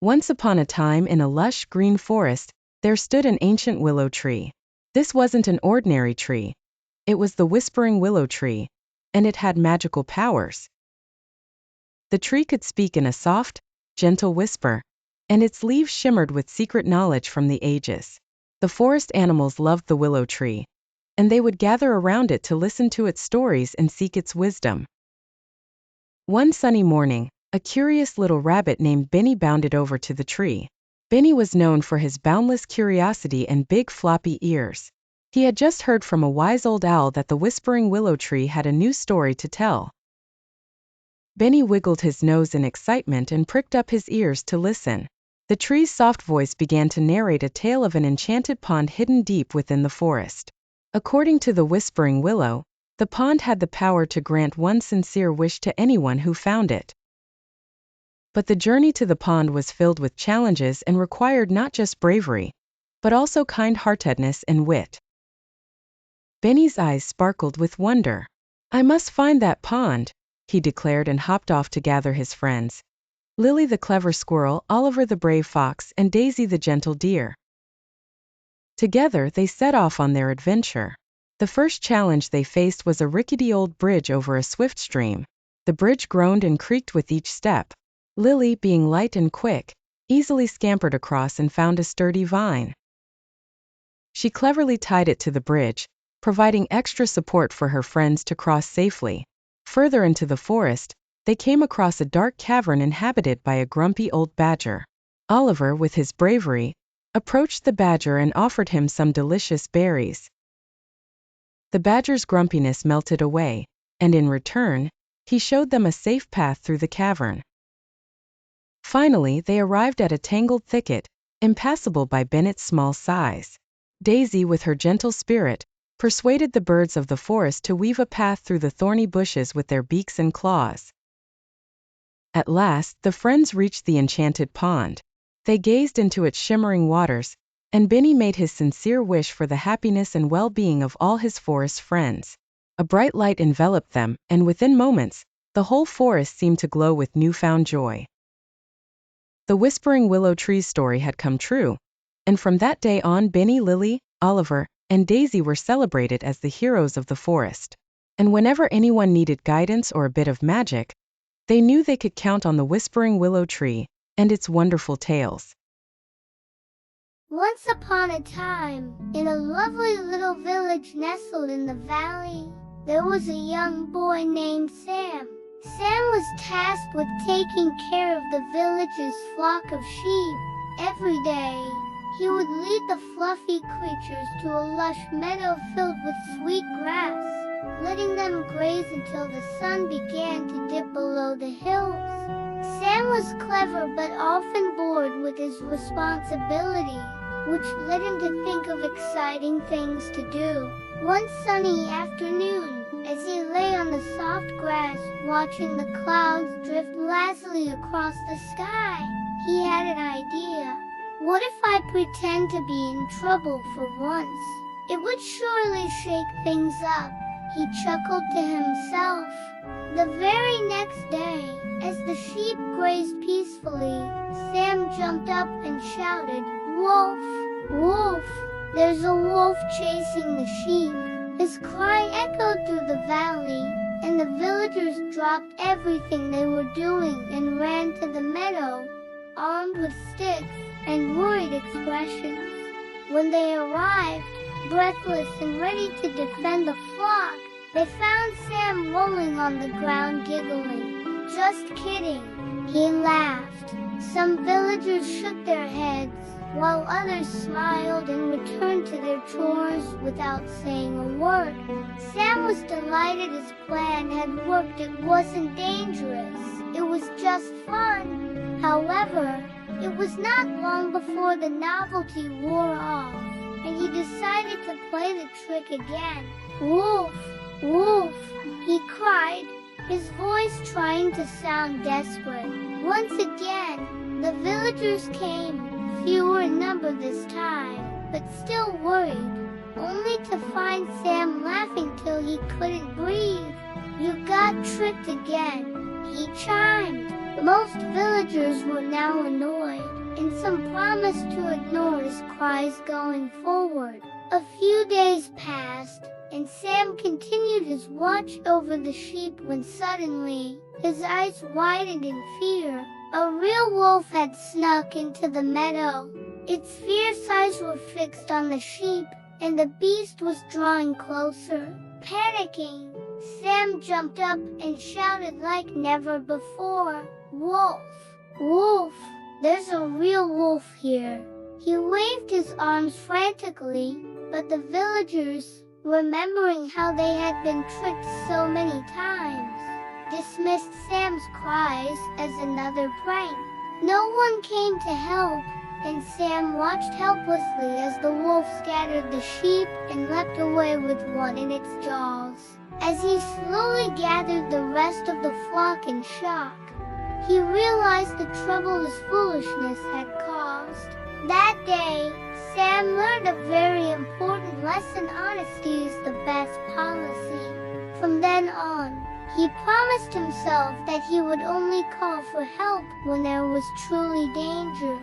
Once upon a time in a lush green forest, there stood an ancient willow tree. This wasn't an ordinary tree. It was the whispering willow tree, and it had magical powers. The tree could speak in a soft, gentle whisper, and its leaves shimmered with secret knowledge from the ages. The forest animals loved the willow tree, and they would gather around it to listen to its stories and seek its wisdom. One sunny morning, a curious little rabbit named Benny bounded over to the tree. Benny was known for his boundless curiosity and big floppy ears. He had just heard from a wise old owl that the whispering willow tree had a new story to tell. Benny wiggled his nose in excitement and pricked up his ears to listen. The tree's soft voice began to narrate a tale of an enchanted pond hidden deep within the forest. According to the whispering willow, the pond had the power to grant one sincere wish to anyone who found it. But the journey to the pond was filled with challenges and required not just bravery, but also kind-heartedness and wit. Benny's eyes sparkled with wonder. "I must find that pond," he declared and hopped off to gather his friends. Lily the clever squirrel, Oliver the brave fox, and Daisy the gentle deer. Together they set off on their adventure. The first challenge they faced was a rickety old bridge over a swift stream. The bridge groaned and creaked with each step. Lily, being light and quick, easily scampered across and found a sturdy vine. She cleverly tied it to the bridge, providing extra support for her friends to cross safely. Further into the forest, they came across a dark cavern inhabited by a grumpy old badger. Oliver, with his bravery, approached the badger and offered him some delicious berries. The badger's grumpiness melted away, and in return, he showed them a safe path through the cavern. Finally, they arrived at a tangled thicket, impassable by Bennett's small size. Daisy, with her gentle spirit, persuaded the birds of the forest to weave a path through the thorny bushes with their beaks and claws. At last, the friends reached the enchanted pond. They gazed into its shimmering waters, and Benny made his sincere wish for the happiness and well-being of all his forest friends. A bright light enveloped them, and within moments, the whole forest seemed to glow with newfound joy. The whispering willow tree's story had come true, and from that day on Benny, Lily, Oliver, and Daisy were celebrated as the heroes of the forest. And whenever anyone needed guidance or a bit of magic, they knew they could count on the whispering willow tree and its wonderful tales. Once upon a time, in a lovely little village nestled in the valley, there was a young boy named Sam. Sam was tasked with taking care of the village's flock of sheep. Every day, he would lead the fluffy creatures to a lush meadow filled with sweet grass, letting them graze until the sun began to dip below the hills. Sam was clever but often bored with his responsibility, which led him to think of exciting things to do. One sunny afternoon, as he lay on the soft grass watching the clouds drift lazily across the sky, he had an idea. What if I pretend to be in trouble for once? It would surely shake things up, he chuckled to himself. The very next day, as the sheep grazed peacefully, Sam jumped up and shouted, "Wolf! Wolf! There's a wolf chasing the sheep!" His cry echoed through the valley, and the villagers dropped everything they were doing and ran to the meadow, armed with sticks and worried expressions. When they arrived, breathless and ready to defend the flock, they found Sam rolling on the ground giggling. "Just kidding," he laughed. Some villagers shook their heads, while others smiled and returned to their chores without saying a word. Sam was delighted his plan had worked. It wasn't dangerous, it was just fun. However, it was not long before the novelty wore off, and he decided to play the trick again. "Wolf! Wolf!" he cried, his voice trying to sound desperate. Once again, the villagers came, fewer in number this time, but still worried, only to find Sam laughing till he couldn't breathe. "You got tricked again," he chimed. Most villagers were now annoyed. Sam promised to ignore his cries going forward. A few days passed, and Sam continued his watch over the sheep when suddenly, his eyes widened in fear. A real wolf had snuck into the meadow. Its fierce eyes were fixed on the sheep, and the beast was drawing closer. Panicking, Sam jumped up and shouted like never before, "Wolf! Wolf! There's a real wolf here!" He waved his arms frantically, but the villagers, remembering how they had been tricked so many times, dismissed Sam's cries as another prank. No one came to help, and Sam watched helplessly as the wolf scattered the sheep and leapt away with one in its jaws. As he slowly gathered the rest of the flock in shock, he realized the trouble his foolishness had caused. That day, Sam learned a very important lesson: honesty is the best policy. From then on, he promised himself that he would only call for help when there was truly danger.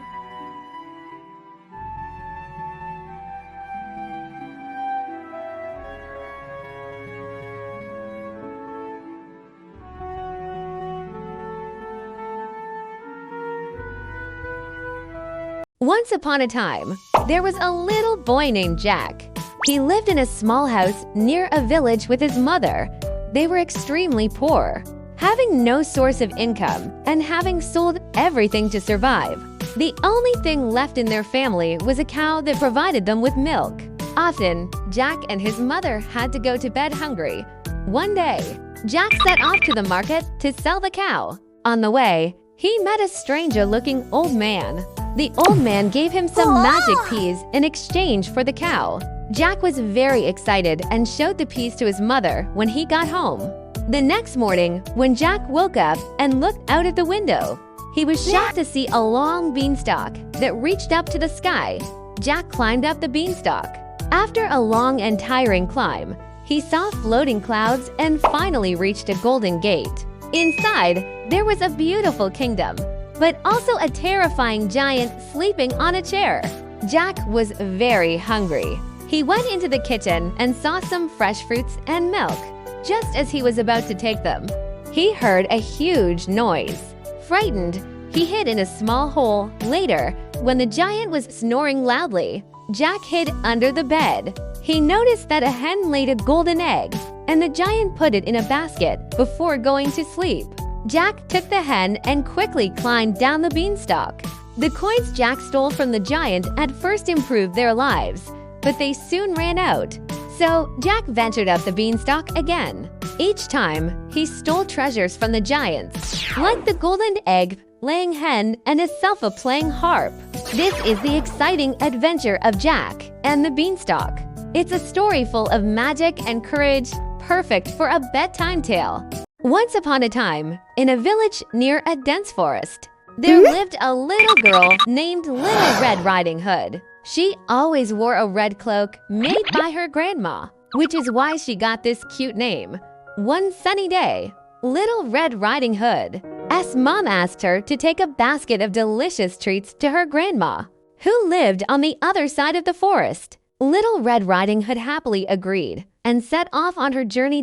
Once upon a time, there was a little boy named Jack. He lived in a small house near a village with his mother. They were extremely poor, having no source of income and having sold everything to survive. The only thing left in their family was a cow that provided them with milk. Often, Jack and his mother had to go to bed hungry. One day, Jack set off to the market to sell the cow. On the way, he met a stranger-looking old man. The old man gave him some magic peas in exchange for the cow. Jack was very excited and showed the peas to his mother when he got home. The next morning, when Jack woke up and looked out of the window, he was shocked to see a long beanstalk that reached up to the sky. Jack climbed up the beanstalk. After a long and tiring climb, he saw floating clouds and finally reached a golden gate. Inside, there was a beautiful kingdom, but also a terrifying giant sleeping on a chair. Jack was very hungry. He went into the kitchen and saw some fresh fruits and milk. Just as he was about to take them, he heard a huge noise. Frightened, he hid in a small hole. Later, when the giant was snoring loudly, Jack hid under the bed. He noticed that a hen laid a golden egg, and the giant put it in a basket before going to sleep. Jack took the hen and quickly climbed down the beanstalk. The coins Jack stole from the giant at first improved their lives, but they soon ran out. So Jack ventured up the beanstalk again. Each time, he stole treasures from the giants, like the golden egg-laying hen and a self-playing harp. This is the exciting adventure of Jack and the Beanstalk. It's a story full of magic and courage, perfect for a bedtime tale. Once upon a time, in a village near a dense forest, there lived a little girl named Little Red Riding Hood. She always wore a red cloak made by her grandma, which is why she got this cute name. One sunny day, Little Red Riding Hood's mom asked her to take a basket of delicious treats to her grandma, who lived on the other side of the forest. Little Red Riding Hood happily agreed and set off on her journey.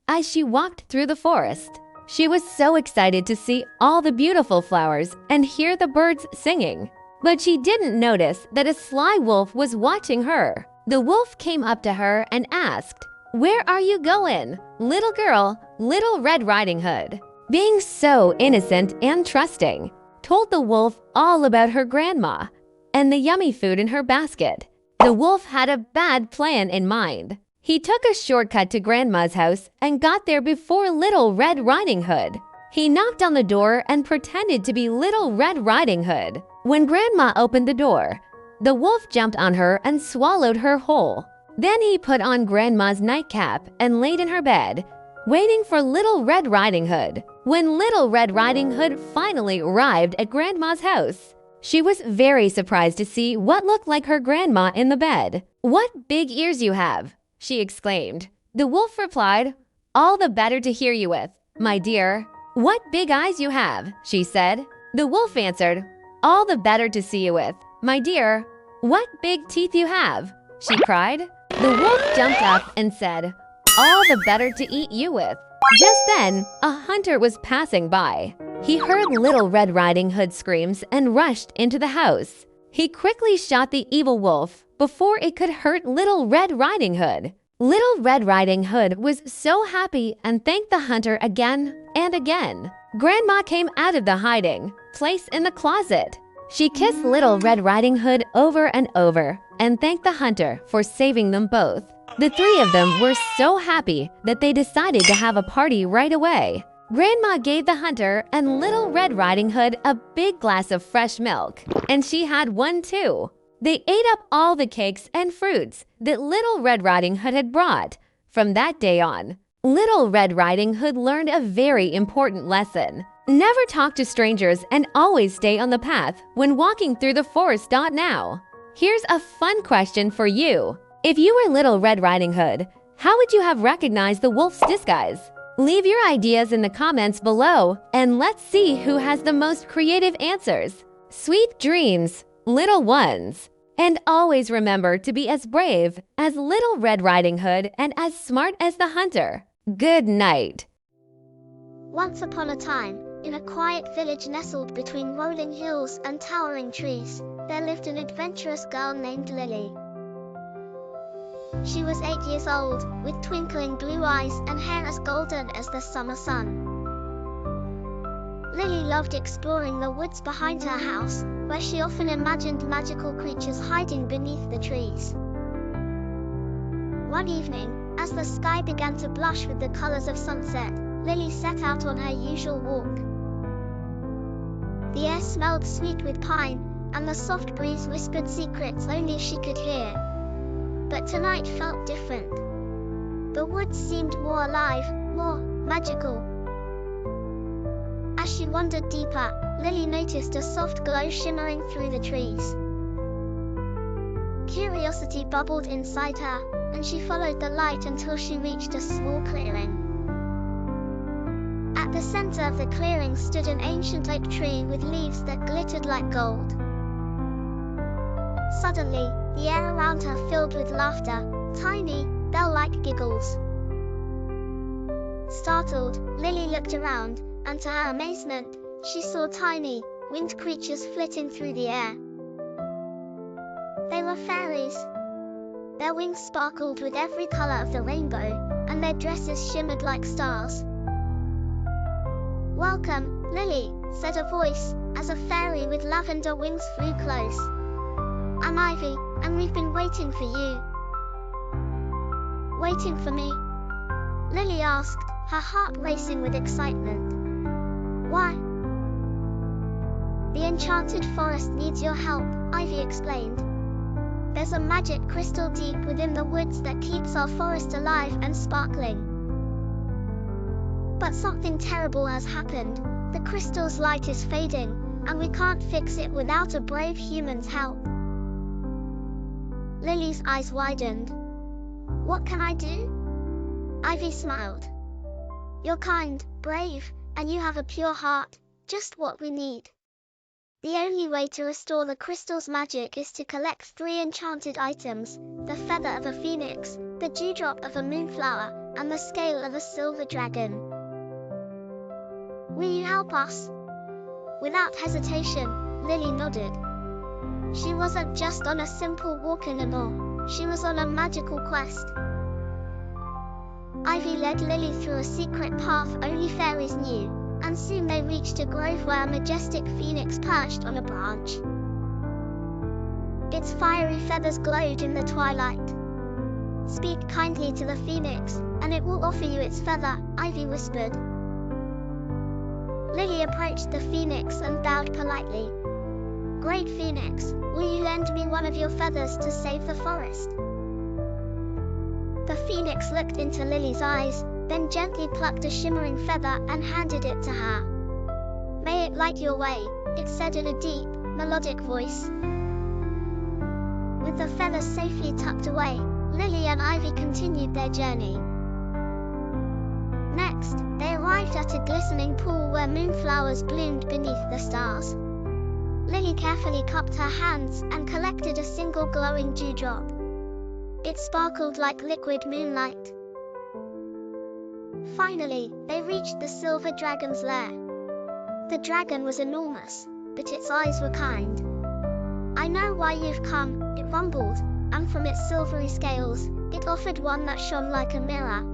As she walked through the forest, she was so excited to see all the beautiful flowers and hear the birds singing. But she didn't notice that a sly wolf was watching her. The wolf came up to her and asked, "Where are you going, little girl, Little Red Riding Hood?" Being so innocent and trusting, told the wolf all about her grandma and the yummy food in her basket. The wolf had a bad plan in mind. He took a shortcut to Grandma's house and got there before Little Red Riding Hood. He knocked on the door and pretended to be Little Red Riding Hood. When Grandma opened the door, the wolf jumped on her and swallowed her whole. Then he put on Grandma's nightcap and laid in her bed, waiting for Little Red Riding Hood. When Little Red Riding Hood finally arrived at Grandma's house, she was very surprised to see what looked like her grandma in the bed. "What big ears you have!" she exclaimed. The wolf replied, "All the better to hear you with, my dear." "What big eyes you have!" she said. The wolf answered, all the better to see you with. My dear, what big teeth you have, she cried. The wolf jumped up and said, all the better to eat you with. Just then, a hunter was passing by. He heard Little Red Riding Hood's screams and rushed into the house. He quickly shot the evil wolf before it could hurt Little Red Riding Hood. Little Red Riding Hood was so happy and thanked the hunter again and again. Grandma came out of the hiding place in the closet. She kissed Little Red Riding Hood over and over and thanked the hunter for saving them both. The three of them were so happy that they decided to have a party right away. Grandma gave the hunter and Little Red Riding Hood a big glass of fresh milk, and she had one too. They ate up all the cakes and fruits that Little Red Riding Hood had brought. From that day on, Little Red Riding Hood learned a very important lesson. Never talk to strangers and always stay on the path when walking through the forest. Now, here's a fun question for you. If you were Little Red Riding Hood, how would you have recognized the wolf's disguise? Leave your ideas in the comments below and let's see who has the most creative answers. Sweet dreams, little ones. And always remember to be as brave as Little Red Riding Hood and as smart as the hunter. Good night. Once upon a time, in a quiet village nestled between rolling hills and towering trees, there lived an adventurous girl named Lily. She was 8 years old, with twinkling blue eyes and hair as golden as the summer sun. Lily loved exploring the woods behind her house, where she often imagined magical creatures hiding beneath the trees. One evening, as the sky began to blush with the colors of sunset, Lily set out on her usual walk. The air smelled sweet with pine, and the soft breeze whispered secrets only she could hear. But tonight felt different. The woods seemed more alive, more magical. As she wandered deeper, Lily noticed a soft glow shimmering through the trees. Curiosity bubbled inside her, and she followed the light until she reached a small clearing. At the center of the clearing stood an ancient oak tree with leaves that glittered like gold. Suddenly, the air around her filled with laughter, tiny, bell-like giggles. Startled, Lily looked around, and to her amazement, she saw tiny, winged creatures flitting through the air. They were fairies. Their wings sparkled with every color of the rainbow, and their dresses shimmered like stars. "Welcome, Lily," said a voice, as a fairy with lavender wings flew close. "I'm Ivy, and we've been waiting for you." "Waiting for me?" Lily asked, her heart racing with excitement. "Why?" "The enchanted forest needs your help," Ivy explained. "There's a magic crystal deep within the woods that keeps our forest alive and sparkling. But something terrible has happened. The crystal's light is fading, and we can't fix it without a brave human's help." Lily's eyes widened. "What can I do?" Ivy smiled. "You're kind, brave, and you have a pure heart, just what we need. The only way to restore the crystal's magic is to collect 3 enchanted items: the feather of a phoenix, the dewdrop of a moonflower, and the scale of a silver dragon. Will you help us?" Without hesitation, Lily nodded. She wasn't just on a simple walk anymore, she was on a magical quest. Ivy led Lily through a secret path only fairies knew, and soon they reached a grove where a majestic phoenix perched on a branch. Its fiery feathers glowed in the twilight. "Speak kindly to the phoenix, and it will offer you its feather," Ivy whispered. Lily approached the phoenix and bowed politely. "Great Phoenix, will you lend me one of your feathers to save the forest?" The phoenix looked into Lily's eyes, then gently plucked a shimmering feather and handed it to her. "May it light your way," it said in a deep, melodic voice. With the feathers safely tucked away, Lily and Ivy continued their journey. Next, they arrived at a glistening pool where moonflowers bloomed beneath the stars. Lily Lily carefully cupped her hands and collected a single glowing dewdrop. It sparkled like liquid moonlight. Finally, they reached the silver dragon's lair. The dragon was enormous, but its eyes were kind. "I know why you've come," it rumbled, and from its silvery scales, it offered one that shone like a mirror.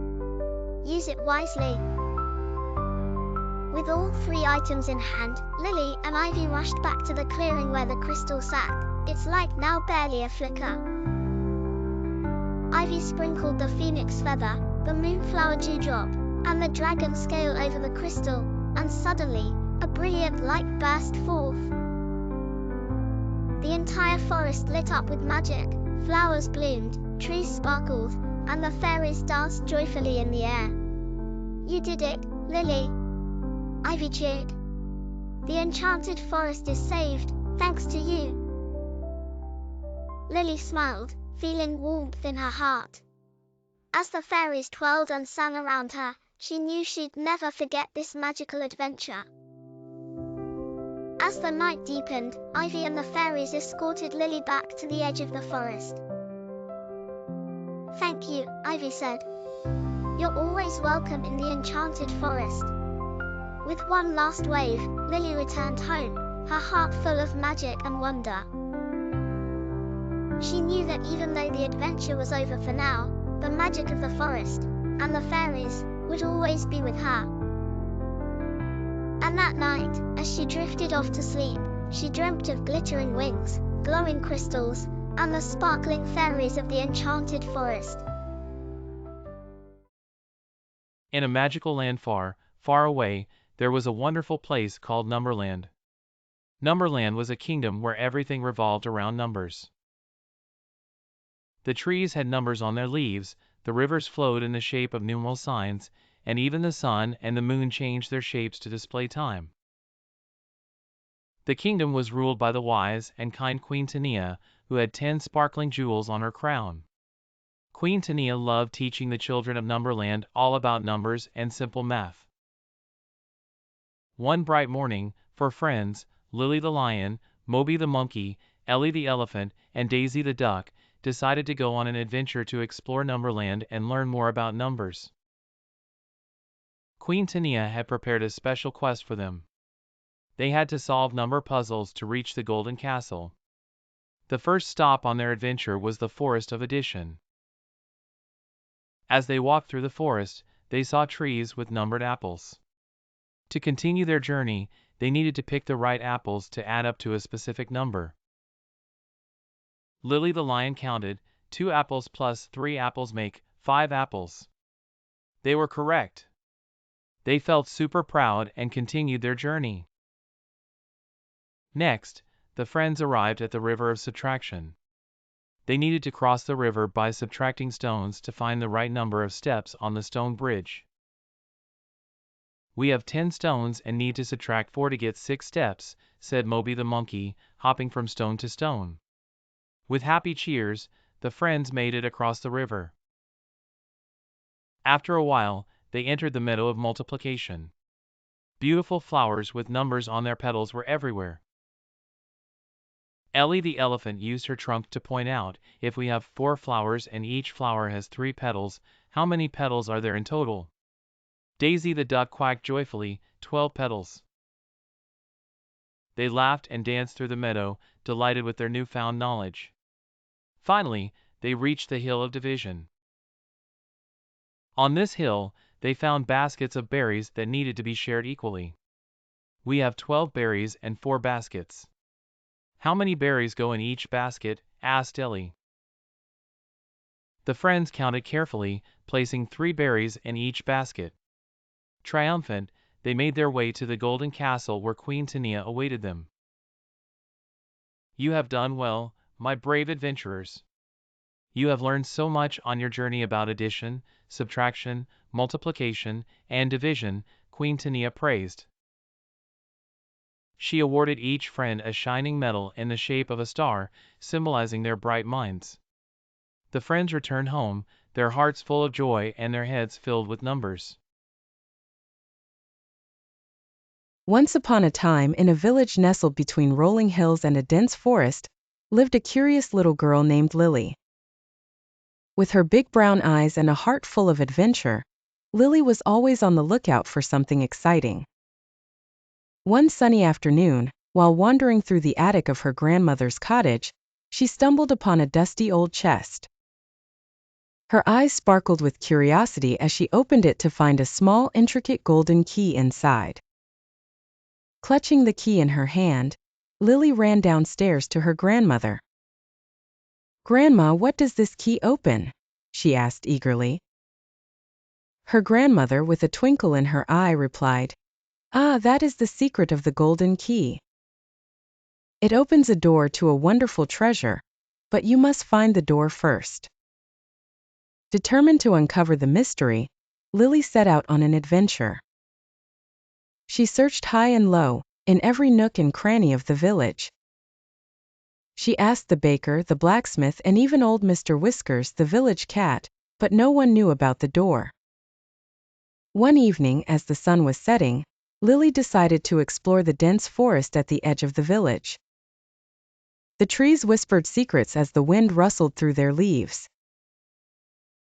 "Use it wisely." With all 3 items in hand, Lily and Ivy rushed back to the clearing where the crystal sat, its light now barely a flicker. Ivy sprinkled the phoenix feather, the moonflower dewdrop, and the dragon scale over the crystal, and suddenly, a brilliant light burst forth. The entire forest lit up with magic, flowers bloomed, trees sparkled, and the fairies danced joyfully in the air. "You did it, Lily!" Ivy cheered. "The enchanted forest is saved, thanks to you." Lily smiled, feeling warmth in her heart. As the fairies twirled and sang around her, she knew she'd never forget this magical adventure. As the night deepened, Ivy and the fairies escorted Lily back to the edge of the forest. "Thank you," Ivy said. "You're always welcome in the enchanted forest." With one last wave, Lily returned home, her heart full of magic and wonder. She knew that even though the adventure was over for now, the magic of the forest, and the fairies, would always be with her. And that night, as she drifted off to sleep, she dreamt of glittering wings, glowing crystals, and the sparkling fairies of the enchanted forest. In a magical land far, far away, there was a wonderful place called Numberland. Numberland was a kingdom where everything revolved around numbers. The trees had numbers on their leaves, the rivers flowed in the shape of numeral signs, and even the sun and the moon changed their shapes to display time. The kingdom was ruled by the wise and kind Queen Tania, who had 10 sparkling jewels on her crown. Queen Tania loved teaching the children of Numberland all about numbers and simple math. One bright morning, 4 friends, Lily the lion, Moby the monkey, Ellie the elephant, and Daisy the duck, decided to go on an adventure to explore Numberland and learn more about numbers. Queen Tania had prepared a special quest for them. They had to solve number puzzles to reach the Golden Castle. The first stop on their adventure was the Forest of Addition. As they walked through the forest, they saw trees with numbered apples. To continue their journey, they needed to pick the right apples to add up to a specific number. Lily the lion counted, 2 apples plus 3 apples make 5 apples. They were correct. They felt super proud and continued their journey. Next, the friends arrived at the river of subtraction. They needed to cross the river by subtracting stones to find the right number of steps on the stone bridge. "We have 10 stones and need to subtract 4 to get 6 steps," said Moby the monkey, hopping from stone to stone. With happy cheers, the friends made it across the river. After a while, they entered the meadow of multiplication. Beautiful flowers with numbers on their petals were everywhere. Ellie the elephant used her trunk to point out, "If we have 4 flowers and each flower has 3 petals, how many petals are there in total?" Daisy the duck quacked joyfully, 12 petals. They laughed and danced through the meadow, delighted with their newfound knowledge. Finally, they reached the hill of division. On this hill, they found baskets of berries that needed to be shared equally. "We have 12 berries and 4 baskets." "How many berries go in each basket?" asked Ellie. The friends counted carefully, placing 3 berries in each basket. Triumphant, they made their way to the Golden Castle where Queen Tania awaited them. "You have done well, my brave adventurers. You have learned so much on your journey about addition, subtraction, multiplication, and division," Queen Tania praised. She awarded each friend a shining medal in the shape of a star, symbolizing their bright minds. The friends returned home, their hearts full of joy and their heads filled with numbers. Once upon a time, in a village nestled between rolling hills and a dense forest, lived a curious little girl named Lily. With her big brown eyes and a heart full of adventure, Lily was always on the lookout for something exciting. One sunny afternoon, while wandering through the attic of her grandmother's cottage, she stumbled upon a dusty old chest. Her eyes sparkled with curiosity as she opened it to find a small, intricate golden key inside. Clutching the key in her hand, Lily ran downstairs to her grandmother. "Grandma, what does this key open?" she asked eagerly. Her grandmother, with a twinkle in her eye, replied, "Ah, that is the secret of the golden key. It opens a door to a wonderful treasure, but you must find the door first." Determined to uncover the mystery, Lily set out on an adventure. She searched high and low, in every nook and cranny of the village. She asked the baker, the blacksmith, and even old Mr. Whiskers, the village cat, but no one knew about the door. One evening, as the sun was setting, Lily decided to explore the dense forest at the edge of the village. The trees whispered secrets as the wind rustled through their leaves.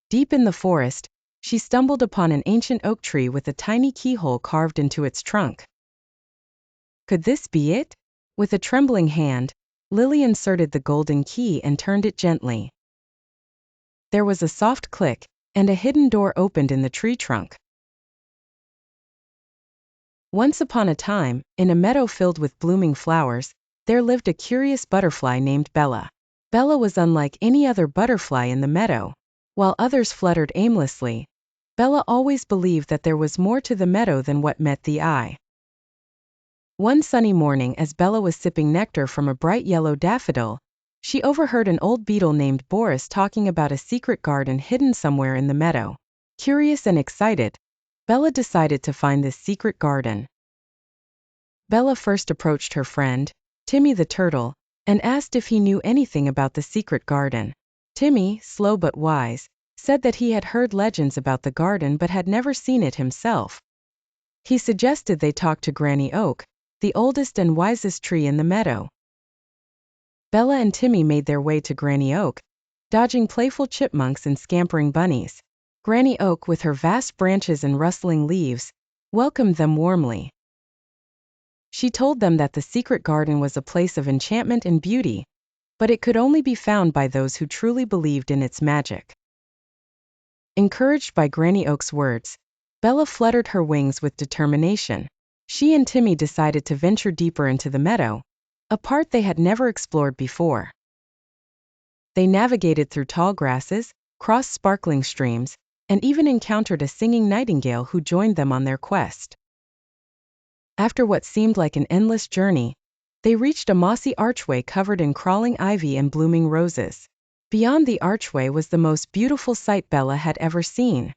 Deep in the forest, she stumbled upon an ancient oak tree with a tiny keyhole carved into its trunk. Could this be it? With a trembling hand, Lily inserted the golden key and turned it gently. There was a soft click, and a hidden door opened in the tree trunk. Once upon a time, in a meadow filled with blooming flowers, there lived a curious butterfly named Bella. Bella was unlike any other butterfly in the meadow. While others fluttered aimlessly, Bella always believed that there was more to the meadow than what met the eye. One sunny morning, as Bella was sipping nectar from a bright yellow daffodil, she overheard an old beetle named Boris talking about a secret garden hidden somewhere in the meadow. Curious and excited, Bella decided to find this secret garden. Bella first approached her friend, Timmy the turtle, and asked if he knew anything about the secret garden. Timmy, slow but wise, said that he had heard legends about the garden but had never seen it himself. He suggested they talk to Granny Oak, the oldest and wisest tree in the meadow. Bella and Timmy made their way to Granny Oak, dodging playful chipmunks and scampering bunnies. Granny Oak, with her vast branches and rustling leaves, welcomed them warmly. She told them that the secret garden was a place of enchantment and beauty, but it could only be found by those who truly believed in its magic. Encouraged by Granny Oak's words, Bella fluttered her wings with determination. She and Timmy decided to venture deeper into the meadow, a part they had never explored before. They navigated through tall grasses, crossed sparkling streams, and even encountered a singing nightingale who joined them on their quest. After what seemed like an endless journey, they reached a mossy archway covered in crawling ivy and blooming roses. Beyond the archway was the most beautiful sight Bella had ever seen.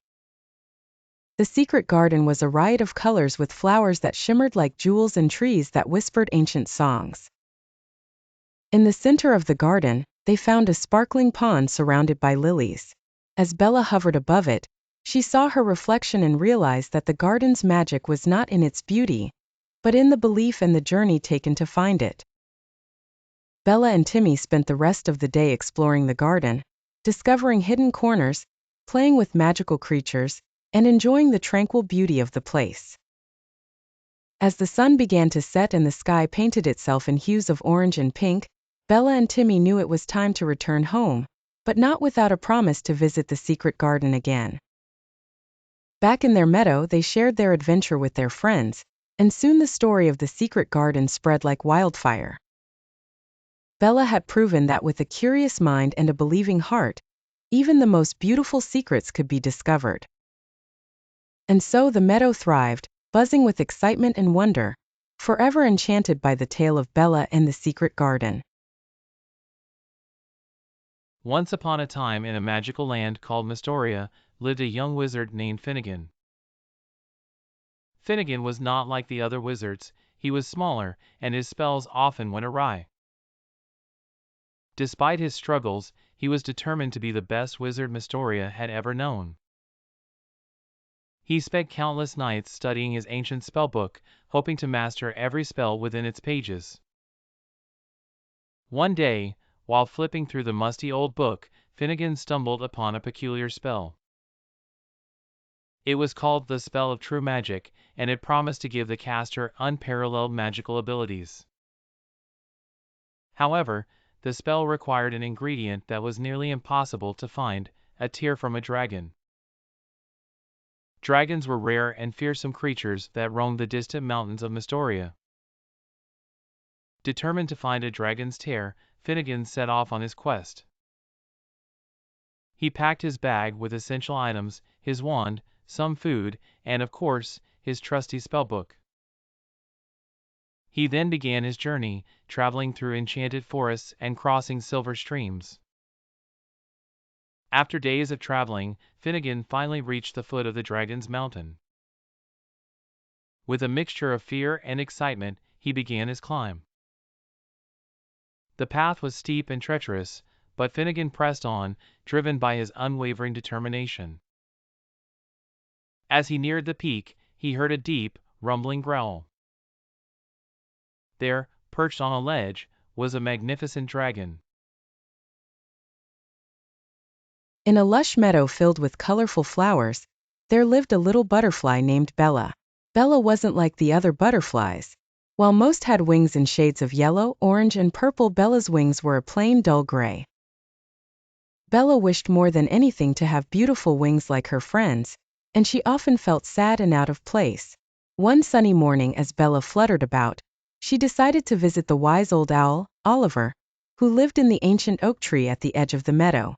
The secret garden was a riot of colors with flowers that shimmered like jewels and trees that whispered ancient songs. In the center of the garden, they found a sparkling pond surrounded by lilies. As Bella hovered above it, she saw her reflection and realized that the garden's magic was not in its beauty, but in the belief and the journey taken to find it. Bella and Timmy spent the rest of the day exploring the garden, discovering hidden corners, playing with magical creatures, and enjoying the tranquil beauty of the place. As the sun began to set and the sky painted itself in hues of orange and pink, Bella and Timmy knew it was time to return home, but not without a promise to visit the secret garden again. Back in their meadow, they shared their adventure with their friends, and soon the story of the secret garden spread like wildfire. Bella had proven that with a curious mind and a believing heart, even the most beautiful secrets could be discovered. And so the meadow thrived, buzzing with excitement and wonder, forever enchanted by the tale of Bella and the secret garden. Once upon a time, in a magical land called Mystoria, lived a young wizard named Finnegan. Finnegan was not like the other wizards. He was smaller, and his spells often went awry. Despite his struggles, he was determined to be the best wizard Mystoria had ever known. He spent countless nights studying his ancient spellbook, hoping to master every spell within its pages. One day, while flipping through the musty old book, Finnegan stumbled upon a peculiar spell. It was called the Spell of True Magic, and it promised to give the caster unparalleled magical abilities. However, the spell required an ingredient that was nearly impossible to find: a tear from a dragon. Dragons were rare and fearsome creatures that roamed the distant mountains of Mystoria. Determined to find a dragon's tear, Finnegan set off on his quest. He packed his bag with essential items, his wand, some food, and of course, his trusty spellbook. He then began his journey, traveling through enchanted forests and crossing silver streams. After days of traveling, Finnegan finally reached the foot of the dragon's mountain. With a mixture of fear and excitement, he began his climb. The path was steep and treacherous, but Finnegan pressed on, driven by his unwavering determination. As he neared the peak, he heard a deep, rumbling growl. There, perched on a ledge, was a magnificent dragon. In a lush meadow filled with colorful flowers, there lived a little butterfly named Bella. Bella wasn't like the other butterflies. While most had wings in shades of yellow, orange, and purple, Bella's wings were a plain dull gray. Bella wished more than anything to have beautiful wings like her friends, and she often felt sad and out of place. One sunny morning, as Bella fluttered about, she decided to visit the wise old owl, Oliver, who lived in the ancient oak tree at the edge of the meadow.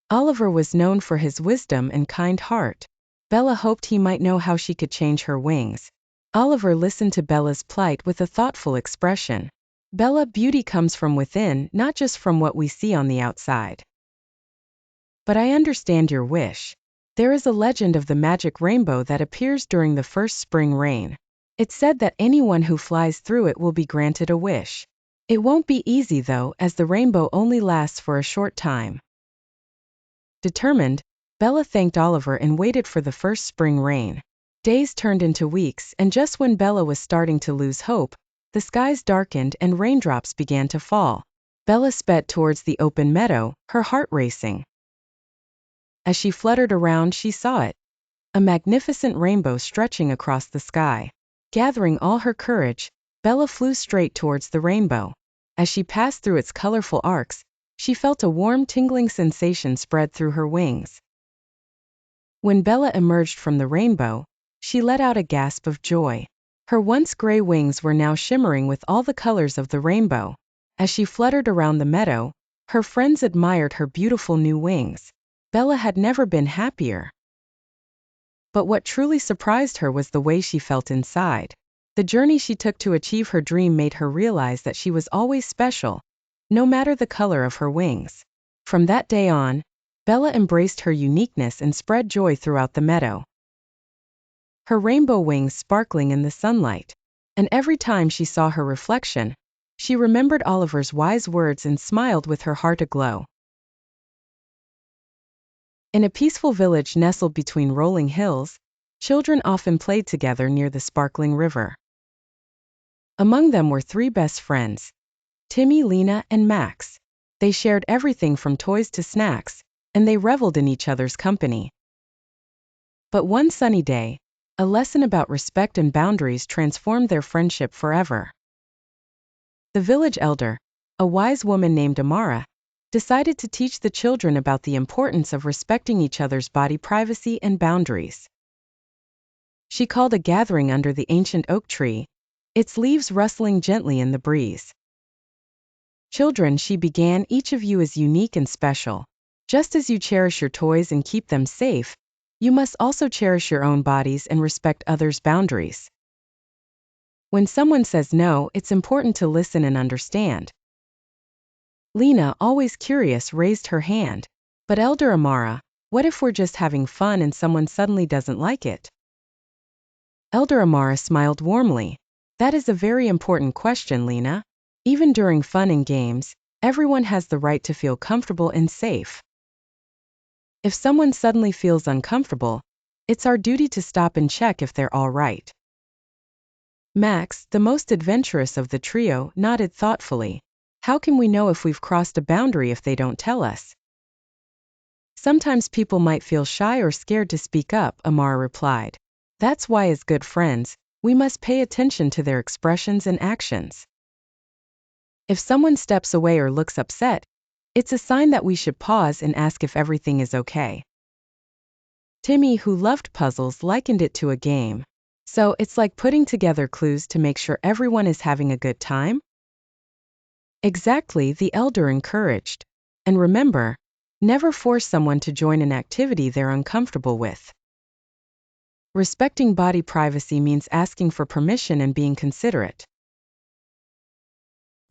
Oliver was known for his wisdom and kind heart. Bella hoped he might know how she could change her wings. Oliver listened to Bella's plight with a thoughtful expression. Bella, beauty comes from within, not just from what we see on the outside. But I understand your wish. There is a legend of the magic rainbow that appears during the first spring rain. It's said that anyone who flies through it will be granted a wish. It won't be easy though, as the rainbow only lasts for a short time. Determined, Bella thanked Oliver and waited for the first spring rain. Days turned into weeks, and just when Bella was starting to lose hope, the skies darkened and raindrops began to fall. Bella sped towards the open meadow, her heart racing. As she fluttered around, she saw it, a magnificent rainbow stretching across the sky. Gathering all her courage, Bella flew straight towards the rainbow. As she passed through its colorful arcs, she felt a warm, tingling sensation spread through her wings. When Bella emerged from the rainbow, she let out a gasp of joy. Her once gray wings were now shimmering with all the colors of the rainbow. As she fluttered around the meadow, her friends admired her beautiful new wings. Bella had never been happier. But what truly surprised her was the way she felt inside. The journey she took to achieve her dream made her realize that she was always special, no matter the color of her wings. From that day on, Bella embraced her uniqueness and spread joy throughout the meadow. Her rainbow wings sparkling in the sunlight, and every time she saw her reflection, she remembered Oliver's wise words and smiled with her heart aglow. In a peaceful village nestled between rolling hills, children often played together near the sparkling river. Among them were three best friends, Timmy, Lena, and Max. They shared everything from toys to snacks, and they reveled in each other's company. But one sunny day, a lesson about respect and boundaries transformed their friendship forever. The village elder, a wise woman named Amara, decided to teach the children about the importance of respecting each other's body privacy and boundaries. She called a gathering under the ancient oak tree, its leaves rustling gently in the breeze. Children, she began, each of you is unique and special. Just as you cherish your toys and keep them safe, you must also cherish your own bodies and respect others' boundaries. When someone says no, it's important to listen and understand. Lena, always curious, raised her hand. But Elder Amara, what if we're just having fun and someone suddenly doesn't like it? Elder Amara smiled warmly. That is a very important question, Lena. Even during fun and games, everyone has the right to feel comfortable and safe. If someone suddenly feels uncomfortable, It's our duty to stop and check if they're all right. Max, the most adventurous of the trio, nodded thoughtfully. How can we know if we've crossed a boundary if they don't tell us? Sometimes people might feel shy or scared to speak up, Amara replied. That's why, as good friends, we must pay attention to their expressions and actions. If someone steps away or looks upset, it's a sign that we should pause and ask if everything is okay. Timmy, who loved puzzles, likened it to a game. So it's like putting together clues to make sure everyone is having a good time? Exactly, the elder encouraged. And remember, never force someone to join an activity they're uncomfortable with. Respecting body privacy means asking for permission and being considerate.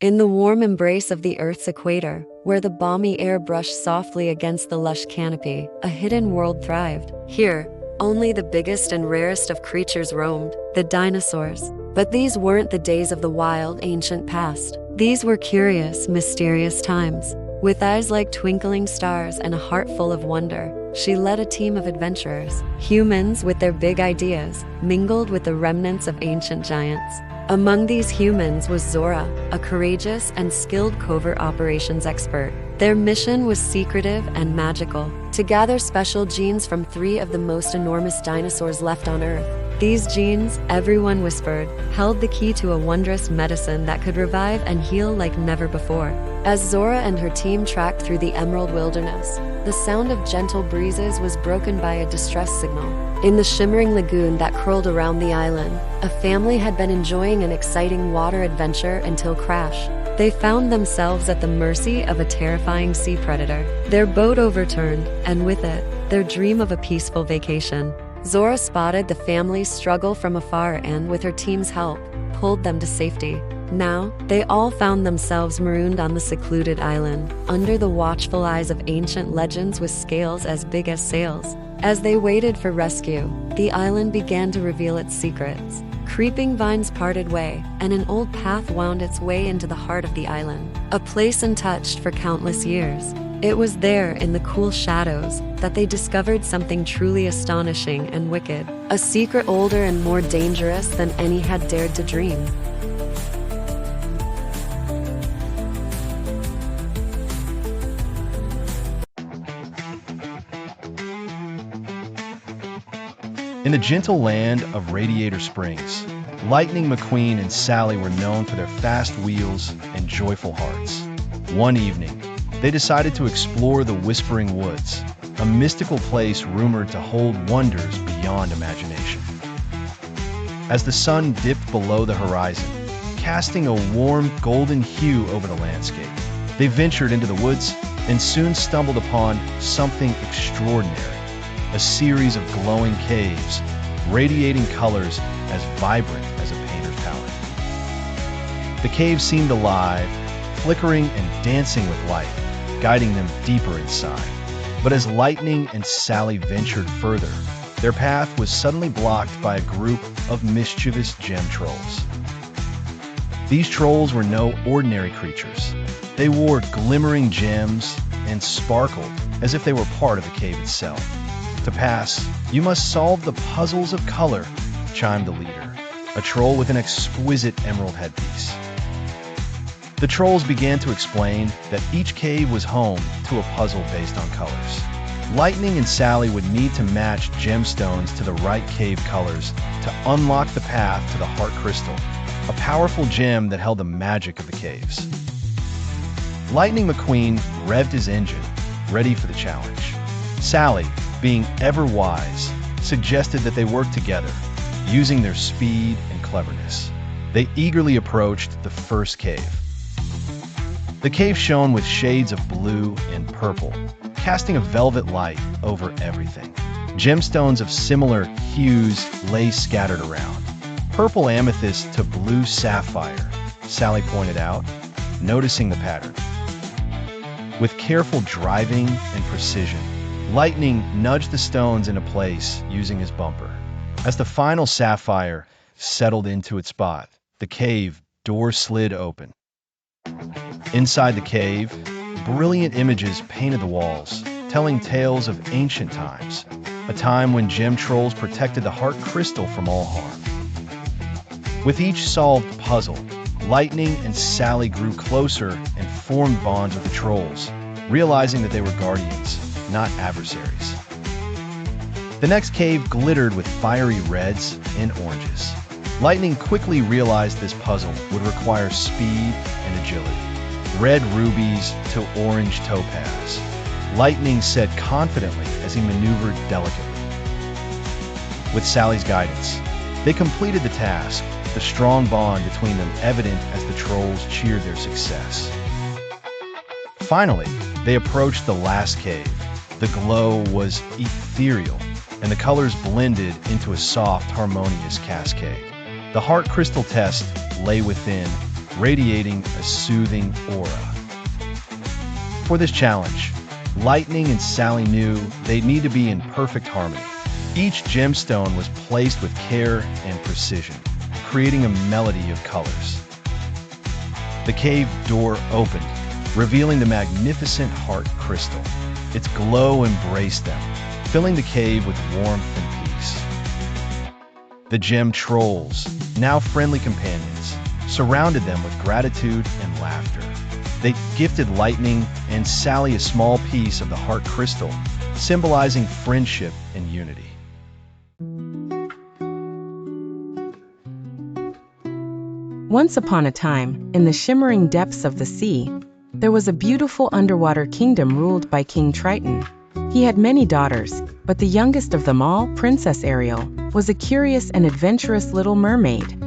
In the warm embrace of the Earth's equator, where the balmy air brushed softly against the lush canopy, a hidden world thrived. Here, only the biggest and rarest of creatures roamed, the dinosaurs. But these weren't the days of the wild, ancient past. These were curious, mysterious times. With eyes like twinkling stars and a heart full of wonder, she led a team of adventurers. Humans with their big ideas, mingled with the remnants of ancient giants. Among these humans was Zora, a courageous and skilled covert operations expert. Their mission was secretive and magical, to gather special genes from 3 of the most enormous dinosaurs left on Earth. These genes, everyone whispered, held the key to a wondrous medicine that could revive and heal like never before. As Zora and her team tracked through the Emerald Wilderness, the sound of gentle breezes was broken by a distress signal. In the shimmering lagoon that curled around the island, a family had been enjoying an exciting water adventure until crash. They found themselves at the mercy of a terrifying sea predator. Their boat overturned, and with it, their dream of a peaceful vacation. Zora spotted the family's struggle from afar and, with her team's help, pulled them to safety. Now, they all found themselves marooned on the secluded island, under the watchful eyes of ancient legends with scales as big as sails. As they waited for rescue, the island began to reveal its secrets. Creeping vines parted way, and an old path wound its way into the heart of the island, a place untouched for countless years. It was there, in the cool shadows, that they discovered something truly astonishing and wicked, a secret older and more dangerous than any had dared to dream. In the gentle land of Radiator Springs, Lightning McQueen and Sally were known for their fast wheels and joyful hearts. One evening, they decided to explore the Whispering Woods, a mystical place rumored to hold wonders beyond imagination. As the sun dipped below the horizon, casting a warm golden hue over the landscape, they ventured into the woods and soon stumbled upon something extraordinary. A series of glowing caves, radiating colors as vibrant as a painter's palette. The caves seemed alive, flickering and dancing with light, guiding them deeper inside. But as Lightning and Sally ventured further, their path was suddenly blocked by a group of mischievous gem trolls. These trolls were no ordinary creatures. They wore glimmering gems and sparkled as if they were part of the cave itself. To pass, you must solve the puzzles of color, chimed the leader, a troll with an exquisite emerald headpiece. The trolls began to explain that each cave was home to a puzzle based on colors. Lightning and Sally would need to match gemstones to the right cave colors to unlock the path to the Heart Crystal, a powerful gem that held the magic of the caves. Lightning McQueen revved his engine, ready for the challenge. Sally, being ever wise, suggested that they work together, using their speed and cleverness. They eagerly approached the first cave. The cave shone with shades of blue and purple, casting a velvet light over everything. Gemstones of similar hues lay scattered around. Purple amethyst to blue sapphire, Sally pointed out, noticing the pattern. With careful driving and precision, Lightning nudged the stones into place using his bumper. As the final sapphire settled into its spot, the cave door slid open. Inside the cave, brilliant images painted the walls, telling tales of ancient times. a time when gem trolls protected the heart crystal from all harm. With each solved puzzle, Lightning and Sally grew closer and formed bonds with the trolls, realizing that they were guardians, not adversaries. The next cave glittered with fiery reds and oranges. Lightning quickly realized this puzzle would require speed and agility. Red rubies to orange topaz. Lightning said confidently as he maneuvered delicately. With Sally's guidance, they completed the task, the strong bond between them evident as the trolls cheered their success. Finally, they approached the last cave. The glow was ethereal, and the colors blended into a soft, harmonious cascade. The heart crystal test lay within, radiating a soothing aura. For this challenge, Lightning and Sally knew they'd need to be in perfect harmony. Each gemstone was placed with care and precision, creating a melody of colors. The cave door opened, revealing the magnificent heart crystal. Its glow embraced them, filling the cave with warmth and peace. The gem trolls, now friendly companions, surrounded them with gratitude and laughter. They gifted Lightning and Sally a small piece of the heart crystal, symbolizing friendship and unity. Once upon a time, in the shimmering depths of the sea, there was a beautiful underwater kingdom ruled by King Triton. He had many daughters, but the youngest of them all, Princess Ariel, was a curious and adventurous little mermaid.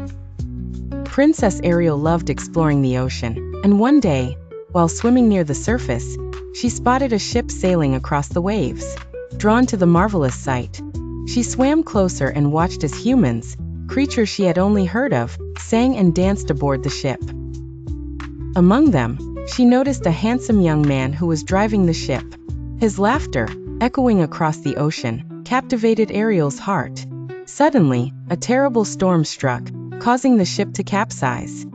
Princess Ariel loved exploring the ocean, and one day, while swimming near the surface, she spotted a ship sailing across the waves. Drawn to the marvelous sight, she swam closer and watched as humans, creatures she had only heard of, sang and danced aboard the ship. Among them, she noticed a handsome young man who was driving the ship. His laughter, echoing across the ocean, captivated Ariel's heart. Suddenly, a terrible storm struck, causing the ship to capsize.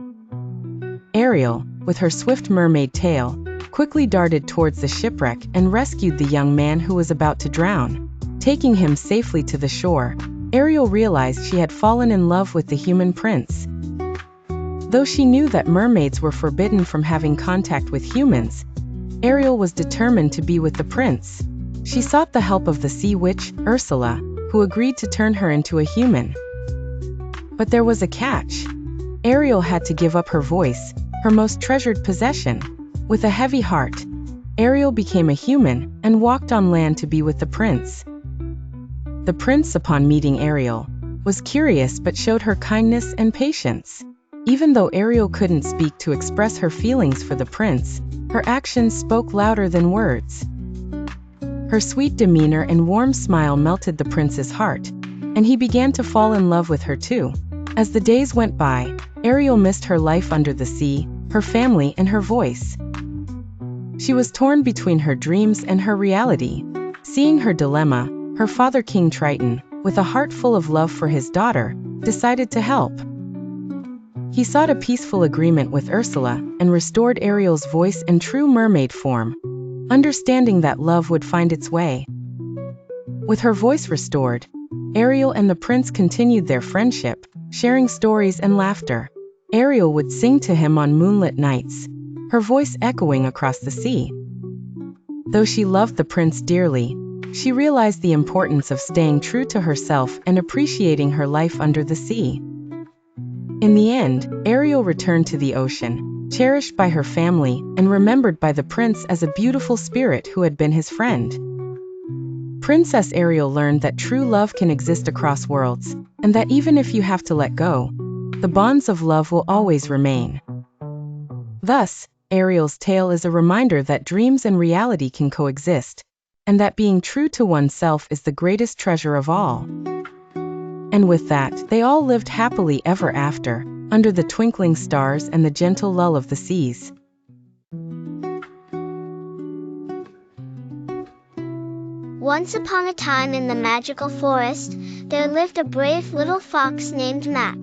Ariel, with her swift mermaid tail, quickly darted towards the shipwreck and rescued the young man who was about to drown. Taking him safely to the shore, Ariel realized she had fallen in love with the human prince. Though she knew that mermaids were forbidden from having contact with humans, Ariel was determined to be with the prince. She sought the help of the sea witch, Ursula, who agreed to turn her into a human. But there was a catch. Ariel had to give up her voice, her most treasured possession. With a heavy heart, Ariel became a human and walked on land to be with the prince. The prince, upon meeting Ariel, was curious but showed her kindness and patience. Even though Ariel couldn't speak to express her feelings for the prince, her actions spoke louder than words. Her sweet demeanor and warm smile melted the prince's heart, and he began to fall in love with her too. As the days went by, Ariel missed her life under the sea, her family, and her voice. She was torn between her dreams and her reality. Seeing her dilemma, her father, King Triton, with a heart full of love for his daughter, decided to help. He sought a peaceful agreement with Ursula and restored Ariel's voice and true mermaid form, understanding that love would find its way. With her voice restored, Ariel and the prince continued their friendship, sharing stories and laughter. Ariel would sing to him on moonlit nights, her voice echoing across the sea. Though she loved the prince dearly, she realized the importance of staying true to herself and appreciating her life under the sea. In the end, Ariel returned to the ocean, cherished by her family and remembered by the prince as a beautiful spirit who had been his friend. Princess Ariel learned that true love can exist across worlds, and that even if you have to let go, the bonds of love will always remain. Thus, Ariel's tale is a reminder that dreams and reality can coexist, and that being true to oneself is the greatest treasure of all. And with that, they all lived happily ever after, under the twinkling stars and the gentle lull of the seas. Once upon a time in the magical forest, there lived a brave little fox named Mac.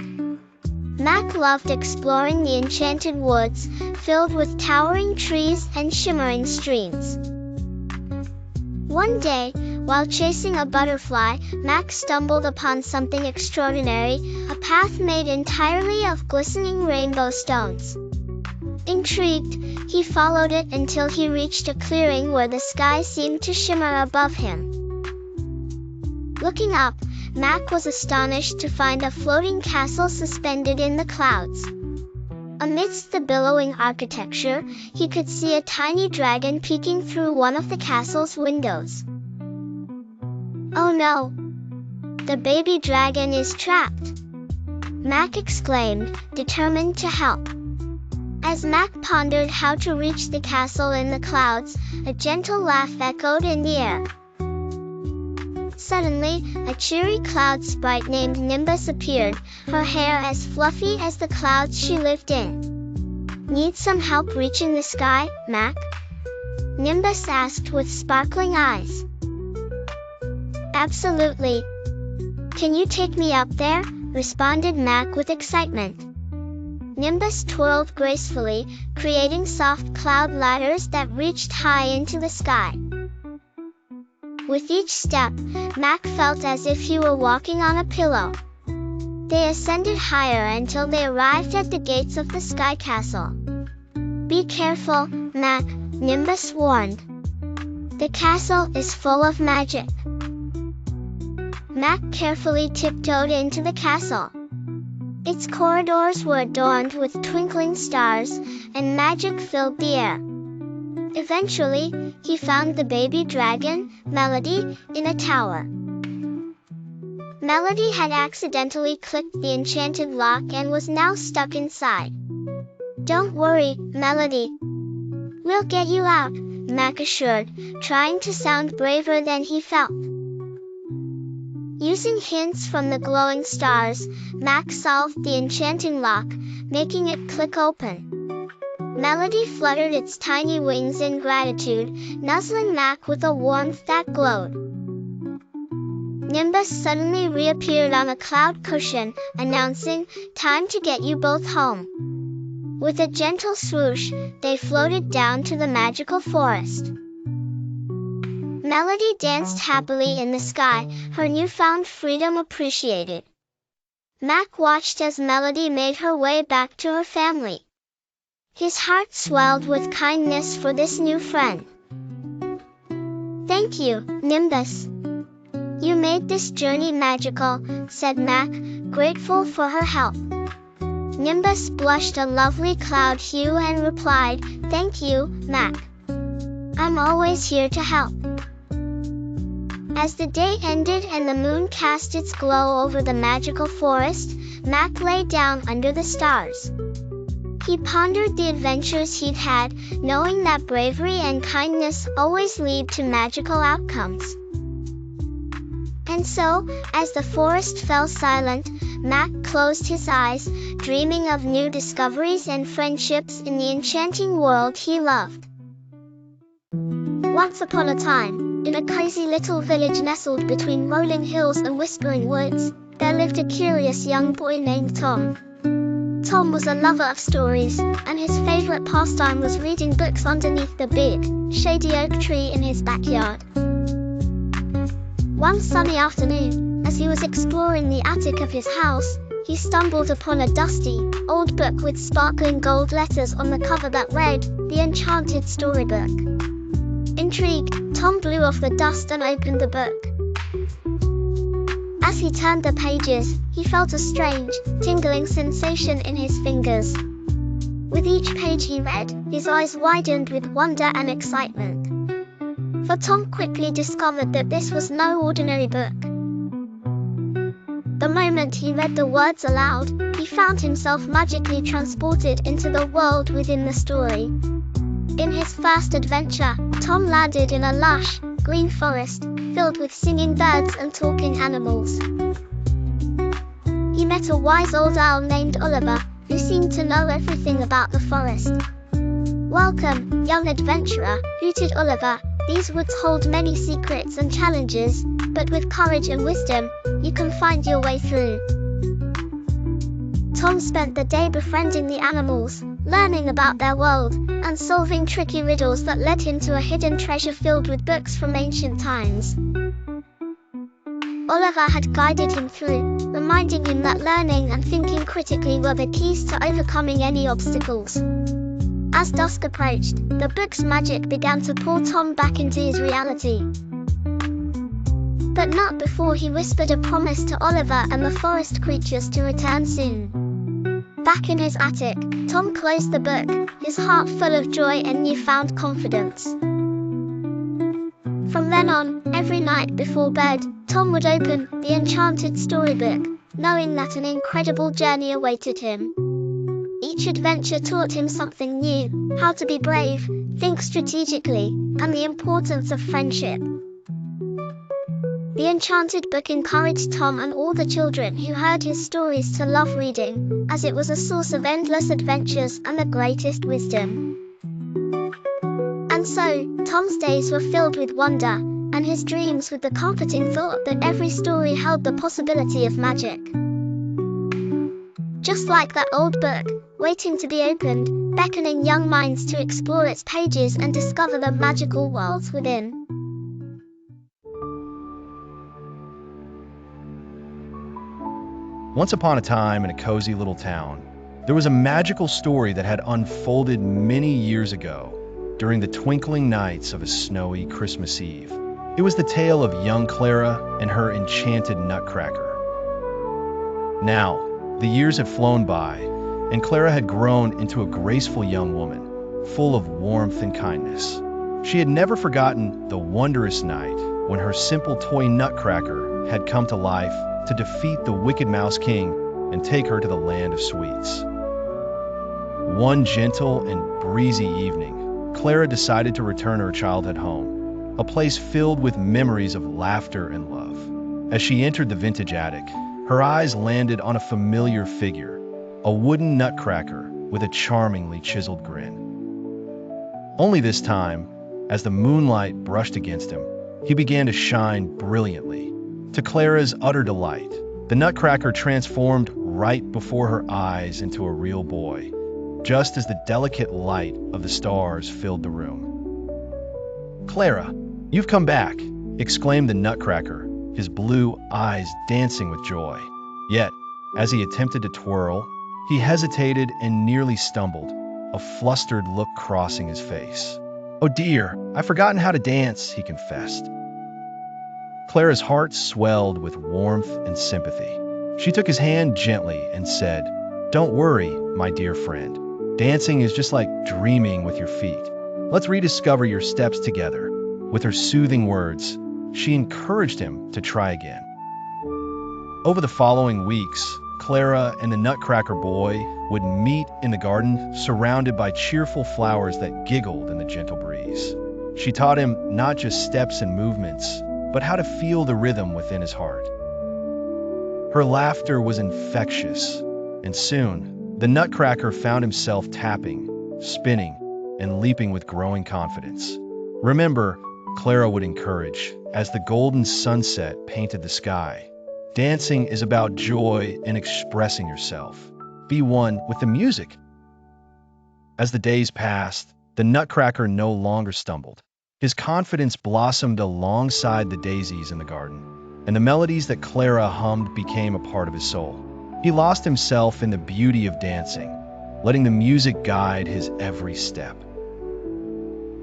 Mac loved exploring the enchanted woods, filled with towering trees and shimmering streams. One day, while chasing a butterfly, Mac stumbled upon something extraordinary, a path made entirely of glistening rainbow stones. Intrigued, he followed it until he reached a clearing where the sky seemed to shimmer above him. Looking up, Mac was astonished to find a floating castle suspended in the clouds. Amidst the billowing architecture, he could see a tiny dragon peeking through one of the castle's windows. "Oh no! The baby dragon is trapped!" Mac exclaimed, determined to help. As Mac pondered how to reach the castle in the clouds, a gentle laugh echoed in the air. Suddenly, a cheery cloud sprite named Nimbus appeared, her hair as fluffy as the clouds she lived in. "Need some help reaching the sky, Mac?" Nimbus asked with sparkling eyes. "Absolutely. Can you take me up there?" responded Mac with excitement. Nimbus twirled gracefully, creating soft cloud ladders that reached high into the sky. With each step, Mac felt as if he were walking on a pillow. They ascended higher until they arrived at the gates of the Sky Castle. "Be careful, Mac," Nimbus warned. "The castle is full of magic." Mac carefully tiptoed into the castle. Its corridors were adorned with twinkling stars, and magic filled the air. Eventually, he found the baby dragon, Melody, in a tower. Melody had accidentally clicked the enchanted lock and was now stuck inside. "Don't worry, Melody. We'll get you out," Mac assured, trying to sound braver than he felt. Using hints from the glowing stars, Mac solved the enchanting lock, making it click open. Melody fluttered its tiny wings in gratitude, nuzzling Mac with a warmth that glowed. Nimbus suddenly reappeared on a cloud cushion, announcing, "Time to get you both home." With a gentle swoosh, they floated down to the magical forest. Melody danced happily in the sky, her newfound freedom appreciated. Mac watched as Melody made her way back to her family. His heart swelled with kindness for this new friend. "Thank you, Nimbus. You made this journey magical," said Mac, grateful for her help. Nimbus blushed a lovely cloud hue and replied, "Thank you, Mac. I'm always here to help." As the day ended and the moon cast its glow over the magical forest, Mac lay down under the stars. He pondered the adventures he'd had, knowing that bravery and kindness always lead to magical outcomes. And so, as the forest fell silent, Mac closed his eyes, dreaming of new discoveries and friendships in the enchanting world he loved. Once upon a time, in a cozy little village nestled between rolling hills and whispering woods, there lived a curious young boy named Tom. Tom was a lover of stories, and his favorite pastime was reading books underneath the big, shady oak tree in his backyard. One sunny afternoon, as he was exploring the attic of his house, he stumbled upon a dusty, old book with sparkling gold letters on the cover that read, "The Enchanted Storybook." Intrigued, Tom blew off the dust and opened the book. As he turned the pages, he felt a strange, tingling sensation in his fingers. With each page he read, his eyes widened with wonder and excitement. For Tom quickly discovered that this was no ordinary book. The moment he read the words aloud, he found himself magically transported into the world within the story. In his first adventure, Tom landed in a lush, green forest, filled with singing birds and talking animals. He met a wise old owl named Oliver, who seemed to know everything about the forest. "Welcome, young adventurer," hooted Oliver. "These woods hold many secrets and challenges, but with courage and wisdom, you can find your way through." Tom spent the day befriending the animals, learning about their world, and solving tricky riddles that led him to a hidden treasure filled with books from ancient times. Oliver had guided him through, reminding him that learning and thinking critically were the keys to overcoming any obstacles. As dusk approached, the book's magic began to pull Tom back into his reality. But not before he whispered a promise to Oliver and the forest creatures to return soon. Back in his attic, Tom closed the book, his heart full of joy and newfound confidence. From then on, every night before bed, Tom would open the enchanted storybook, knowing that an incredible journey awaited him. Each adventure taught him something new, how to be brave, think strategically, and the importance of friendship. The enchanted book encouraged Tom and all the children who heard his stories to love reading, as it was a source of endless adventures and the greatest wisdom. And so, Tom's days were filled with wonder, and his dreams with the comforting thought that every story held the possibility of magic. Just like that old book, waiting to be opened, beckoning young minds to explore its pages and discover the magical worlds within. Once upon a time in a cozy little town, there was a magical story that had unfolded many years ago during the twinkling nights of a snowy Christmas Eve. It was the tale of young Clara and her enchanted Nutcracker. Now, the years had flown by, and Clara had grown into a graceful young woman, full of warmth and kindness. She had never forgotten the wondrous night when her simple toy Nutcracker had come to life to defeat the wicked Mouse King and take her to the land of sweets. One gentle and breezy evening, Clara decided to return her childhood home, a place filled with memories of laughter and love. As she entered the vintage attic, her eyes landed on a familiar figure, a wooden Nutcracker with a charmingly chiseled grin. Only this time, as the moonlight brushed against him, he began to shine brilliantly. To Clara's utter delight, the Nutcracker transformed right before her eyes into a real boy, just as the delicate light of the stars filled the room. "Clara, you've come back!" exclaimed the Nutcracker, his blue eyes dancing with joy. Yet, as he attempted to twirl, he hesitated and nearly stumbled, a flustered look crossing his face. "Oh dear, I've forgotten how to dance," he confessed. Clara's heart swelled with warmth and sympathy. She took his hand gently and said, "Don't worry, my dear friend. Dancing is just like dreaming with your feet. Let's rediscover your steps together." With her soothing words, she encouraged him to try again. Over the following weeks, Clara and the Nutcracker Boy would meet in the garden, surrounded by cheerful flowers that giggled in the gentle breeze. She taught him not just steps and movements, but how to feel the rhythm within his heart. Her laughter was infectious, and soon, the Nutcracker found himself tapping, spinning, and leaping with growing confidence. "Remember," Clara would encourage, as the golden sunset painted the sky, "dancing is about joy and expressing yourself. Be one with the music." As the days passed, the Nutcracker no longer stumbled. His confidence blossomed alongside the daisies in the garden, and the melodies that Clara hummed became a part of his soul. He lost himself in the beauty of dancing, letting the music guide his every step.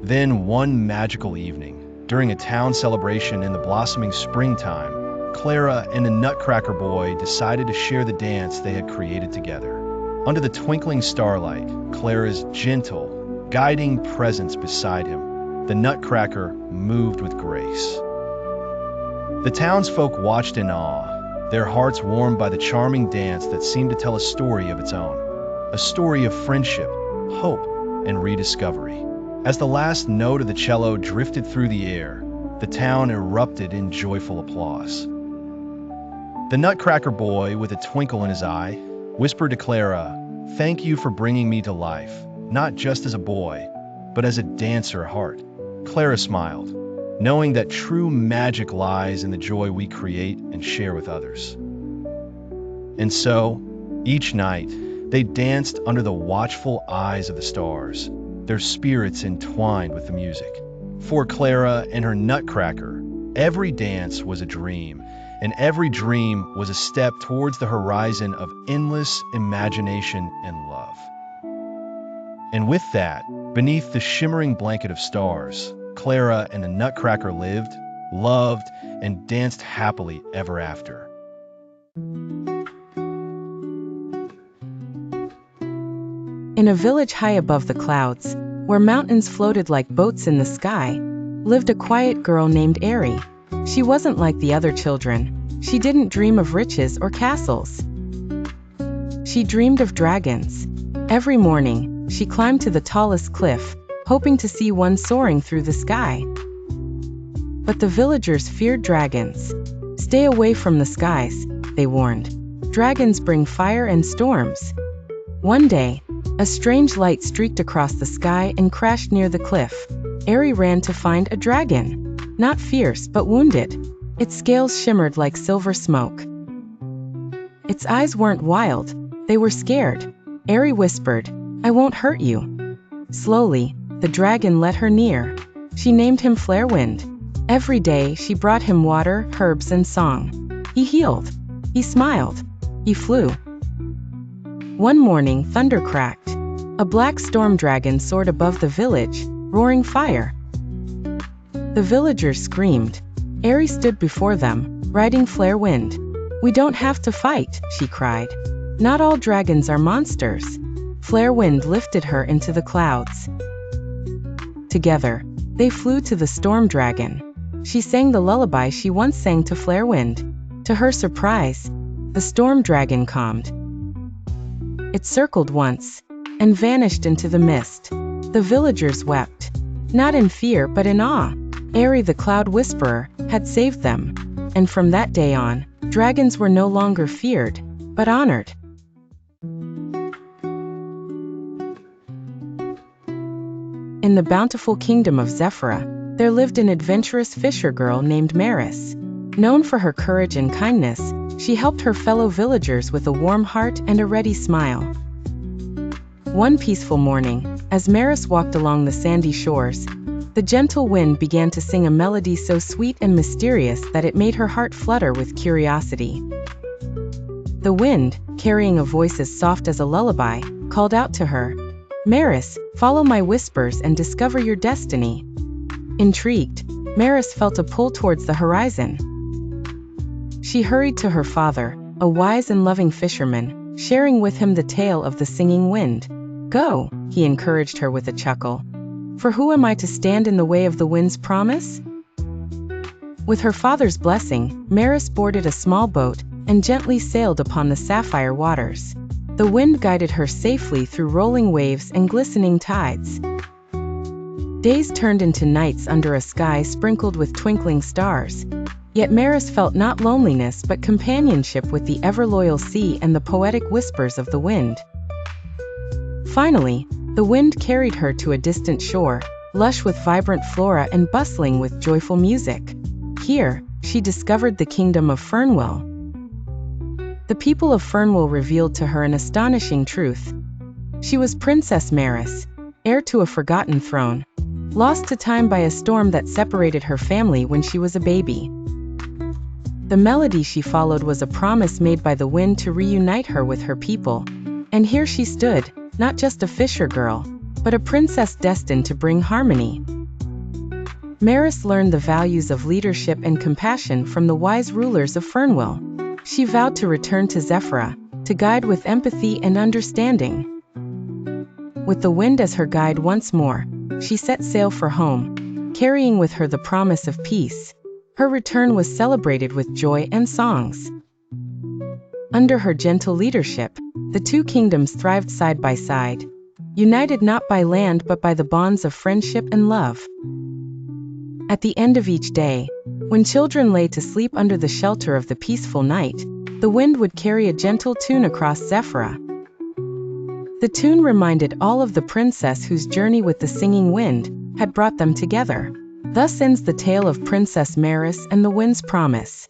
Then one magical evening, during a town celebration in the blossoming springtime, Clara and the Nutcracker Boy decided to share the dance they had created together. Under the twinkling starlight, Clara's gentle, guiding presence beside him, the Nutcracker moved with grace. The townsfolk watched in awe, their hearts warmed by the charming dance that seemed to tell a story of its own, a story of friendship, hope, and rediscovery. As the last note of the cello drifted through the air, the town erupted in joyful applause. The Nutcracker Boy, with a twinkle in his eye, whispered to Clara, "Thank you for bringing me to life, not just as a boy, but as a dancer at heart." Clara smiled, knowing that true magic lies in the joy we create and share with others. And so, each night, they danced under the watchful eyes of the stars, their spirits entwined with the music. For Clara and her Nutcracker, every dance was a dream, and every dream was a step towards the horizon of endless imagination and love. And with that, beneath the shimmering blanket of stars, Clara and the Nutcracker lived, loved, and danced happily ever after. In a village high above the clouds, where mountains floated like boats in the sky, lived a quiet girl named Ari. She wasn't like the other children. She didn't dream of riches or castles. She dreamed of dragons. Every morning, she climbed to the tallest cliff, hoping to see one soaring through the sky. But the villagers feared dragons. "Stay away from the skies," they warned. "Dragons bring fire and storms." One day, a strange light streaked across the sky and crashed near the cliff. Ari ran to find a dragon. Not fierce, but wounded. Its scales shimmered like silver smoke. Its eyes weren't wild, they were scared. Ari whispered, "I won't hurt you." Slowly, the dragon let her near. She named him Flarewind. Every day, she brought him water, herbs, and song. He healed. He smiled. He flew. One morning, thunder cracked. A black storm dragon soared above the village, roaring fire. The villagers screamed. Ari stood before them, riding Flarewind. "We don't have to fight," she cried. "Not all dragons are monsters." Flarewind lifted her into the clouds. Together, they flew to the storm dragon. She sang the lullaby she once sang to Flarewind. To her surprise, the storm dragon calmed. It circled once, and vanished into the mist. The villagers wept, not in fear but in awe. Ari the Cloud Whisperer had saved them, and from that day on, dragons were no longer feared, but honored. In the bountiful kingdom of Zephyra, there lived an adventurous fisher girl named Maris. Known for her courage and kindness, she helped her fellow villagers with a warm heart and a ready smile. One peaceful morning, as Maris walked along the sandy shores, the gentle wind began to sing a melody so sweet and mysterious that it made her heart flutter with curiosity. The wind, carrying a voice as soft as a lullaby, called out to her, "Maris, follow my whispers and discover your destiny." Intrigued, Maris felt a pull towards the horizon. She hurried to her father, a wise and loving fisherman, sharing with him the tale of the singing wind. "Go," he encouraged her with a chuckle. "For who am I to stand in the way of the wind's promise?" With her father's blessing, Maris boarded a small boat and gently sailed upon the sapphire waters. The wind guided her safely through rolling waves and glistening tides. Days turned into nights under a sky sprinkled with twinkling stars. Yet Maris felt not loneliness but companionship with the ever-loyal sea and the poetic whispers of the wind. Finally, the wind carried her to a distant shore, lush with vibrant flora and bustling with joyful music. Here, she discovered the kingdom of Fernwell. The people of Fernwell revealed to her an astonishing truth. She was Princess Maris, heir to a forgotten throne, lost to time by a storm that separated her family when she was a baby. The melody she followed was a promise made by the wind to reunite her with her people. And here she stood, not just a fisher girl, but a princess destined to bring harmony. Maris learned the values of leadership and compassion from the wise rulers of Fernwell. She vowed to return to Zephyra, to guide with empathy and understanding. With the wind as her guide once more, she set sail for home, carrying with her the promise of peace. Her return was celebrated with joy and songs. Under her gentle leadership, the two kingdoms thrived side by side, united not by land but by the bonds of friendship and love. At the end of each day, when children lay to sleep under the shelter of the peaceful night, the wind would carry a gentle tune across Zephyra. The tune reminded all of the princess whose journey with the singing wind had brought them together. Thus ends the tale of Princess Maris and the Wind's Promise.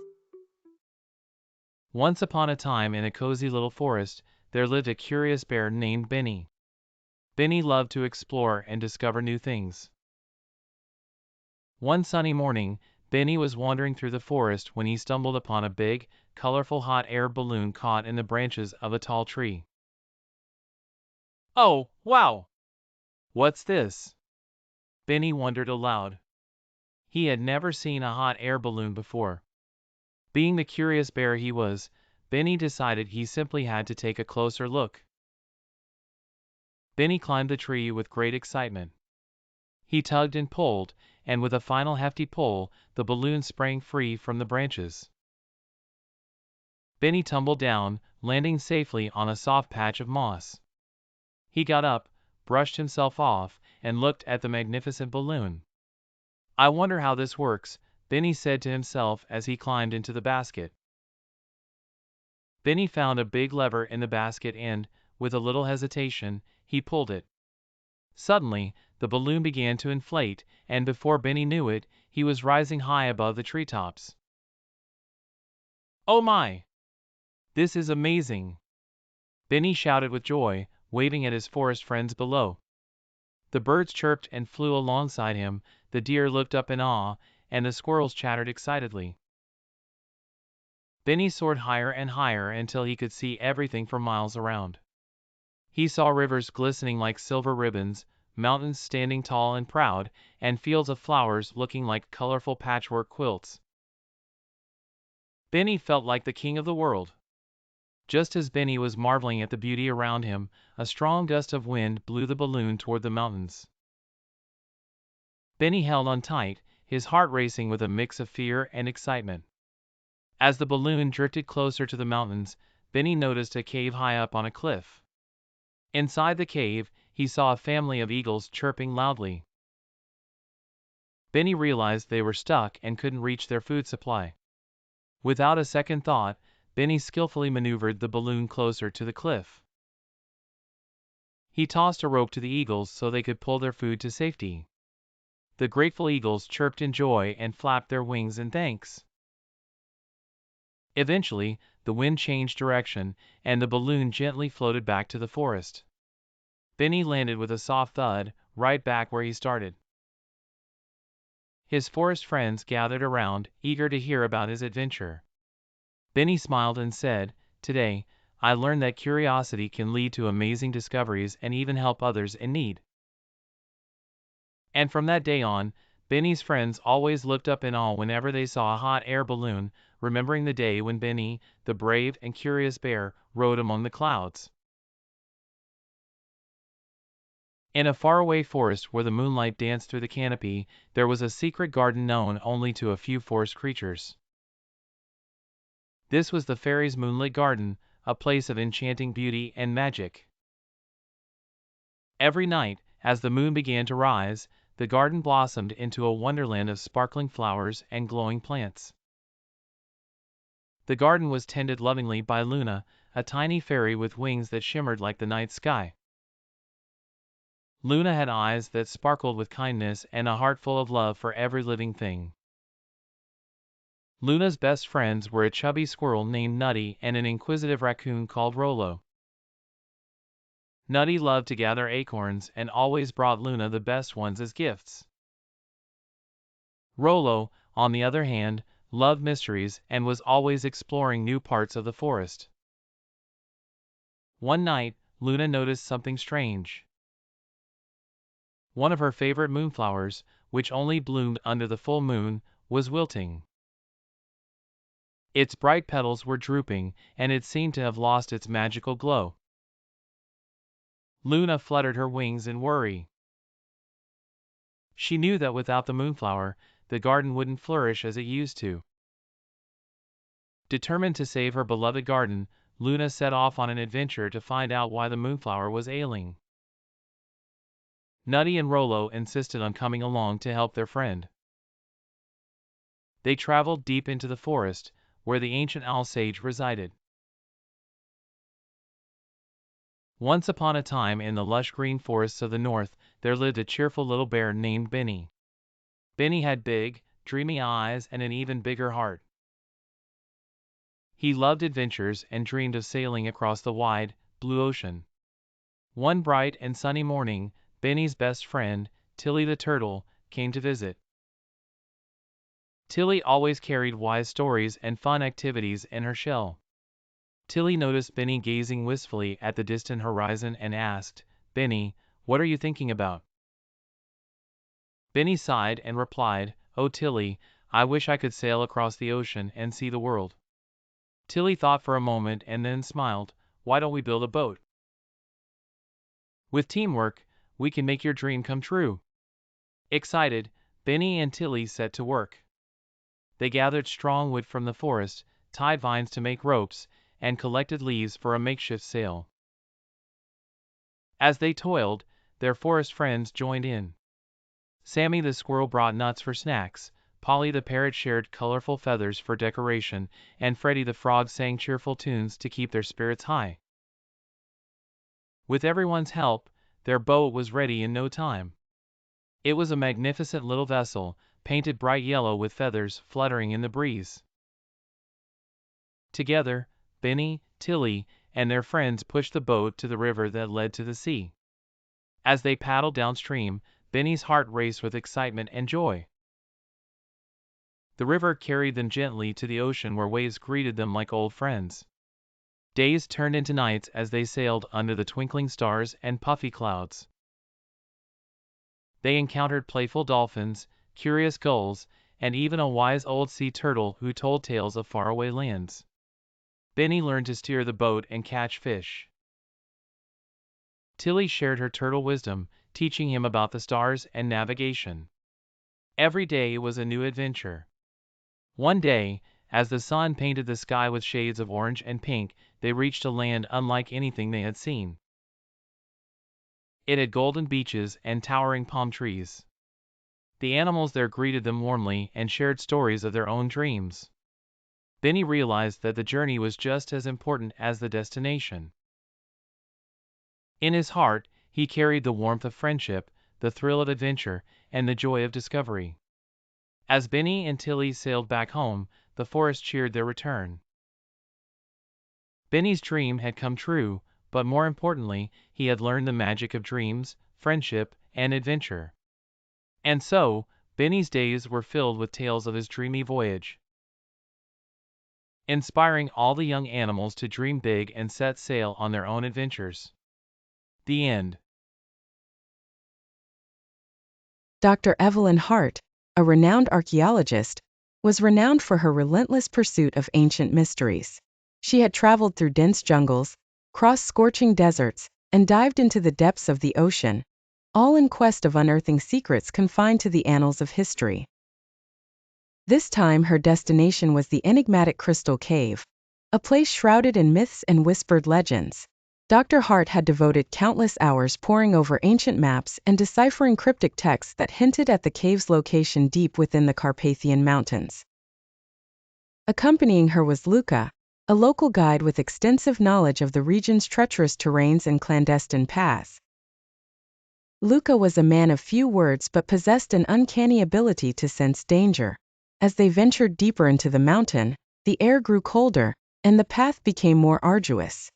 Once upon a time in a cozy little forest, there lived a curious bear named Benny. Benny loved to explore and discover new things. One sunny morning, Benny was wandering through the forest when he stumbled upon a big, colorful hot air balloon caught in the branches of a tall tree. "Oh, wow! What's this?" Benny wondered aloud. He had never seen a hot air balloon before. Being the curious bear he was, Benny decided he simply had to take a closer look. Benny climbed the tree with great excitement. He tugged and pulled, and with a final hefty pull, the balloon sprang free from the branches. Benny tumbled down, landing safely on a soft patch of moss. He got up, brushed himself off, and looked at the magnificent balloon. "I wonder how this works," Benny said to himself as he climbed into the basket. Benny found a big lever in the basket and, with a little hesitation, he pulled it. Suddenly, the balloon began to inflate, and before Benny knew it, he was rising high above the treetops. "Oh my! This is amazing!" Benny shouted with joy, waving at his forest friends below. The birds chirped and flew alongside him, the deer looked up in awe, and the squirrels chattered excitedly. Benny soared higher and higher until he could see everything for miles around. He saw rivers glistening like silver ribbons, mountains standing tall and proud, and fields of flowers looking like colorful patchwork quilts. Benny felt like the king of the world. Just as Benny was marveling at the beauty around him, a strong gust of wind blew the balloon toward the mountains. Benny held on tight, his heart racing with a mix of fear and excitement. As the balloon drifted closer to the mountains, Benny noticed a cave high up on a cliff. Inside the cave, he saw a family of eagles chirping loudly. Benny realized they were stuck and couldn't reach their food supply. Without a second thought, Benny skillfully maneuvered the balloon closer to the cliff. He tossed a rope to the eagles so they could pull their food to safety. The grateful eagles chirped in joy and flapped their wings in thanks. Eventually, the wind changed direction, and the balloon gently floated back to the forest. Benny landed with a soft thud, right back where he started. His forest friends gathered around, eager to hear about his adventure. Benny smiled and said, "Today, I learned that curiosity can lead to amazing discoveries and even help others in need." And from that day on, Benny's friends always looked up in awe whenever they saw a hot air balloon, remembering the day when Benny, the brave and curious bear, rode among the clouds. In a faraway forest where the moonlight danced through the canopy, there was a secret garden known only to a few forest creatures. This was the fairies' moonlit garden, a place of enchanting beauty and magic. Every night, as the moon began to rise, the garden blossomed into a wonderland of sparkling flowers and glowing plants. The garden was tended lovingly by Luna, a tiny fairy with wings that shimmered like the night sky. Luna had eyes that sparkled with kindness and a heart full of love for every living thing. Luna's best friends were a chubby squirrel named Nutty and an inquisitive raccoon called Rollo. Nutty loved to gather acorns and always brought Luna the best ones as gifts. Rollo, on the other hand, loved mysteries and was always exploring new parts of the forest. One night, Luna noticed something strange. One of her favorite moonflowers, which only bloomed under the full moon, was wilting. Its bright petals were drooping, and it seemed to have lost its magical glow. Luna fluttered her wings in worry. She knew that without the moonflower, the garden wouldn't flourish as it used to. Determined to save her beloved garden, Luna set off on an adventure to find out why the moonflower was ailing. Nutty and Rollo insisted on coming along to help their friend. They traveled deep into the forest, where the ancient owl sage resided. Once upon a time in the lush green forests of the north, there lived a cheerful little bear named Benny. Benny had big, dreamy eyes and an even bigger heart. He loved adventures and dreamed of sailing across the wide, blue ocean. One bright and sunny morning, Benny's best friend, Tilly the turtle, came to visit. Tilly always carried wise stories and fun activities in her shell. Tilly noticed Benny gazing wistfully at the distant horizon and asked, "Benny, what are you thinking about?" Benny sighed and replied, "Oh, Tilly, I wish I could sail across the ocean and see the world." Tilly thought for a moment and then smiled. "Why don't we build a boat? With teamwork, we can make your dream come true." Excited, Benny and Tilly set to work. They gathered strong wood from the forest, tied vines to make ropes, and collected leaves for a makeshift sail. As they toiled, their forest friends joined in. Sammy the squirrel brought nuts for snacks, Polly the parrot shared colorful feathers for decoration, and Freddie the frog sang cheerful tunes to keep their spirits high. With everyone's help, their boat was ready in no time. It was a magnificent little vessel, painted bright yellow with feathers fluttering in the breeze. Together, Benny, Tilly, and their friends pushed the boat to the river that led to the sea. As they paddled downstream, Benny's heart raced with excitement and joy. The river carried them gently to the ocean where waves greeted them like old friends. Days turned into nights as they sailed under the twinkling stars and puffy clouds. They encountered playful dolphins, curious gulls, and even a wise old sea turtle who told tales of faraway lands. Benny learned to steer the boat and catch fish. Tilly shared her turtle wisdom, teaching him about the stars and navigation. Every day was a new adventure. One day, as the sun painted the sky with shades of orange and pink, they reached a land unlike anything they had seen. It had golden beaches and towering palm trees. The animals there greeted them warmly and shared stories of their own dreams. Benny realized that the journey was just as important as the destination. In his heart, he carried the warmth of friendship, the thrill of adventure, and the joy of discovery. As Benny and Tilly sailed back home, the forest cheered their return. Benny's dream had come true, but more importantly, he had learned the magic of dreams, friendship, and adventure. And so, Benny's days were filled with tales of his dreamy voyage, inspiring all the young animals to dream big and set sail on their own adventures. The end. Dr. Evelyn Hart, a renowned archaeologist, was renowned for her relentless pursuit of ancient mysteries. She had traveled through dense jungles, crossed scorching deserts, and dived into the depths of the ocean, all in quest of unearthing secrets confined to the annals of history. This time her destination was the enigmatic Crystal Cave, a place shrouded in myths and whispered legends. Dr. Hart had devoted countless hours poring over ancient maps and deciphering cryptic texts that hinted at the cave's location deep within the Carpathian Mountains. Accompanying her was Luca, a local guide with extensive knowledge of the region's treacherous terrains and clandestine paths. Luca was a man of few words but possessed an uncanny ability to sense danger. As they ventured deeper into the mountain, the air grew colder, and the path became more arduous.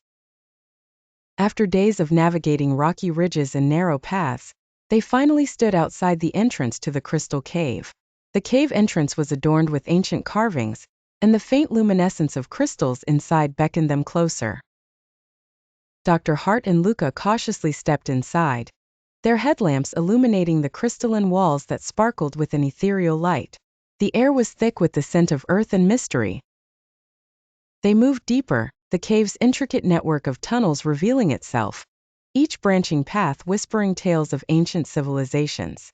After days of navigating rocky ridges and narrow paths, they finally stood outside the entrance to the Crystal Cave. The cave entrance was adorned with ancient carvings, and the faint luminescence of crystals inside beckoned them closer. Dr. Hart and Luca cautiously stepped inside, their headlamps illuminating the crystalline walls that sparkled with an ethereal light. The air was thick with the scent of earth and mystery. They moved deeper, the cave's intricate network of tunnels revealing itself, each branching path whispering tales of ancient civilizations.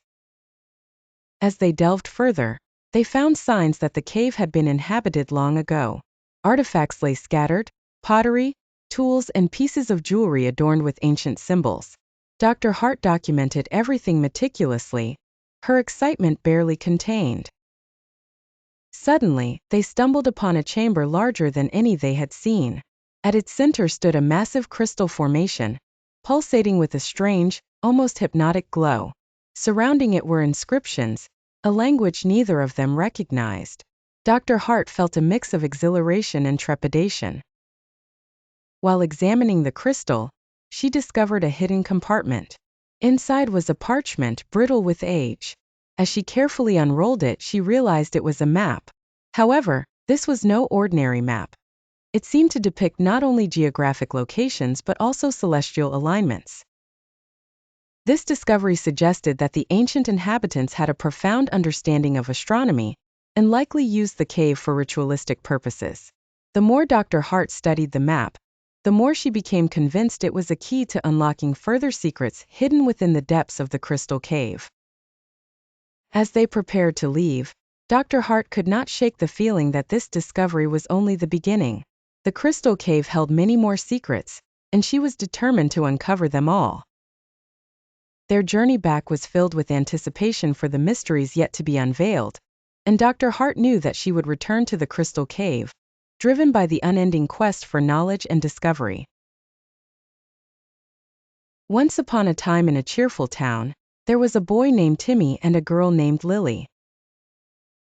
As they delved further, they found signs that the cave had been inhabited long ago. Artifacts lay scattered, pottery, tools, and pieces of jewelry adorned with ancient symbols. Dr. Hart documented everything meticulously, her excitement barely contained. Suddenly, they stumbled upon a chamber larger than any they had seen. At its center stood a massive crystal formation, pulsating with a strange, almost hypnotic glow. Surrounding it were inscriptions, a language neither of them recognized. Dr. Hart felt a mix of exhilaration and trepidation. While examining the crystal, she discovered a hidden compartment. Inside was a parchment brittle with age. As she carefully unrolled it, she realized it was a map. However, this was no ordinary map. It seemed to depict not only geographic locations but also celestial alignments. This discovery suggested that the ancient inhabitants had a profound understanding of astronomy and likely used the cave for ritualistic purposes. The more Dr. Hart studied the map, the more she became convinced it was a key to unlocking further secrets hidden within the depths of the crystal cave. As they prepared to leave, Dr. Hart could not shake the feeling that this discovery was only the beginning. The crystal cave held many more secrets, and she was determined to uncover them all. Their journey back was filled with anticipation for the mysteries yet to be unveiled, and Dr. Hart knew that she would return to the crystal cave, driven by the unending quest for knowledge and discovery. Once upon a time in a cheerful town, there was a boy named Timmy and a girl named Lily.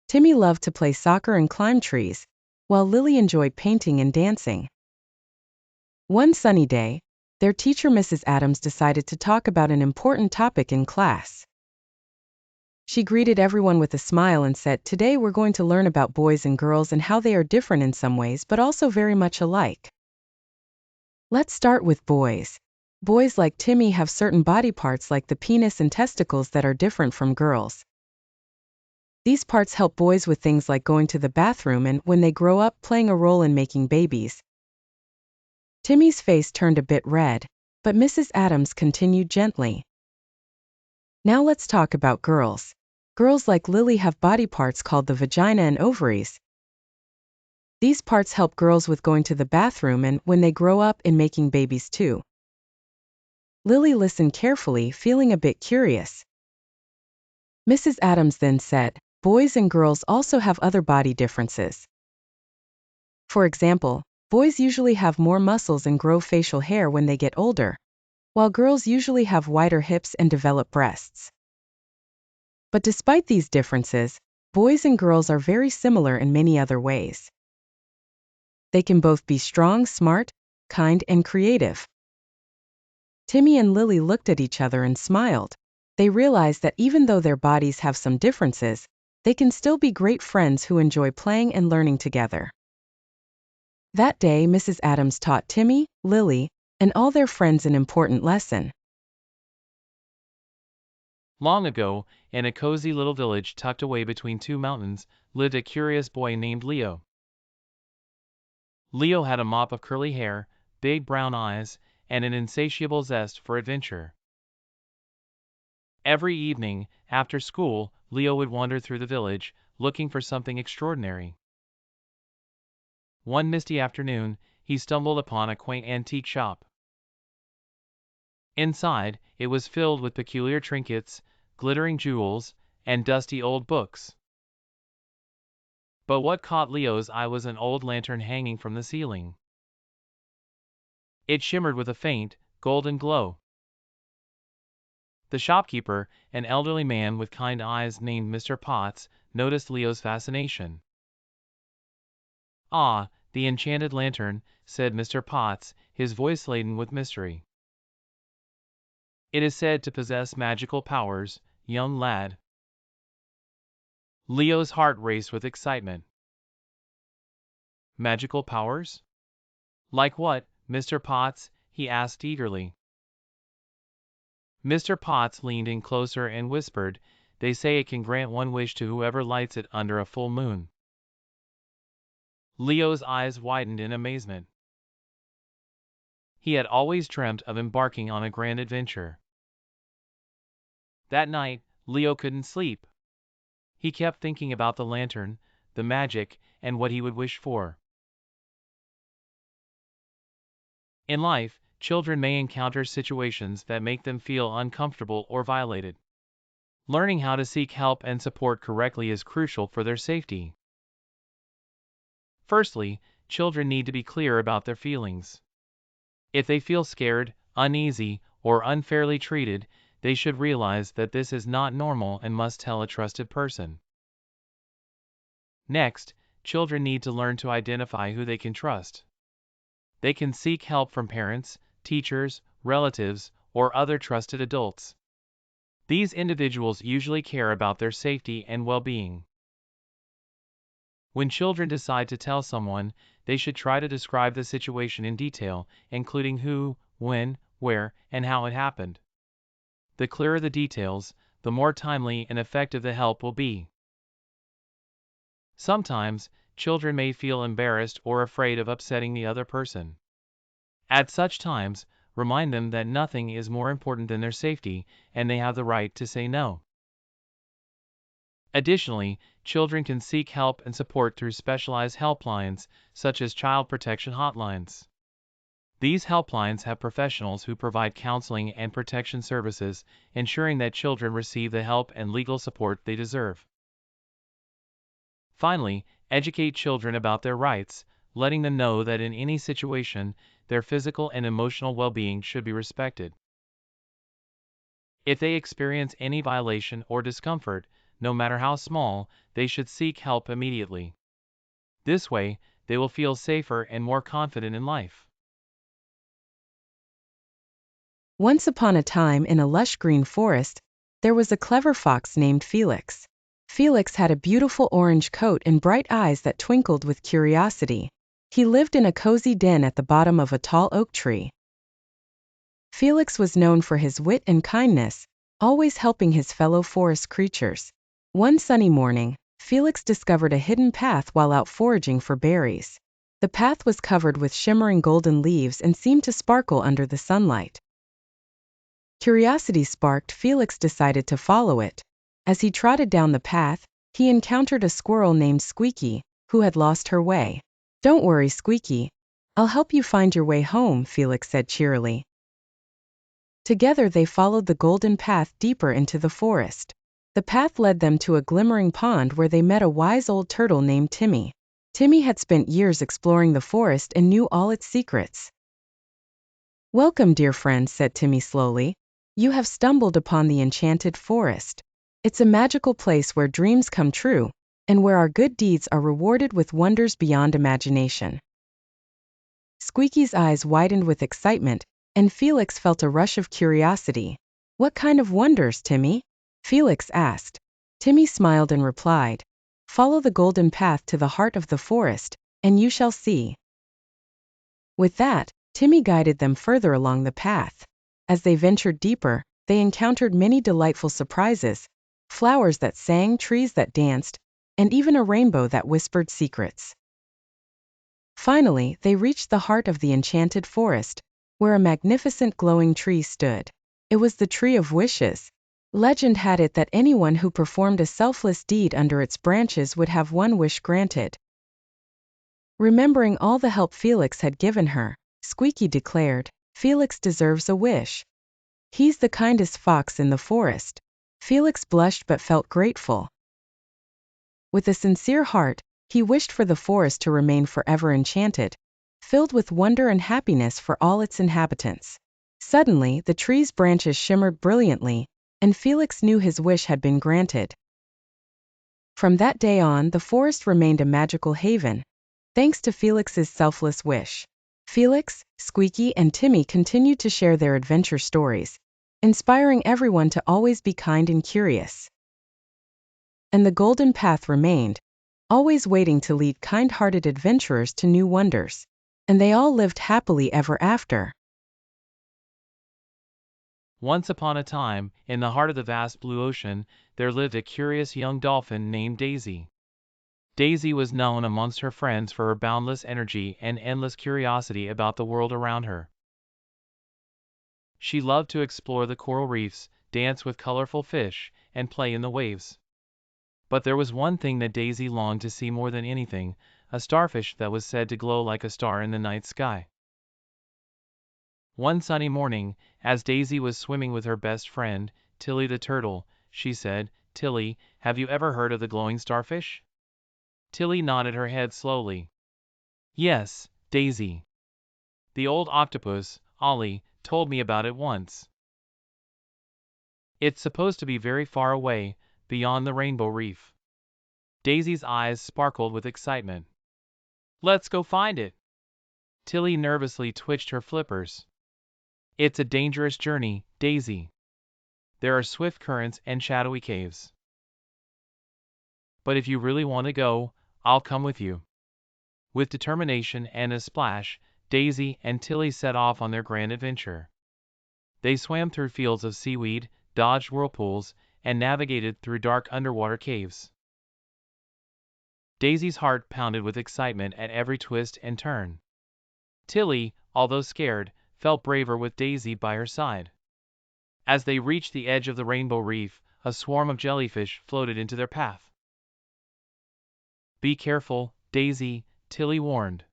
Timmy loved to play soccer and climb trees, while Lily enjoyed painting and dancing. One sunny day, their teacher Mrs. Adams decided to talk about an important topic in class. She greeted everyone with a smile and said, "Today we're going to learn about boys and girls and how they are different in some ways but also very much alike. Let's start with boys. Boys like Timmy have certain body parts like the penis and testicles that are different from girls. These parts help boys with things like going to the bathroom and, when they grow up, playing a role in making babies." Timmy's face turned a bit red, but Mrs. Adams continued gently. "Now let's talk about girls. Girls like Lily have body parts called the vagina and ovaries. These parts help girls with going to the bathroom and, when they grow up, in making babies too." Lily listened carefully, feeling a bit curious. Mrs. Adams then said, "Boys and girls also have other body differences. For example, boys usually have more muscles and grow facial hair when they get older, while girls usually have wider hips and develop breasts. But despite these differences, boys and girls are very similar in many other ways. They can both be strong, smart, kind, and creative." Timmy and Lily looked at each other and smiled. They realized that even though their bodies have some differences, they can still be great friends who enjoy playing and learning together. That day, Mrs. Adams taught Timmy, Lily, and all their friends an important lesson. Long ago, in a cozy little village tucked away between two mountains, lived a curious boy named Leo. Leo had a mop of curly hair, big brown eyes, and an insatiable zest for adventure. Every evening, after school, Leo would wander through the village, looking for something extraordinary. One misty afternoon, he stumbled upon a quaint antique shop. Inside, it was filled with peculiar trinkets, glittering jewels, and dusty old books. But what caught Leo's eye was an old lantern hanging from the ceiling. It shimmered with a faint, golden glow. The shopkeeper, an elderly man with kind eyes named Mr. Potts, noticed Leo's fascination. "Ah, the enchanted lantern," said Mr. Potts, his voice laden with mystery. "It is said to possess magical powers, young lad." Leo's heart raced with excitement. "Magical powers? Like what, Mr. Potts?" he asked eagerly. Mr. Potts leaned in closer and whispered, "They say it can grant one wish to whoever lights it under a full moon." Leo's eyes widened in amazement. He had always dreamt of embarking on a grand adventure. That night, Leo couldn't sleep. He kept thinking about the lantern, the magic, and what he would wish for. In life, children may encounter situations that make them feel uncomfortable or violated. Learning how to seek help and support correctly is crucial for their safety. Firstly, children need to be clear about their feelings. If they feel scared, uneasy, or unfairly treated, they should realize that this is not normal and must tell a trusted person. Next, children need to learn to identify who they can trust. They can seek help from parents, teachers, relatives, or other trusted adults. These individuals usually care about their safety and well-being. When children decide to tell someone, they should try to describe the situation in detail, including who, when, where, and how it happened. The clearer the details, the more timely and effective the help will be. Sometimes, children may feel embarrassed or afraid of upsetting the other person. At such times, remind them that nothing is more important than their safety, and they have the right to say no. Additionally, children can seek help and support through specialized helplines, such as child protection hotlines. These helplines have professionals who provide counseling and protection services, ensuring that children receive the help and legal support they deserve. Finally, educate children about their rights, letting them know that in any situation, their physical and emotional well-being should be respected. If they experience any violation or discomfort, no matter how small, they should seek help immediately. This way, they will feel safer and more confident in life. Once upon a time in a lush green forest, there was a clever fox named Felix. Felix had a beautiful orange coat and bright eyes that twinkled with curiosity. He lived in a cozy den at the bottom of a tall oak tree. Felix was known for his wit and kindness, always helping his fellow forest creatures. One sunny morning, Felix discovered a hidden path while out foraging for berries. The path was covered with shimmering golden leaves and seemed to sparkle under the sunlight. Curiosity sparked, Felix decided to follow it. As he trotted down the path, he encountered a squirrel named Squeaky, who had lost her way. "Don't worry, Squeaky. I'll help you find your way home," Felix said cheerily. Together they followed the golden path deeper into the forest. The path led them to a glimmering pond where they met a wise old turtle named Timmy. Timmy had spent years exploring the forest and knew all its secrets. "Welcome, dear friend," said Timmy slowly. "You have stumbled upon the enchanted forest. It's a magical place where dreams come true, and where our good deeds are rewarded with wonders beyond imagination." Squeaky's eyes widened with excitement, and Felix felt a rush of curiosity. "What kind of wonders, Timmy?" Felix asked. Timmy smiled and replied, "Follow the golden path to the heart of the forest, and you shall see." With that, Timmy guided them further along the path. As they ventured deeper, they encountered many delightful surprises: flowers that sang, trees that danced, and even a rainbow that whispered secrets. Finally, they reached the heart of the enchanted forest, where a magnificent glowing tree stood. It was the Tree of Wishes. Legend had it that anyone who performed a selfless deed under its branches would have one wish granted. Remembering all the help Felix had given her, Squeaky declared, "Felix deserves a wish. He's the kindest fox in the forest." Felix blushed but felt grateful. With a sincere heart, he wished for the forest to remain forever enchanted, filled with wonder and happiness for all its inhabitants. Suddenly, the tree's branches shimmered brilliantly, and Felix knew his wish had been granted. From that day on, the forest remained a magical haven, thanks to Felix's selfless wish. Felix, Squeaky, and Timmy continued to share their adventure stories, inspiring everyone to always be kind and curious. And the golden path remained, always waiting to lead kind-hearted adventurers to new wonders. And they all lived happily ever after. Once upon a time, in the heart of the vast blue ocean, there lived a curious young dolphin named Daisy. Daisy was known amongst her friends for her boundless energy and endless curiosity about the world around her. She loved to explore the coral reefs, dance with colorful fish, and play in the waves. But there was one thing that Daisy longed to see more than anything: a starfish that was said to glow like a star in the night sky. One sunny morning, as Daisy was swimming with her best friend, Tilly the turtle, she said, "Tilly, have you ever heard of the glowing starfish?" Tilly nodded her head slowly. "Yes, Daisy. The old octopus, Ollie, told me about it once. It's supposed to be very far away, beyond the rainbow reef." Daisy's eyes sparkled with excitement. "Let's go find it." Tilly nervously twitched her flippers. "It's a dangerous journey, Daisy." There are swift currents and shadowy caves. But if you really want to go, I'll come with you. With determination and a splash, Daisy and Tilly set off on their grand adventure. They swam through fields of seaweed, dodged whirlpools, and navigated through dark underwater caves. Daisy's heart pounded with excitement at every twist and turn. Tilly, although scared, felt braver with Daisy by her side. As they reached the edge of the rainbow reef, a swarm of jellyfish floated into their path. "Be careful, Daisy," Tilly warned.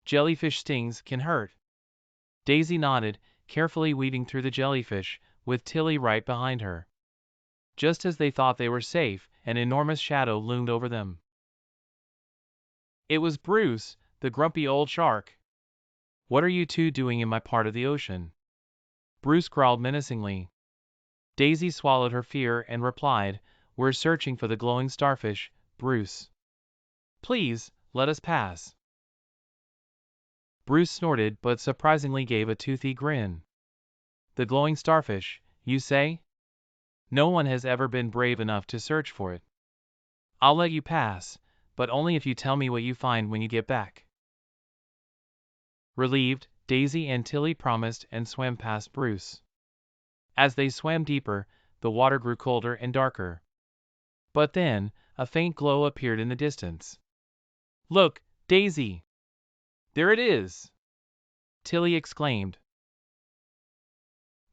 "Jellyfish stings can hurt." Daisy nodded, carefully weaving through the jellyfish, with Tilly right behind her. Just as they thought they were safe, an enormous shadow loomed over them. It was Bruce, the grumpy old shark. "What are you two doing in my part of the ocean?" Bruce growled menacingly. Daisy swallowed her fear and replied, "We're searching for the glowing starfish, Bruce. Please, let us pass." Bruce snorted but surprisingly gave a toothy grin. "The glowing starfish, you say? No one has ever been brave enough to search for it. I'll let you pass, but only if you tell me what you find when you get back." Relieved, Daisy and Tilly promised and swam past Bruce. As they swam deeper, the water grew colder and darker. But then, a faint glow appeared in the distance. "Look, Daisy! There it is!" Tilly exclaimed.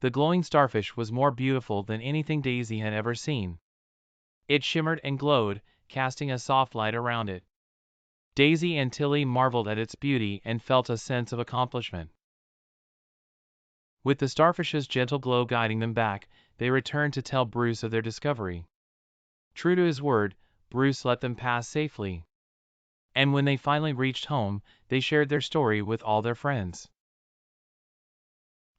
The glowing starfish was more beautiful than anything Daisy had ever seen. It shimmered and glowed, casting a soft light around it. Daisy and Tilly marveled at its beauty and felt a sense of accomplishment. With the starfish's gentle glow guiding them back, they returned to tell Bruce of their discovery. True to his word, Bruce let them pass safely. And when they finally reached home, they shared their story with all their friends.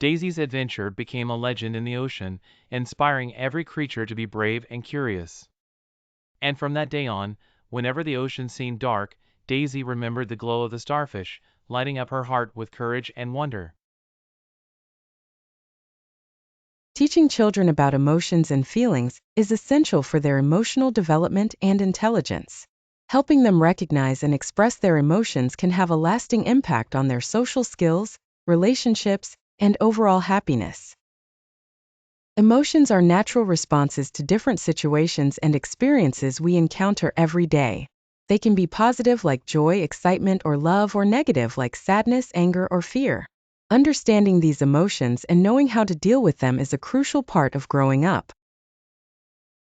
Daisy's adventure became a legend in the ocean, inspiring every creature to be brave and curious. And from that day on, whenever the ocean seemed dark, Daisy remembered the glow of the starfish, lighting up her heart with courage and wonder. Teaching children about emotions and feelings is essential for their emotional development and intelligence. Helping them recognize and express their emotions can have a lasting impact on their social skills, relationships, and overall happiness. Emotions are natural responses to different situations and experiences we encounter every day. They can be positive like joy, excitement, or love, or negative like sadness, anger, or fear. Understanding these emotions and knowing how to deal with them is a crucial part of growing up.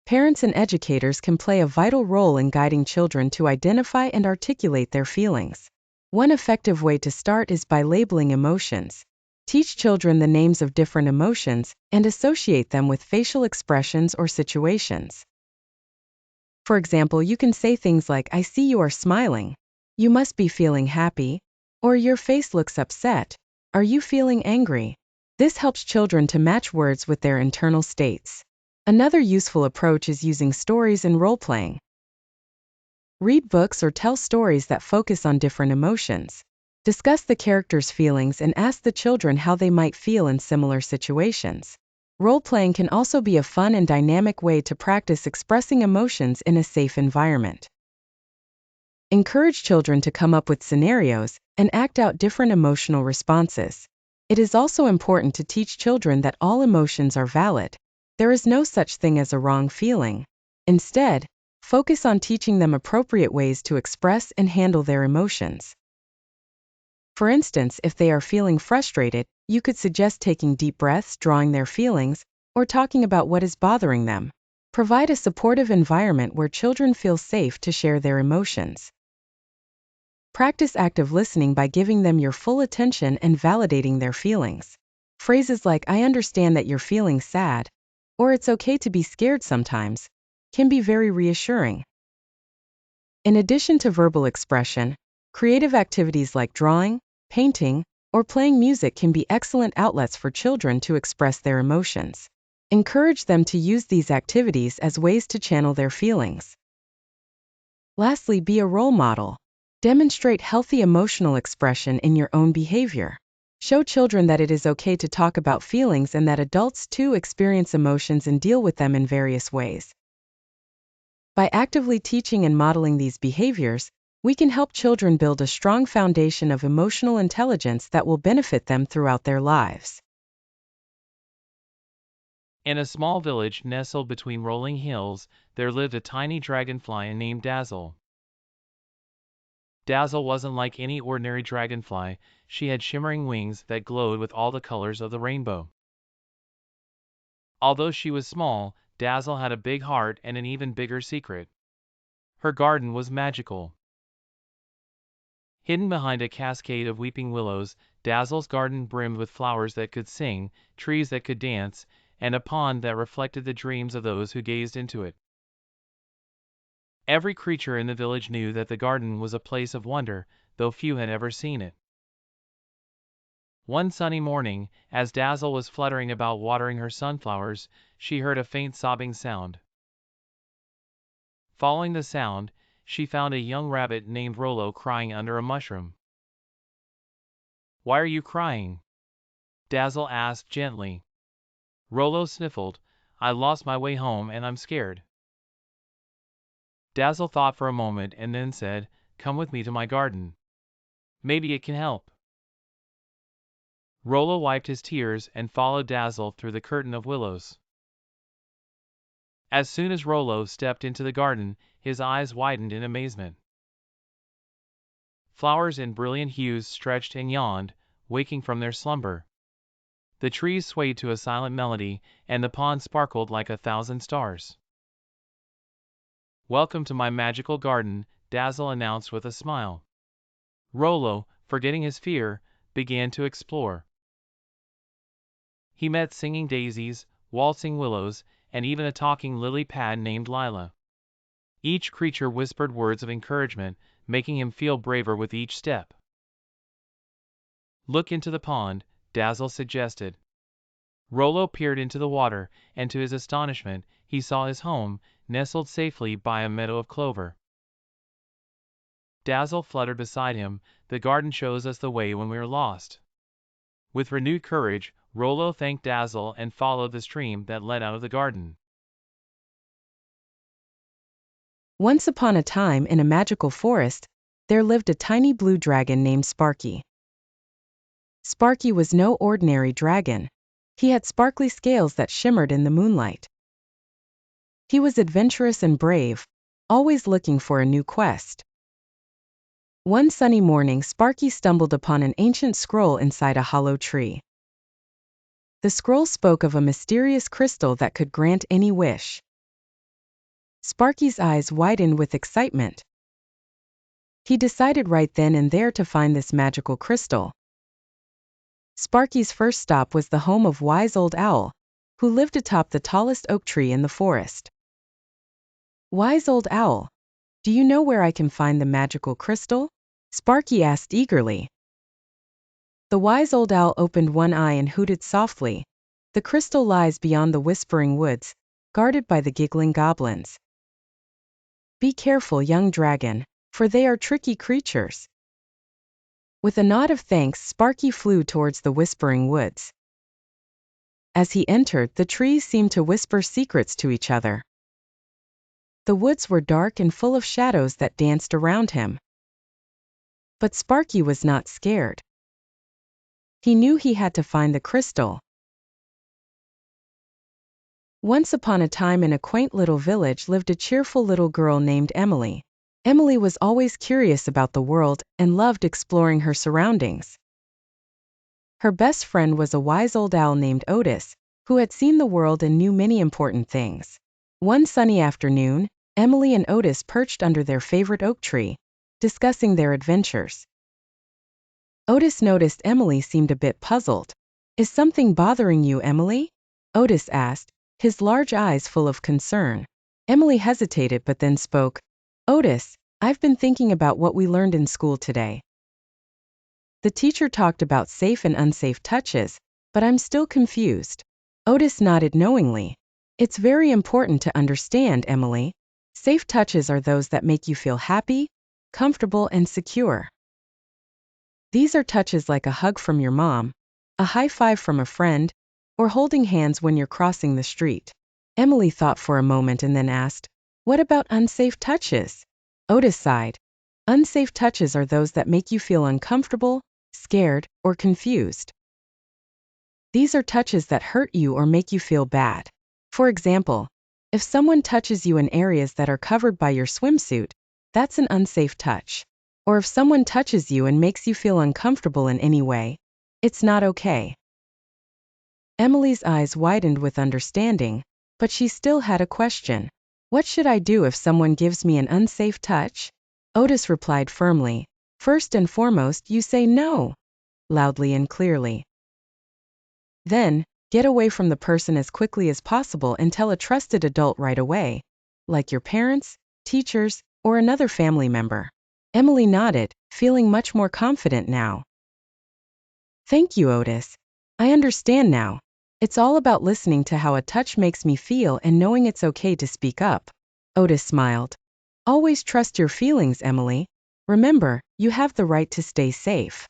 Parents and educators can play a vital role in guiding children to identify and articulate their feelings. One effective way to start is by labeling emotions. Teach children the names of different emotions and associate them with facial expressions or situations. For example, you can say things like, "I see you are smiling," "You must be feeling happy," or "Your face looks upset," "Are you feeling angry?" This helps children to match words with their internal states. Another useful approach is using stories and role-playing. Read books or tell stories that focus on different emotions. Discuss the characters' feelings and ask the children how they might feel in similar situations. Role-playing can also be a fun and dynamic way to practice expressing emotions in a safe environment. Encourage children to come up with scenarios and act out different emotional responses. It is also important to teach children that all emotions are valid. There is no such thing as a wrong feeling. Instead, focus on teaching them appropriate ways to express and handle their emotions. For instance, if they are feeling frustrated, you could suggest taking deep breaths, drawing their feelings, or talking about what is bothering them. Provide a supportive environment where children feel safe to share their emotions. Practice active listening by giving them your full attention and validating their feelings. Phrases like, "I understand that you're feeling sad," or "It's okay to be scared sometimes," can be very reassuring. In addition to verbal expression, creative activities like drawing, painting, or playing music can be excellent outlets for children to express their emotions. Encourage them to use these activities as ways to channel their feelings. Lastly, be a role model. Demonstrate healthy emotional expression in your own behavior. Show children that it is okay to talk about feelings and that adults too experience emotions and deal with them in various ways. By actively teaching and modeling these behaviors, we can help children build a strong foundation of emotional intelligence that will benefit them throughout their lives. In a small village nestled between rolling hills, there lived a tiny dragonfly named Dazzle. Dazzle wasn't like any ordinary dragonfly. She had shimmering wings that glowed with all the colors of the rainbow. Although she was small, Dazzle had a big heart and an even bigger secret. Her garden was magical. Hidden behind a cascade of weeping willows, Dazzle's garden brimmed with flowers that could sing, trees that could dance, and a pond that reflected the dreams of those who gazed into it. Every creature in the village knew that the garden was a place of wonder, though few had ever seen it. One sunny morning, as Dazzle was fluttering about watering her sunflowers, she heard a faint sobbing sound. Following the sound, she found a young rabbit named Rollo crying under a mushroom. "Why are you crying?" Dazzle asked gently. Rollo sniffled. "I lost my way home and I'm scared." Dazzle thought for a moment and then said, "Come with me to my garden. Maybe it can help." Rollo wiped his tears and followed Dazzle through the curtain of willows. As soon as Rollo stepped into the garden, his eyes widened in amazement. Flowers in brilliant hues stretched and yawned, waking from their slumber. The trees swayed to a silent melody, and the pond sparkled like 1,000 stars. "Welcome to my magical garden," Dazzle announced with a smile. Rollo, forgetting his fear, began to explore. He met singing daisies, waltzing willows, and even a talking lily pad named Lila. Each creature whispered words of encouragement, making him feel braver with each step. "Look into the pond," Dazzle suggested. Rollo peered into the water, and to his astonishment, he saw his home, nestled safely by a meadow of clover. Dazzle fluttered beside him. "The garden shows us the way when we are lost." With renewed courage, Rollo thanked Dazzle and followed the stream that led out of the garden. Once upon a time in a magical forest, there lived a tiny blue dragon named Sparky. Sparky was no ordinary dragon. He had sparkly scales that shimmered in the moonlight. He was adventurous and brave, always looking for a new quest. One sunny morning, Sparky stumbled upon an ancient scroll inside a hollow tree. The scroll spoke of a mysterious crystal that could grant any wish. Sparky's eyes widened with excitement. He decided right then and there to find this magical crystal. Sparky's first stop was the home of Wise Old Owl, who lived atop the tallest oak tree in the forest. "Wise Old Owl, do you know where I can find the magical crystal?" Sparky asked eagerly. The Wise Old Owl opened one eye and hooted softly. "The crystal lies beyond the whispering woods, guarded by the giggling goblins. Be careful, young dragon, for they are tricky creatures." With a nod of thanks, Sparky flew towards the whispering woods. As he entered, the trees seemed to whisper secrets to each other. The woods were dark and full of shadows that danced around him. But Sparky was not scared. He knew he had to find the crystal. Once upon a time in a quaint little village lived a cheerful little girl named Emily. Emily was always curious about the world and loved exploring her surroundings. Her best friend was a wise old owl named Otis, who had seen the world and knew many important things. One sunny afternoon, Emily and Otis perched under their favorite oak tree, discussing their adventures. Otis noticed Emily seemed a bit puzzled. "Is something bothering you, Emily?" Otis asked, his large eyes full of concern. Emily hesitated but then spoke. "Otis, I've been thinking about what we learned in school today. The teacher talked about safe and unsafe touches, but I'm still confused." Otis nodded knowingly. "It's very important to understand, Emily. Safe touches are those that make you feel happy, comfortable, and secure. These are touches like a hug from your mom, a high five from a friend, or holding hands when you're crossing the street. Emily thought for a moment and then asked, "What about unsafe touches?" Otis sighed. Unsafe touches are those that make you feel uncomfortable, scared, or confused. These are touches that hurt you or make you feel bad. For example, if someone touches you in areas that are covered by your swimsuit, that's an unsafe touch. Or if someone touches you and makes you feel uncomfortable in any way, it's not okay. Emily's eyes widened with understanding, but she still had a question. What should I do if someone gives me an unsafe touch? Otis replied firmly, "First and foremost, you say no," loudly and clearly. Then, get away from the person as quickly as possible and tell a trusted adult right away, like your parents, teachers, or another family member. Emily nodded, feeling much more confident now. Thank you, Otis. I understand now. It's all about listening to how a touch makes me feel and knowing it's okay to speak up. Otis smiled. Always trust your feelings, Emily. Remember, you have the right to stay safe.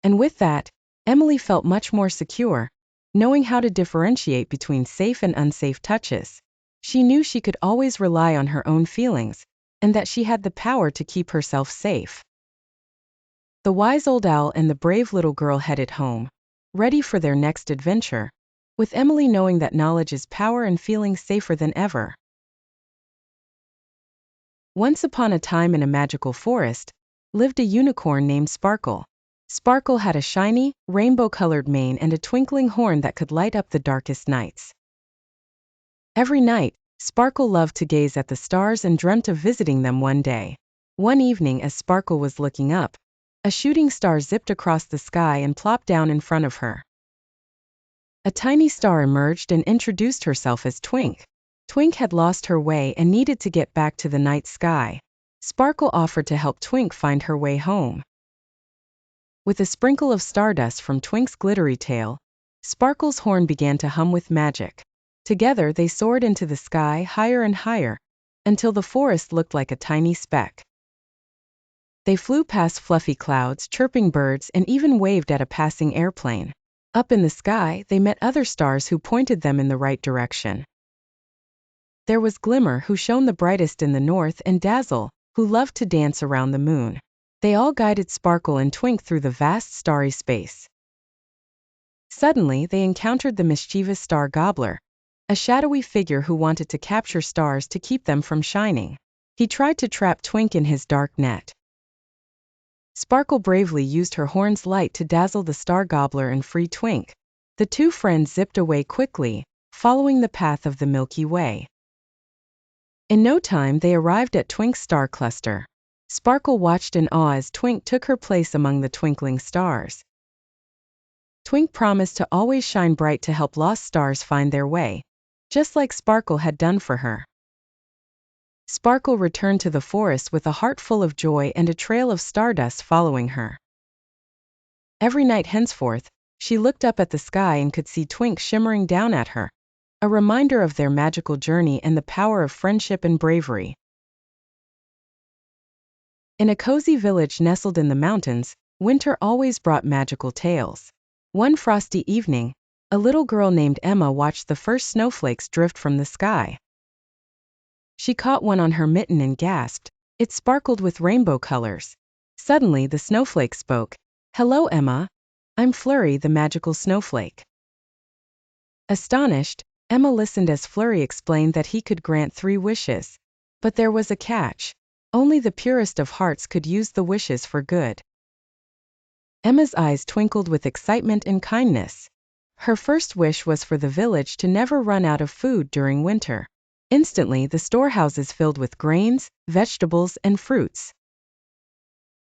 And with that, Emily felt much more secure, knowing how to differentiate between safe and unsafe touches. She knew she could always rely on her own feelings, and that she had the power to keep herself safe. The wise old owl and the brave little girl headed home, ready for their next adventure, with Emily knowing that knowledge is power and feeling safer than ever. Once upon a time in a magical forest, lived a unicorn named Sparkle. Sparkle had a shiny, rainbow-colored mane and a twinkling horn that could light up the darkest nights. Every night, Sparkle loved to gaze at the stars and dreamt of visiting them one day. One evening as Sparkle was looking up, a shooting star zipped across the sky and plopped down in front of her. A tiny star emerged and introduced herself as Twink. Twink had lost her way and needed to get back to the night sky. Sparkle offered to help Twink find her way home. With a sprinkle of stardust from Twink's glittery tail, Sparkle's horn began to hum with magic. Together they soared into the sky higher and higher, until the forest looked like a tiny speck. They flew past fluffy clouds, chirping birds, and even waved at a passing airplane. Up in the sky, they met other stars who pointed them in the right direction. There was Glimmer, who shone the brightest in the north, and Dazzle, who loved to dance around the moon. They all guided Sparkle and Twink through the vast starry space. Suddenly, they encountered the mischievous Star Gobbler, a shadowy figure who wanted to capture stars to keep them from shining. He tried to trap Twink in his dark net. Sparkle bravely used her horn's light to dazzle the Star Gobbler and free Twink. The two friends zipped away quickly, following the path of the Milky Way. In no time they arrived at Twink's star cluster. Sparkle watched in awe as Twink took her place among the twinkling stars. Twink promised to always shine bright to help lost stars find their way, just like Sparkle had done for her. Sparkle returned to the forest with a heart full of joy and a trail of stardust following her. Every night henceforth, she looked up at the sky and could see Twink shimmering down at her, a reminder of their magical journey and the power of friendship and bravery. In a cozy village nestled in the mountains, winter always brought magical tales. One frosty evening, a little girl named Emma watched the first snowflakes drift from the sky. She caught one on her mitten and gasped. It sparkled with rainbow colors. Suddenly the snowflake spoke. "Hello, Emma. I'm Flurry, the magical snowflake." Astonished, Emma listened as Flurry explained that he could grant 3 wishes. But there was a catch. Only the purest of hearts could use the wishes for good. Emma's eyes twinkled with excitement and kindness. Her first wish was for the village to never run out of food during winter. Instantly, the storehouses filled with grains, vegetables, and fruits.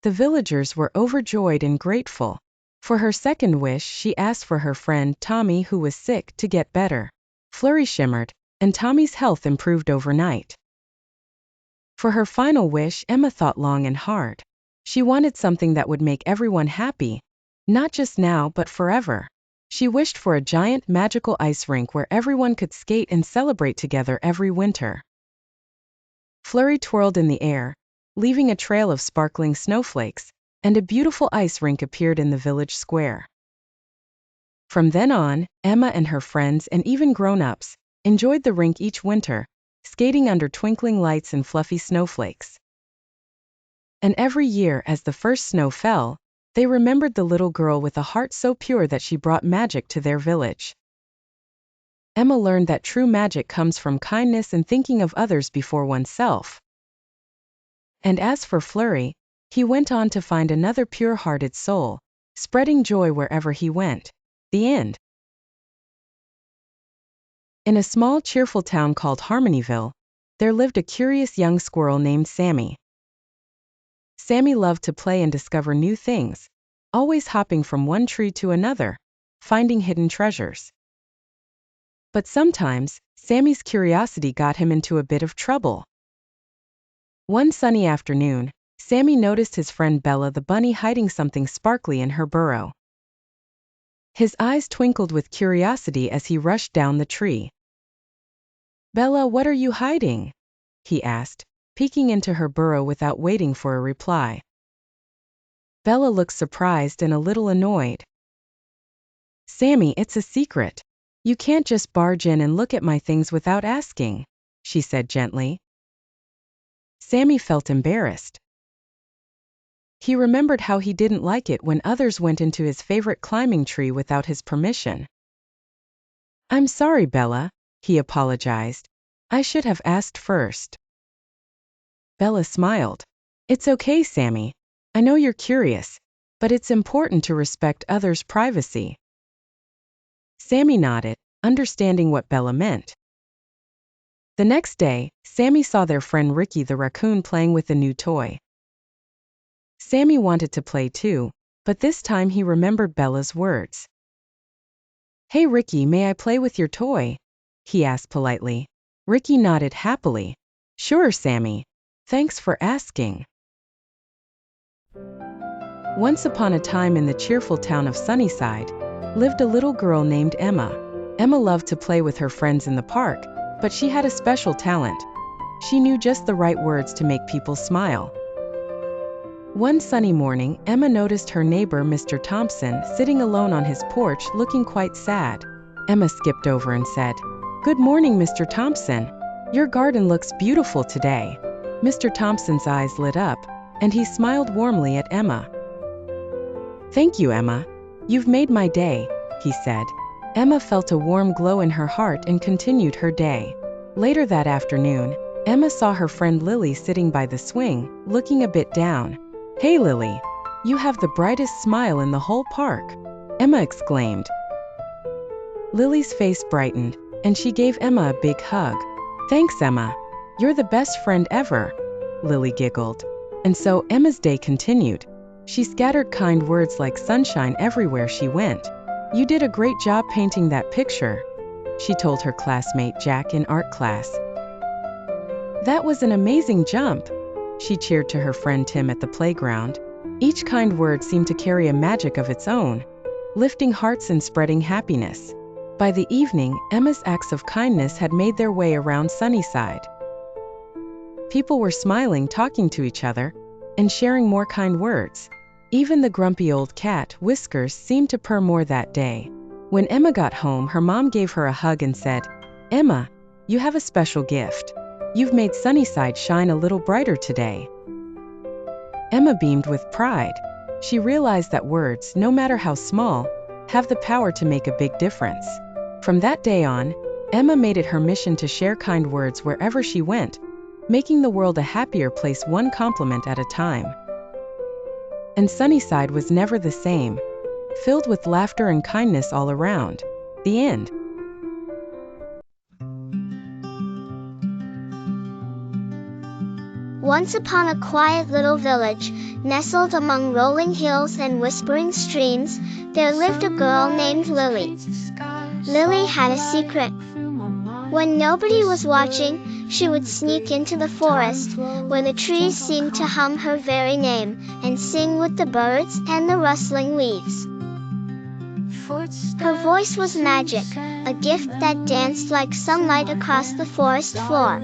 The villagers were overjoyed and grateful. For her second wish, she asked for her friend Tommy, who was sick, to get better. Flurry shimmered, and Tommy's health improved overnight. For her final wish, Emma thought long and hard. She wanted something that would make everyone happy, not just now but forever. She wished for a giant magical ice rink where everyone could skate and celebrate together every winter. Flurry twirled in the air, leaving a trail of sparkling snowflakes, and a beautiful ice rink appeared in the village square. From then on, Emma and her friends and even grown-ups enjoyed the rink each winter, skating under twinkling lights and fluffy snowflakes. And every year as the first snow fell, they remembered the little girl with a heart so pure that she brought magic to their village. Emma learned that true magic comes from kindness and thinking of others before oneself. And as for Flurry, he went on to find another pure-hearted soul, spreading joy wherever he went. The end. In a small cheerful town called Harmonyville, there lived a curious young squirrel named Sammy. Sammy loved to play and discover new things, always hopping from one tree to another, finding hidden treasures. But sometimes, Sammy's curiosity got him into a bit of trouble. One sunny afternoon, Sammy noticed his friend Bella the bunny hiding something sparkly in her burrow. His eyes twinkled with curiosity as he rushed down the tree. "Bella, what are you hiding?" he asked, peeking into her burrow without waiting for a reply. Bella looked surprised and a little annoyed. "Sammy, it's a secret. You can't just barge in and look at my things without asking," she said gently. Sammy felt embarrassed. He remembered how he didn't like it when others went into his favorite climbing tree without his permission. "I'm sorry, Bella," he apologized. "I should have asked first." Bella smiled. "It's okay, Sammy. I know you're curious, but it's important to respect others' privacy." Sammy nodded, understanding what Bella meant. The next day, Sammy saw their friend Ricky the raccoon playing with a new toy. Sammy wanted to play too, but this time he remembered Bella's words. "Hey Ricky, may I play with your toy?" he asked politely. Ricky nodded happily. "Sure, Sammy. Thanks for asking." Once upon a time in the cheerful town of Sunnyside, lived a little girl named Emma. Emma loved to play with her friends in the park, but she had a special talent. She knew just the right words to make people smile. One sunny morning, Emma noticed her neighbor Mr. Thompson sitting alone on his porch looking quite sad. Emma skipped over and said, "Good morning, Mr. Thompson. Your garden looks beautiful today." Mr. Thompson's eyes lit up, and he smiled warmly at Emma. "Thank you, Emma. You've made my day," he said. Emma felt a warm glow in her heart and continued her day. Later that afternoon, Emma saw her friend Lily sitting by the swing, looking a bit down. "Hey Lily, you have the brightest smile in the whole park," Emma exclaimed. Lily's face brightened, and she gave Emma a big hug. "Thanks, Emma. You're the best friend ever," Lily giggled. And so Emma's day continued. She scattered kind words like sunshine everywhere she went. "You did a great job painting that picture," she told her classmate Jack in art class. "That was an amazing jump," she cheered to her friend Tim at the playground. Each kind word seemed to carry a magic of its own, lifting hearts and spreading happiness. By the evening, Emma's acts of kindness had made their way around Sunnyside. People were smiling, talking to each other, and sharing more kind words. Even the grumpy old cat, Whiskers, seemed to purr more that day. When Emma got home, her mom gave her a hug and said, "Emma, you have a special gift. You've made Sunnyside shine a little brighter today." Emma beamed with pride. She realized that words, no matter how small, have the power to make a big difference. From that day on, Emma made it her mission to share kind words wherever she went, making the world a happier place one compliment at a time. And Sunnyside was never the same, filled with laughter and kindness all around. The end. Once upon a quiet little village, nestled among rolling hills and whispering streams, there lived a girl named Lily. Lily had a secret. When nobody was watching, she would sneak into the forest, where the trees seemed to hum her very name, and sing with the birds and the rustling leaves. Her voice was magic, a gift that danced like sunlight across the forest floor.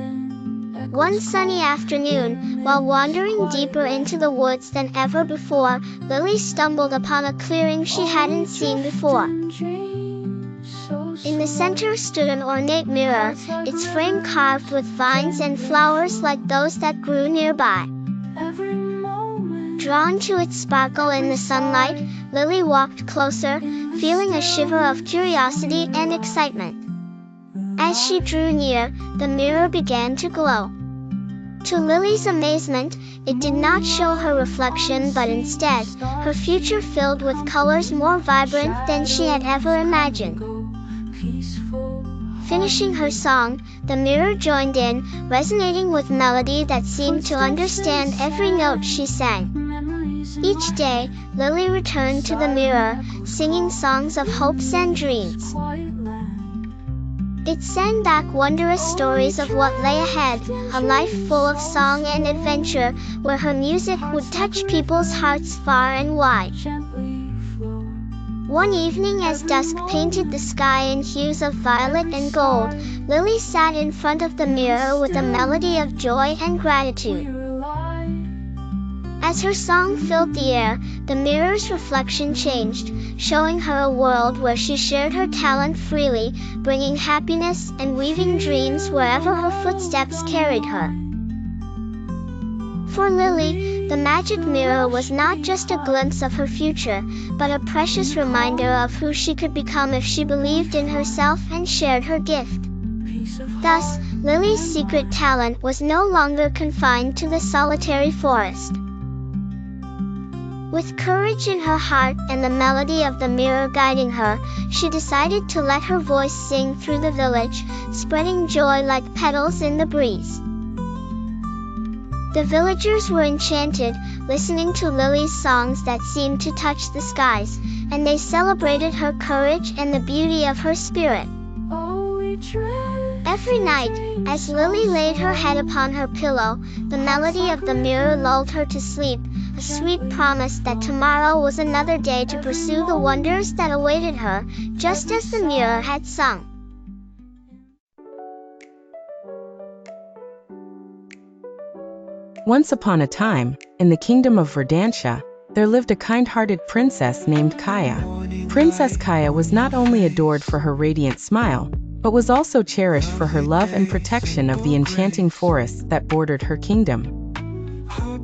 One sunny afternoon, while wandering deeper into the woods than ever before, Lily stumbled upon a clearing she hadn't seen before. In the center stood an ornate mirror, its frame carved with vines and flowers like those that grew nearby. Drawn to its sparkle in the sunlight, Lily walked closer, feeling a shiver of curiosity and excitement. As she drew near, the mirror began to glow. To Lily's amazement, it did not show her reflection but instead, her future filled with colors more vibrant than she had ever imagined. Finishing her song, the mirror joined in, resonating with melody that seemed to understand every note she sang. Each day, Lily returned to the mirror, singing songs of hopes and dreams. It sang back wondrous stories of what lay ahead, a life full of song and adventure, where her music would touch people's hearts far and wide. One evening as dusk painted the sky in hues of violet and gold, Lily sat in front of the mirror with a melody of joy and gratitude. As her song filled the air, the mirror's reflection changed, showing her a world where she shared her talent freely, bringing happiness and weaving dreams wherever her footsteps carried her. For Lily, the magic mirror was not just a glimpse of her future, but a precious reminder of who she could become if she believed in herself and shared her gift. Thus, Lily's secret talent was no longer confined to the solitary forest. With courage in her heart and the melody of the mirror guiding her, she decided to let her voice sing through the village, spreading joy like petals in the breeze. The villagers were enchanted, listening to Lily's songs that seemed to touch the skies, and they celebrated her courage and the beauty of her spirit. Every night, as Lily laid her head upon her pillow, the melody of the mirror lulled her to sleep, a sweet promise that tomorrow was another day to pursue the wonders that awaited her, just as the mirror had sung. Once upon a time, in the kingdom of Verdantia, there lived a kind-hearted princess named Kaya. Princess Kaya was not only adored for her radiant smile, but was also cherished for her love and protection of the enchanting forests that bordered her kingdom.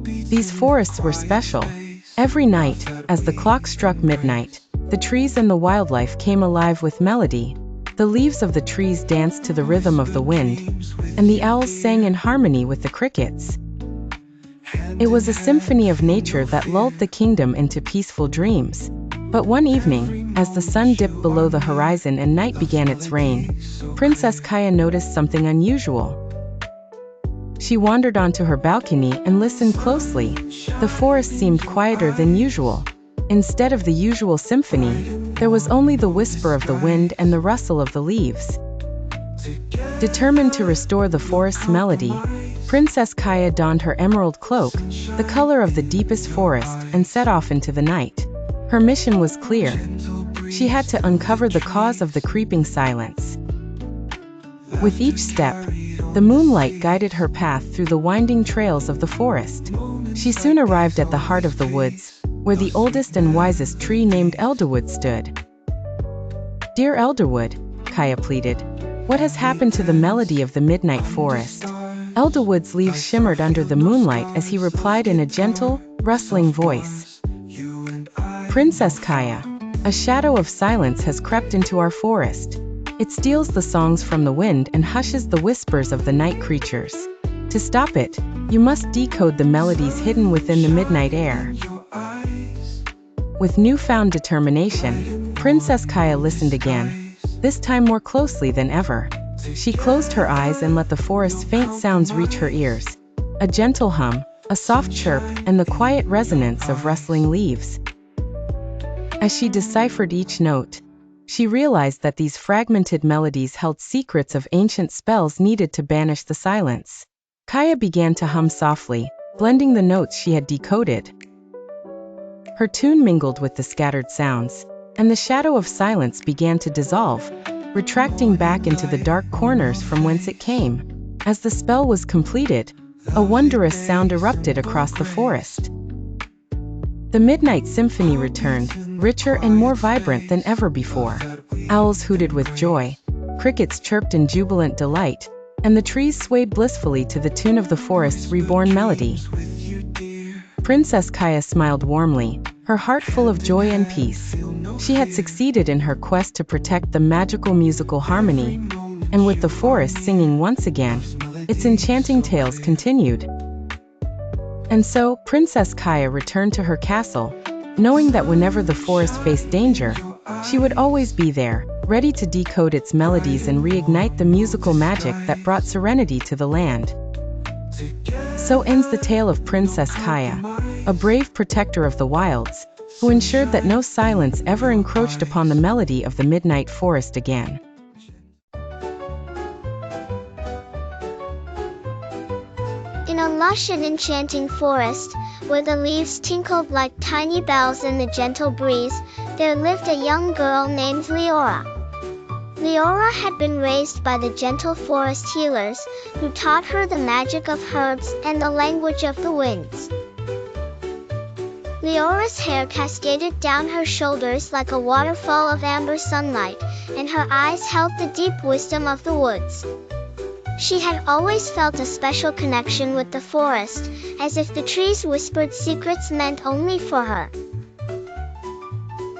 These forests were special. Every night, as the clock struck midnight, the trees and the wildlife came alive with melody. The leaves of the trees danced to the rhythm of the wind, and the owls sang in harmony with the crickets. It was a symphony of nature that lulled the kingdom into peaceful dreams. But one evening, as the sun dipped below the horizon and night began its reign, Princess Kaya noticed something unusual. She wandered onto her balcony and listened closely. The forest seemed quieter than usual. Instead of the usual symphony, there was only the whisper of the wind and the rustle of the leaves. Determined to restore the forest's melody, Princess Kaya donned her emerald cloak, the color of the deepest forest, and set off into the night. Her mission was clear. She had to uncover the cause of the creeping silence. With each step, the moonlight guided her path through the winding trails of the forest. She soon arrived at the heart of the woods, where the oldest and wisest tree named Elderwood stood. "Dear Elderwood," Kaya pleaded, "what has happened to the melody of the midnight forest?" Elderwood's leaves shimmered under the moonlight as he replied in a gentle, rustling voice. "Princess Kaya, a shadow of silence has crept into our forest. It steals the songs from the wind and hushes the whispers of the night creatures. To stop it, you must decode the melodies hidden within the midnight air." With newfound determination, Princess Kaya listened again, this time more closely than ever. She closed her eyes and let the forest's faint sounds reach her ears. A gentle hum, a soft chirp, and the quiet resonance of rustling leaves. As she deciphered each note, she realized that these fragmented melodies held secrets of ancient spells needed to banish the silence. Kaya began to hum softly, blending the notes she had decoded. Her tune mingled with the scattered sounds, and the shadow of silence began to dissolve, retracting back into the dark corners from whence it came. As the spell was completed, a wondrous sound erupted across the forest. The Midnight Symphony returned, richer and more vibrant than ever before. Owls hooted with joy, crickets chirped in jubilant delight, and the trees swayed blissfully to the tune of the forest's reborn melody. Princess Kaya smiled warmly, her heart full of joy and peace. She had succeeded in her quest to protect the magical musical harmony, and with the forest singing once again, its enchanting tales continued. And so, Princess Kaya returned to her castle, knowing that whenever the forest faced danger, she would always be there, ready to decode its melodies and reignite the musical magic that brought serenity to the land. So ends the tale of Princess Kaya, a brave protector of the wilds, who ensured that no silence ever encroached upon the melody of the midnight forest again. In a lush and enchanting forest, where the leaves tinkled like tiny bells in the gentle breeze, there lived a young girl named Leora. Leora had been raised by the gentle forest healers, who taught her the magic of herbs and the language of the winds. Leora's hair cascaded down her shoulders like a waterfall of amber sunlight, and her eyes held the deep wisdom of the woods. She had always felt a special connection with the forest, as if the trees whispered secrets meant only for her.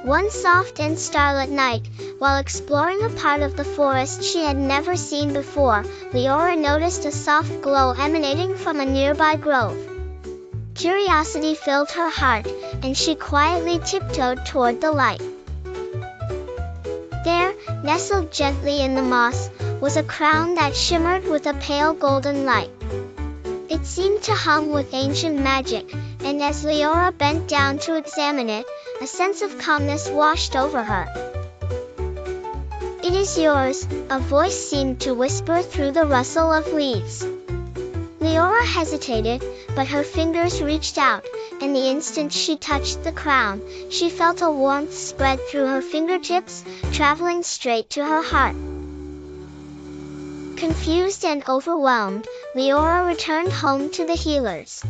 One soft and starlit night, while exploring a part of the forest she had never seen before, Leora noticed a soft glow emanating from a nearby grove. Curiosity filled her heart, and she quietly tiptoed toward the light. There, nestled gently in the moss, was a crown that shimmered with a pale golden light. It seemed to hum with ancient magic, and as Leora bent down to examine it, a sense of calmness washed over her. "It is yours," a voice seemed to whisper through the rustle of leaves. Leora hesitated, but her fingers reached out, and the instant she touched the crown, she felt a warmth spread through her fingertips, traveling straight to her heart. Confused and overwhelmed, Leora returned home to the healers.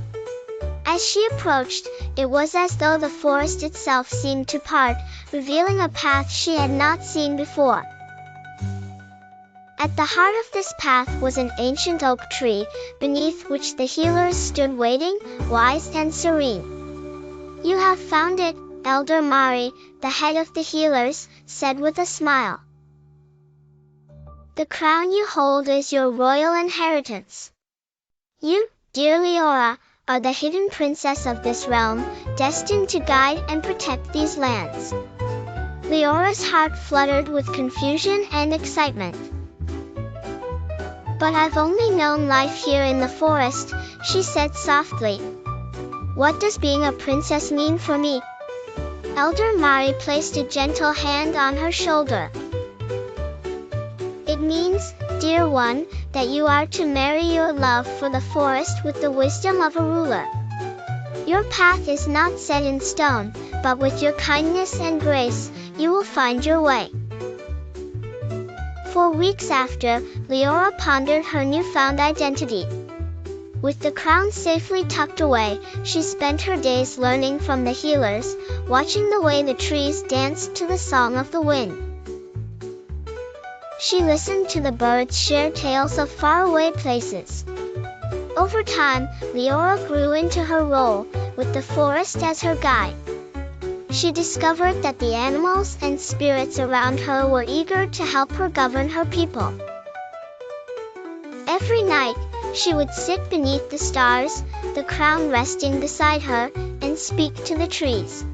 As she approached, it was as though the forest itself seemed to part, revealing a path she had not seen before. At the heart of this path was an ancient oak tree, beneath which the healers stood waiting, wise and serene. "You have found it," Elder Mari, the head of the healers, said with a smile. "The crown you hold is your royal inheritance. You, dear Leora, are the hidden princess of this realm, destined to guide and protect these lands." Leora's heart fluttered with confusion and excitement. "But I've only known life here in the forest," she said softly. "What does being a princess mean for me?" Elder Mari placed a gentle hand on her shoulder. "It means, dear one, that you are to marry your love for the forest with the wisdom of a ruler. Your path is not set in stone, but with your kindness and grace, you will find your way." For weeks after, Leora pondered her newfound identity. With the crown safely tucked away, she spent her days learning from the healers, watching the way the trees danced to the song of the wind. She listened to the birds share tales of faraway places. Over time, Leora grew into her role, with the forest as her guide. She discovered that the animals and spirits around her were eager to help her govern her people. Every night, she would sit beneath the stars, the crown resting beside her, and speak to the trees.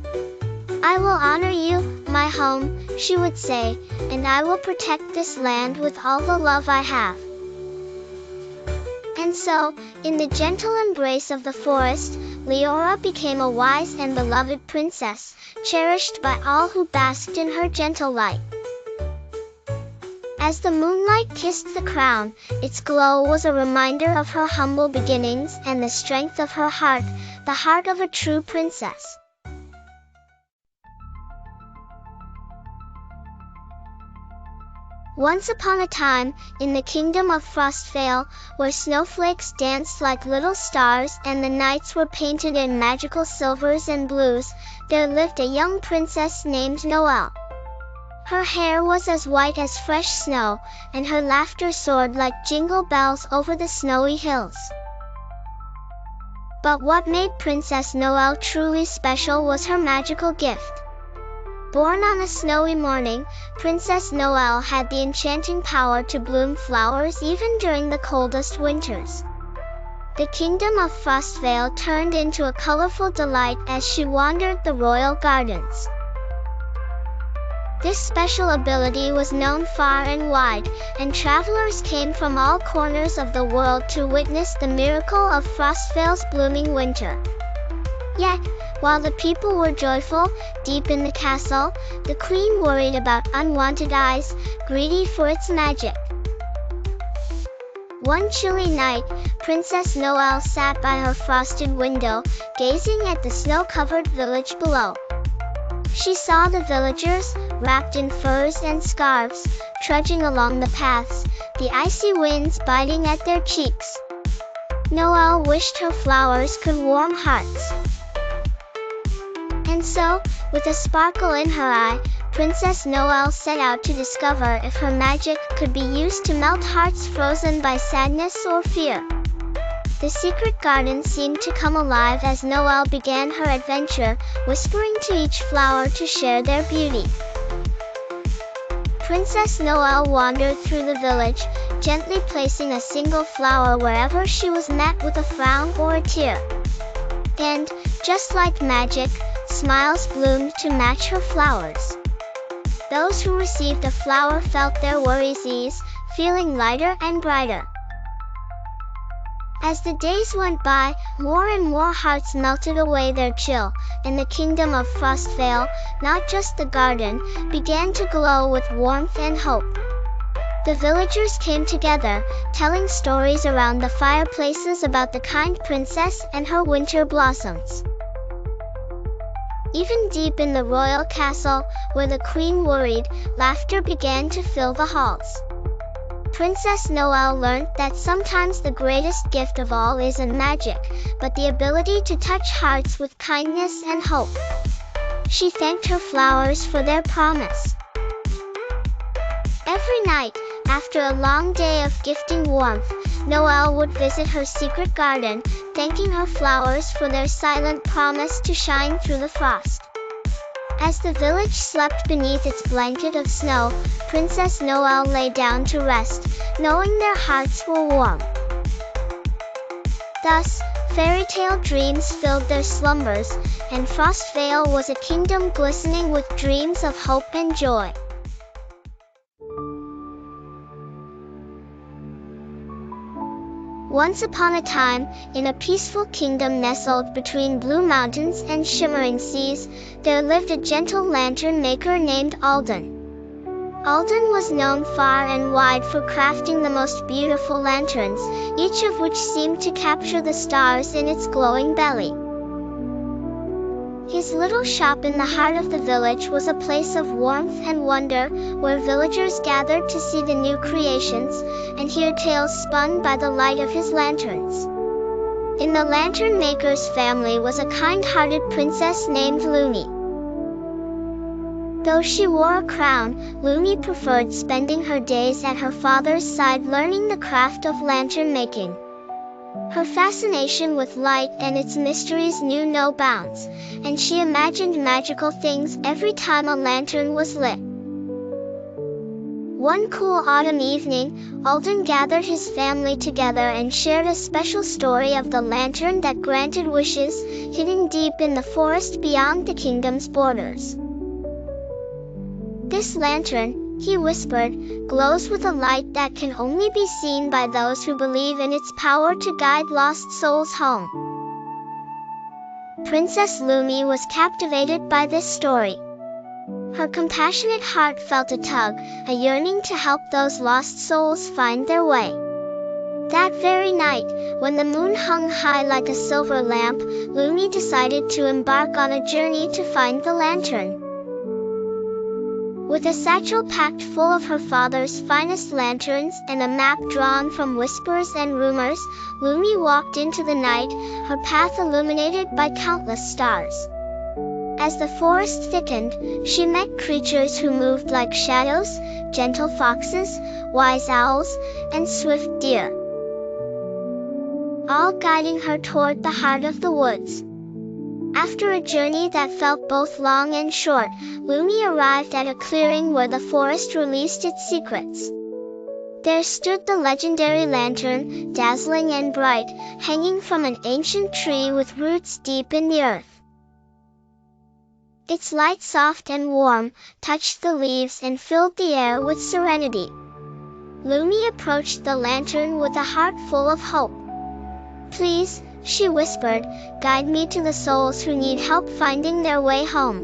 "I will honor you, my home," she would say, "and I will protect this land with all the love I have." And so, in the gentle embrace of the forest, Leora became a wise and beloved princess, cherished by all who basked in her gentle light. As the moonlight kissed the crown, its glow was a reminder of her humble beginnings and the strength of her heart, the heart of a true princess. Once upon a time, in the kingdom of Frostvale, where snowflakes danced like little stars and the nights were painted in magical silvers and blues, there lived a young princess named Noelle. Her hair was as white as fresh snow, and her laughter soared like jingle bells over the snowy hills. But what made Princess Noelle truly special was her magical gift. Born on a snowy morning, Princess Noelle had the enchanting power to bloom flowers even during the coldest winters. The kingdom of Frostvale turned into a colorful delight as she wandered the royal gardens. This special ability was known far and wide, and travelers came from all corners of the world to witness the miracle of Frostvale's blooming winter. Yet, while the people were joyful, deep in the castle, the queen worried about unwanted eyes, greedy for its magic. One chilly night, Princess Noelle sat by her frosted window, gazing at the snow-covered village below. She saw the villagers, wrapped in furs and scarves, trudging along the paths, the icy winds biting at their cheeks. Noelle wished her flowers could warm hearts. And so, with a sparkle in her eye, Princess Noelle set out to discover if her magic could be used to melt hearts frozen by sadness or fear. The secret garden seemed to come alive as Noelle began her adventure, whispering to each flower to share their beauty. Princess Noelle wandered through the village, gently placing a single flower wherever she was met with a frown or a tear. And, just like magic, smiles bloomed to match her flowers. Those who received a flower felt their worries ease, feeling lighter and brighter. As the days went by, more and more hearts melted away their chill, and the kingdom of Frostvale, not just the garden, began to glow with warmth and hope. The villagers came together, telling stories around the fireplaces about the kind princess and her winter blossoms. Even deep in the royal castle, where the queen worried, laughter began to fill the halls. Princess Noelle learned that sometimes the greatest gift of all isn't magic, but the ability to touch hearts with kindness and hope. She thanked her flowers for their promise. Every night, after a long day of gifting warmth, Noelle would visit her secret garden, thanking her flowers for their silent promise to shine through the frost. As the village slept beneath its blanket of snow, Princess Noelle lay down to rest, knowing their hearts were warm. Thus, fairy tale dreams filled their slumbers, and Frostvale was a kingdom glistening with dreams of hope and joy. Once upon a time, in a peaceful kingdom nestled between blue mountains and shimmering seas, there lived a gentle lantern maker named Alden. Alden was known far and wide for crafting the most beautiful lanterns, each of which seemed to capture the stars in its glowing belly. His little shop in the heart of the village was a place of warmth and wonder, where villagers gathered to see the new creations and hear tales spun by the light of his lanterns. In the lantern maker's family was a kind-hearted princess named Looney. Though she wore a crown, Looney preferred spending her days at her father's side learning the craft of lantern making. Her fascination with light and its mysteries knew no bounds, and she imagined magical things every time a lantern was lit. One cool autumn evening, Alden gathered his family together and shared a special story of the lantern that granted wishes, hidden deep in the forest beyond the kingdom's borders. This lantern, he whispered, glows with a light that can only be seen by those who believe in its power to guide lost souls home. Princess Looney was captivated by this story. Her compassionate heart felt a tug, a yearning to help those lost souls find their way. That very night, when the moon hung high like a silver lamp, Looney decided to embark on a journey to find the lantern. With a satchel packed full of her father's finest lanterns and a map drawn from whispers and rumors, Lumi walked into the night, her path illuminated by countless stars. As the forest thickened, she met creatures who moved like shadows, gentle foxes, wise owls, and swift deer, all guiding her toward the heart of the woods. After a journey that felt both long and short, Lumi arrived at a clearing where the forest released its secrets. There stood the legendary lantern, dazzling and bright, hanging from an ancient tree with roots deep in the earth. Its light, soft and warm, touched the leaves and filled the air with serenity. Lumi approached the lantern with a heart full of hope. "Please," she whispered, "guide me to the souls who need help finding their way home."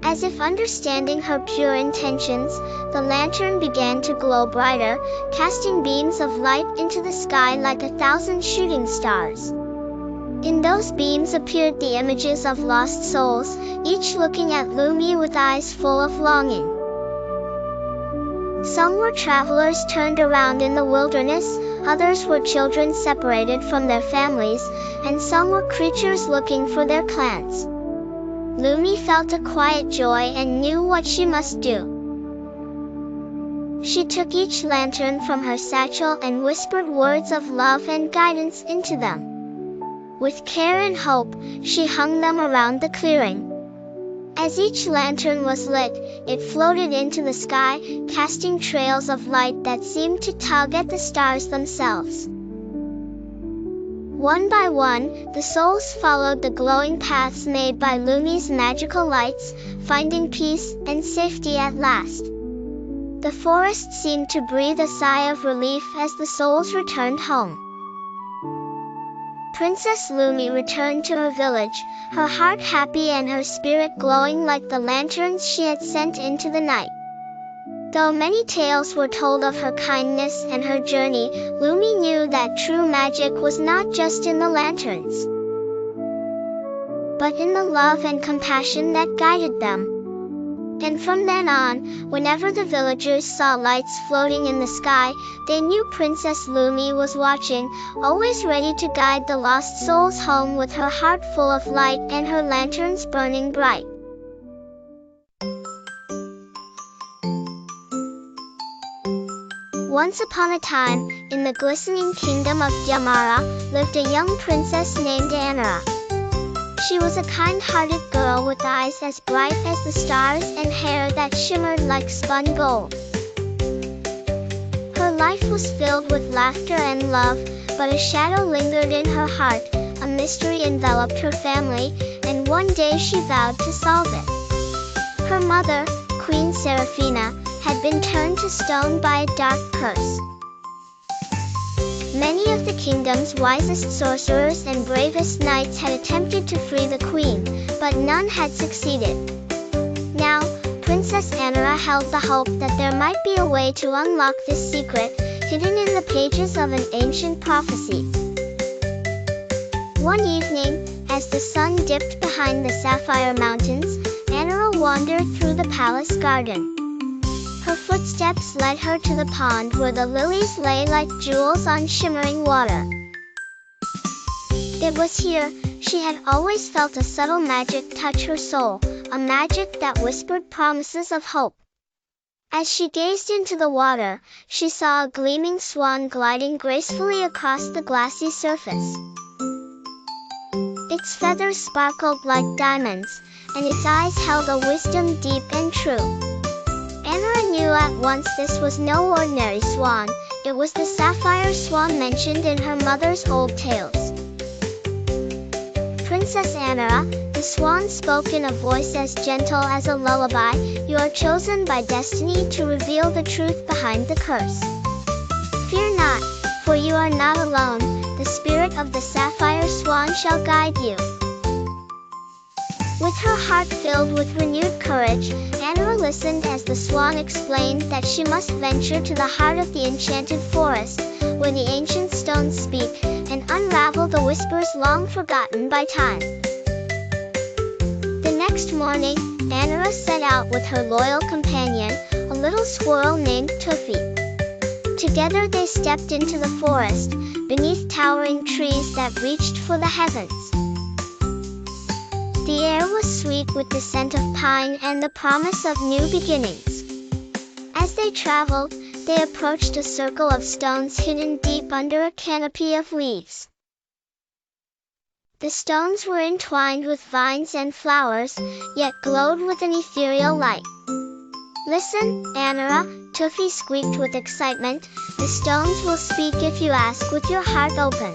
As if understanding her pure intentions, the lantern began to glow brighter, casting beams of light into the sky like 1,000 shooting stars. In those beams appeared the images of lost souls, each looking at Lumi with eyes full of longing. Some were travelers turned around in the wilderness, others were children separated from their families, and some were creatures looking for their clans. Lumi felt a quiet joy and knew what she must do. She took each lantern from her satchel and whispered words of love and guidance into them. With care and hope, she hung them around the clearing. As each lantern was lit, it floated into the sky, casting trails of light that seemed to tug at the stars themselves. One by one, the souls followed the glowing paths made by Lumi's magical lights, finding peace and safety at last. The forest seemed to breathe a sigh of relief as the souls returned home. Princess Lumi returned to her village, her heart happy and her spirit glowing like the lanterns she had sent into the night. Though many tales were told of her kindness and her journey, Lumi knew that true magic was not just in the lanterns, but in the love and compassion that guided them. And from then on, whenever the villagers saw lights floating in the sky, they knew Princess Lumi was watching, always ready to guide the lost souls home with her heart full of light and her lanterns burning bright. Once upon a time, in the glistening kingdom of Yamara, lived a young princess named Anara. She was a kind-hearted girl with eyes as bright as the stars and hair that shimmered like spun gold. Her life was filled with laughter and love, but a shadow lingered in her heart, a mystery enveloped her family, and one day she vowed to solve it. Her mother, Queen Seraphina, had been turned to stone by a dark curse. Many of the kingdom's wisest sorcerers and bravest knights had attempted to free the queen, but none had succeeded. Now, Princess Anara held the hope that there might be a way to unlock this secret, hidden in the pages of an ancient prophecy. One evening, as the sun dipped behind the Sapphire Mountains, Anara wandered through the palace garden. Her footsteps led her to the pond where the lilies lay like jewels on shimmering water. It was here she had always felt a subtle magic touch her soul, a magic that whispered promises of hope. As she gazed into the water, she saw a gleaming swan gliding gracefully across the glassy surface. Its feathers sparkled like diamonds, and its eyes held a wisdom deep and true. Anara knew at once this was no ordinary swan, it was the sapphire swan mentioned in her mother's old tales. Princess Anara, the swan spoke in a voice as gentle as a lullaby, "You are chosen by destiny to reveal the truth behind the curse. Fear not, for you are not alone, the spirit of the sapphire swan shall guide you." With her heart filled with renewed courage, Anara listened as the swan explained that she must venture to the heart of the enchanted forest, where the ancient stones speak, and unravel the whispers long forgotten by time. The next next morning, Anna set out with her loyal companion, a little squirrel named Tuffy. Together they stepped into the forest, beneath towering trees that reached for the heavens. The air was sweet with the scent of pine and the promise of new beginnings. As they traveled, they approached a circle of stones hidden deep under a canopy of leaves. The stones were entwined with vines and flowers, yet glowed with an ethereal light. "Listen, Anara," Tuffy squeaked with excitement. "The stones will speak if you ask with your heart open."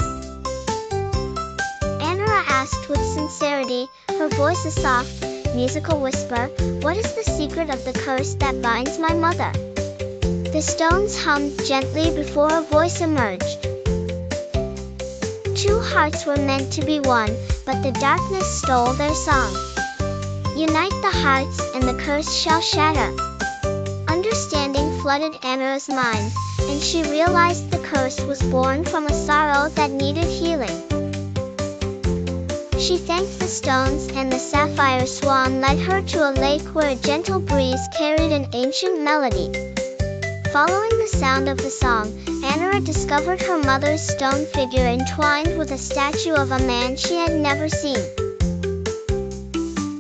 Anara asked with sincerity, her voice a soft, musical whisper, "What is the secret of the curse that binds my mother?" The stones hummed gently before a voice emerged. "Two hearts were meant to be one, but the darkness stole their song. Unite the hearts, and the curse shall shatter." Understanding flooded Anara's mind, and she realized the curse was born from a sorrow that needed healing. She thanked the stones, and the sapphire swan led her to a lake where a gentle breeze carried an ancient melody. Following the sound of the song, Anara discovered her mother's stone figure entwined with a statue of a man she had never seen.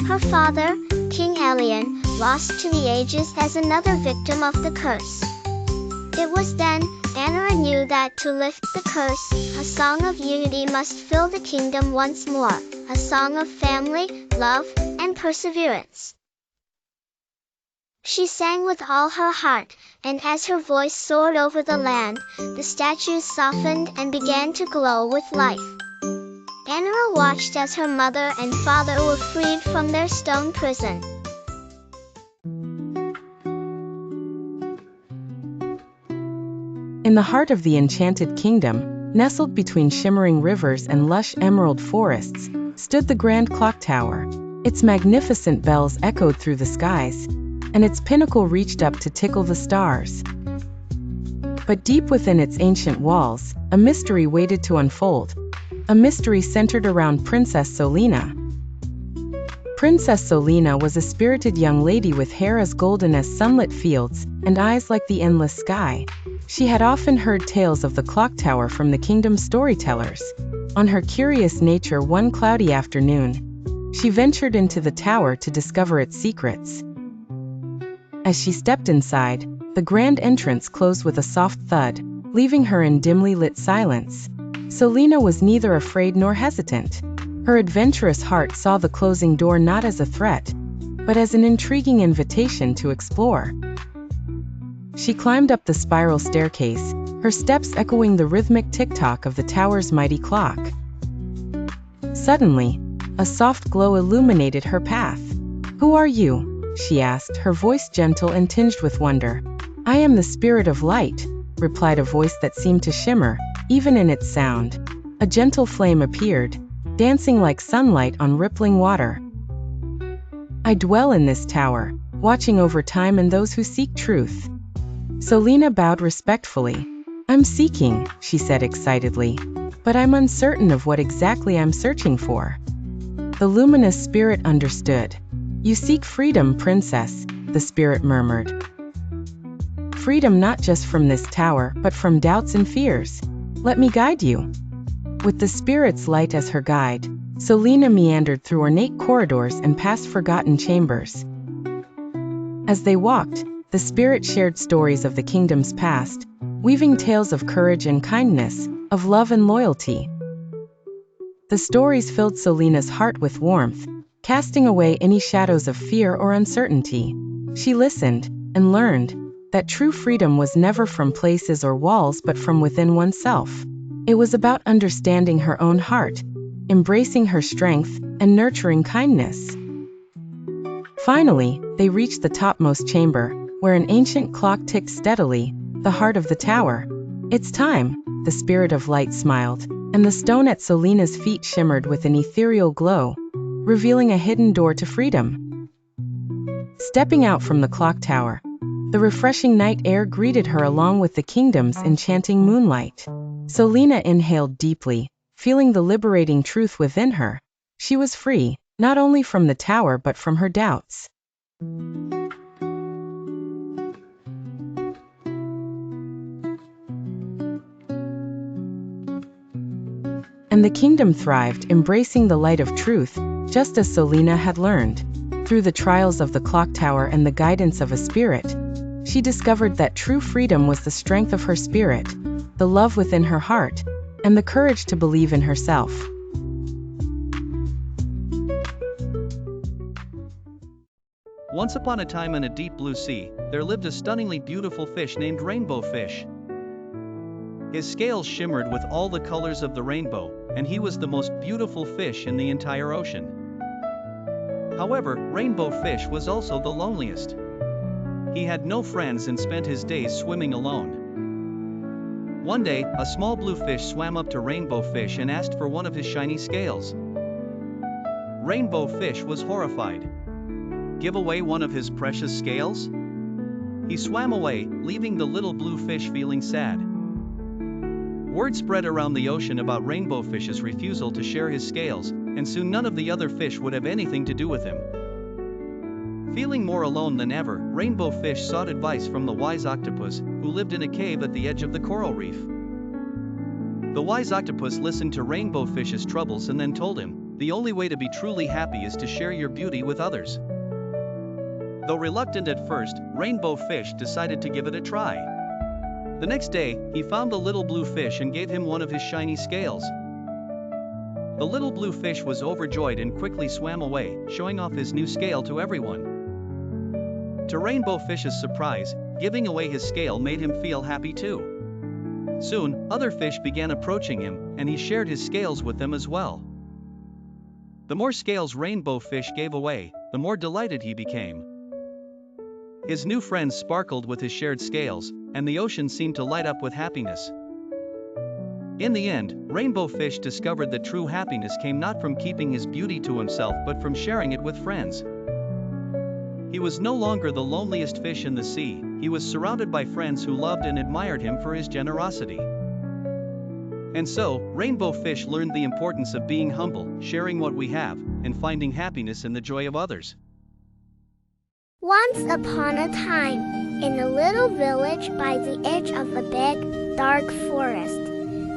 Her father, King Alien, lost to the ages as another victim of the curse. It was then Anara knew that to lift the curse, a song of unity must fill the kingdom once more, a song of family, love, and perseverance. She sang with all her heart, and as her voice soared over the land, the statues softened and began to glow with life. Anara watched as her mother and father were freed from their stone prison. In the heart of the enchanted kingdom, nestled between shimmering rivers and lush emerald forests, stood the grand clock tower. Its magnificent bells echoed through the skies, and its pinnacle reached up to tickle the stars. But deep within its ancient walls, a mystery waited to unfold, a mystery centered around Princess Solina. Princess Solina was a spirited young lady with hair as golden as sunlit fields and eyes like the endless sky. She had often heard tales of the clock tower from the kingdom's storytellers. On her curious nature one cloudy afternoon, she ventured into the tower to discover its secrets. As she stepped inside, the grand entrance closed with a soft thud, leaving her in dimly lit silence. Solina was neither afraid nor hesitant. Her adventurous heart saw the closing door not as a threat, but as an intriguing invitation to explore. She climbed up the spiral staircase, her steps echoing the rhythmic tick-tock of the tower's mighty clock. Suddenly, a soft glow illuminated her path. "Who are you?" she asked, her voice gentle and tinged with wonder. "I am the spirit of light," replied a voice that seemed to shimmer, even in its sound. A gentle flame appeared, dancing like sunlight on rippling water. "I dwell in this tower, watching over time and those who seek truth." Solina bowed respectfully. "I'm seeking," she said excitedly, "but I'm uncertain of what exactly I'm searching for." The luminous spirit understood. "You seek freedom, princess," the spirit murmured. "Freedom not just from this tower, but from doubts and fears. Let me guide you." With the spirit's light as her guide, Solina meandered through ornate corridors and past forgotten chambers. As they walked, the spirit shared stories of the kingdom's past, weaving tales of courage and kindness, of love and loyalty. The stories filled Solina's heart with warmth, casting away any shadows of fear or uncertainty. She listened, and learned that true freedom was never from places or walls but from within oneself. It was about understanding her own heart, embracing her strength, and nurturing kindness. Finally, they reached the topmost chamber, where an ancient clock ticked steadily, the heart of the tower. "It's time," the spirit of light smiled, and the stone at Solina's feet shimmered with an ethereal glow, revealing a hidden door to freedom. Stepping out from the clock tower, the refreshing night air greeted her along with the kingdom's enchanting moonlight. Solina inhaled deeply, feeling the liberating truth within her. She was free, not only from the tower but from her doubts. And the kingdom thrived, embracing the light of truth, just as Selena had learned. Through the trials of the clock tower and the guidance of a spirit, she discovered that true freedom was the strength of her spirit, the love within her heart, and the courage to believe in herself. Once upon a time in a deep blue sea, there lived a stunningly beautiful fish named Rainbow Fish. His scales shimmered with all the colors of the rainbow, and he was the most beautiful fish in the entire ocean. However, Rainbow Fish was also the loneliest. He had no friends and spent his days swimming alone. One day, a small blue fish swam up to Rainbow Fish and asked for one of his shiny scales. Rainbow Fish was horrified. Give away one of his precious scales? He swam away, leaving the little blue fish feeling sad. Word spread around the ocean about Rainbow Fish's refusal to share his scales, and soon none of the other fish would have anything to do with him. Feeling more alone than ever, Rainbow Fish sought advice from the wise octopus, who lived in a cave at the edge of the coral reef. The wise octopus listened to Rainbow Fish's troubles and then told him, "The only way to be truly happy is to share your beauty with others." Though reluctant at first, Rainbow Fish decided to give it a try. The next day, he found the little blue fish and gave him one of his shiny scales. The little blue fish was overjoyed and quickly swam away, showing off his new scale to everyone. To Rainbow Fish's surprise, giving away his scale made him feel happy too. Soon, other fish began approaching him, and he shared his scales with them as well. The more scales Rainbow Fish gave away, the more delighted he became. His new friends sparkled with his shared scales, and the ocean seemed to light up with happiness. In the end, Rainbow Fish discovered that true happiness came not from keeping his beauty to himself but from sharing it with friends. He was no longer the loneliest fish in the sea, he was surrounded by friends who loved and admired him for his generosity. And so, Rainbow Fish learned the importance of being humble, sharing what we have, and finding happiness in the joy of others. Once upon a time, in a little village by the edge of a big, dark forest,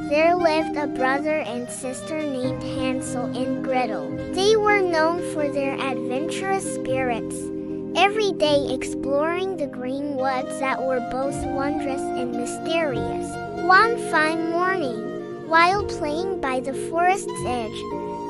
there lived a brother and sister named Hansel and Gretel. They were known for their adventurous spirits, every day exploring the green woods that were both wondrous and mysterious. One fine morning, while playing by the forest's edge,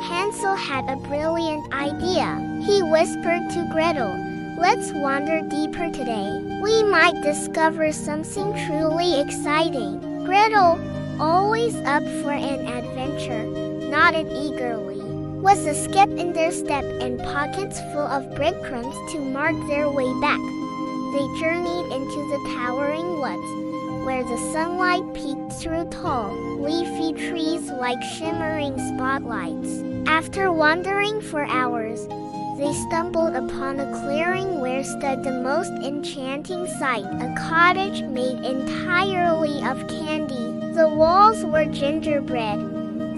Hansel had a brilliant idea. He whispered to Gretel, "Let's wander deeper today. We might discover something truly exciting." Gretel, always up for an adventure, nodded eagerly. Was a skip in their step and pockets full of breadcrumbs to mark their way back. They journeyed into the towering woods, where the sunlight peeked through tall, leafy trees like shimmering spotlights. After wandering for hours, they stumbled upon a clearing where stood the most enchanting sight, a cottage made entirely of candy. The walls were gingerbread,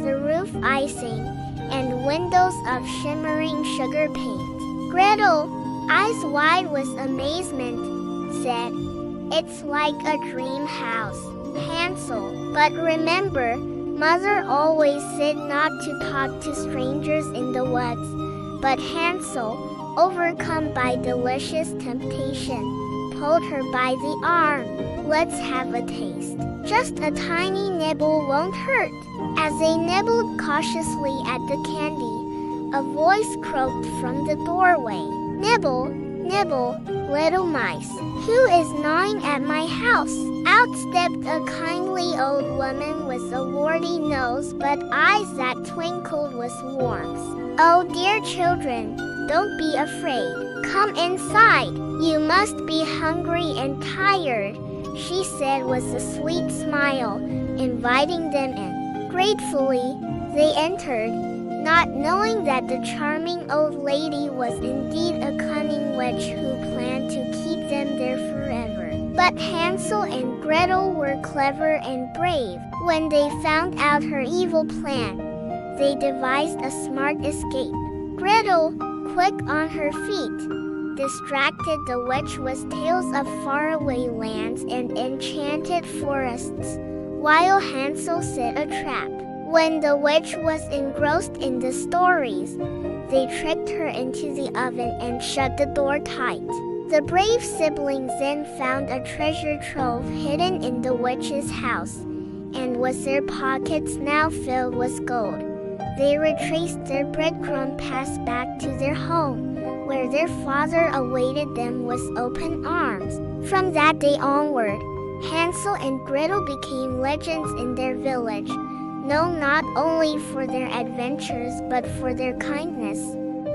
the roof icing, and windows of shimmering sugar paint. Gretel, eyes wide with amazement, said, "It's like a dream house." Hansel, "But remember, Mother always said not to talk to strangers in the woods." But Hansel, overcome by delicious temptation, pulled her by the arm. "Let's have a taste. Just a tiny nibble won't hurt." As they nibbled cautiously at the candy, a voice croaked from the doorway. "Nibble, nibble, little mice. Who is gnawing at my house?" Out stepped a kindly old woman with a warty nose but eyes that twinkled with warmth. "Oh dear children, don't be afraid. Come inside. You must be hungry and tired," she said with a sweet smile, inviting them in. Gratefully, they entered, not knowing that the charming old lady was indeed a cunning witch who planned to keep them there forever. But Hansel and Gretel were clever and brave. When they found out her evil plan, they devised a smart escape. Gretel, quick on her feet, distracted the witch with tales of faraway lands and enchanted forests, while Hansel set a trap. When the witch was engrossed in the stories, they tricked her into the oven and shut the door tight. The brave siblings then found a treasure trove hidden in the witch's house, and with their pockets now filled with gold, they retraced their breadcrumb path back to their home, where their father awaited them with open arms. From that day onward, Hansel and Gretel became legends in their village, known not only for their adventures but for their kindness,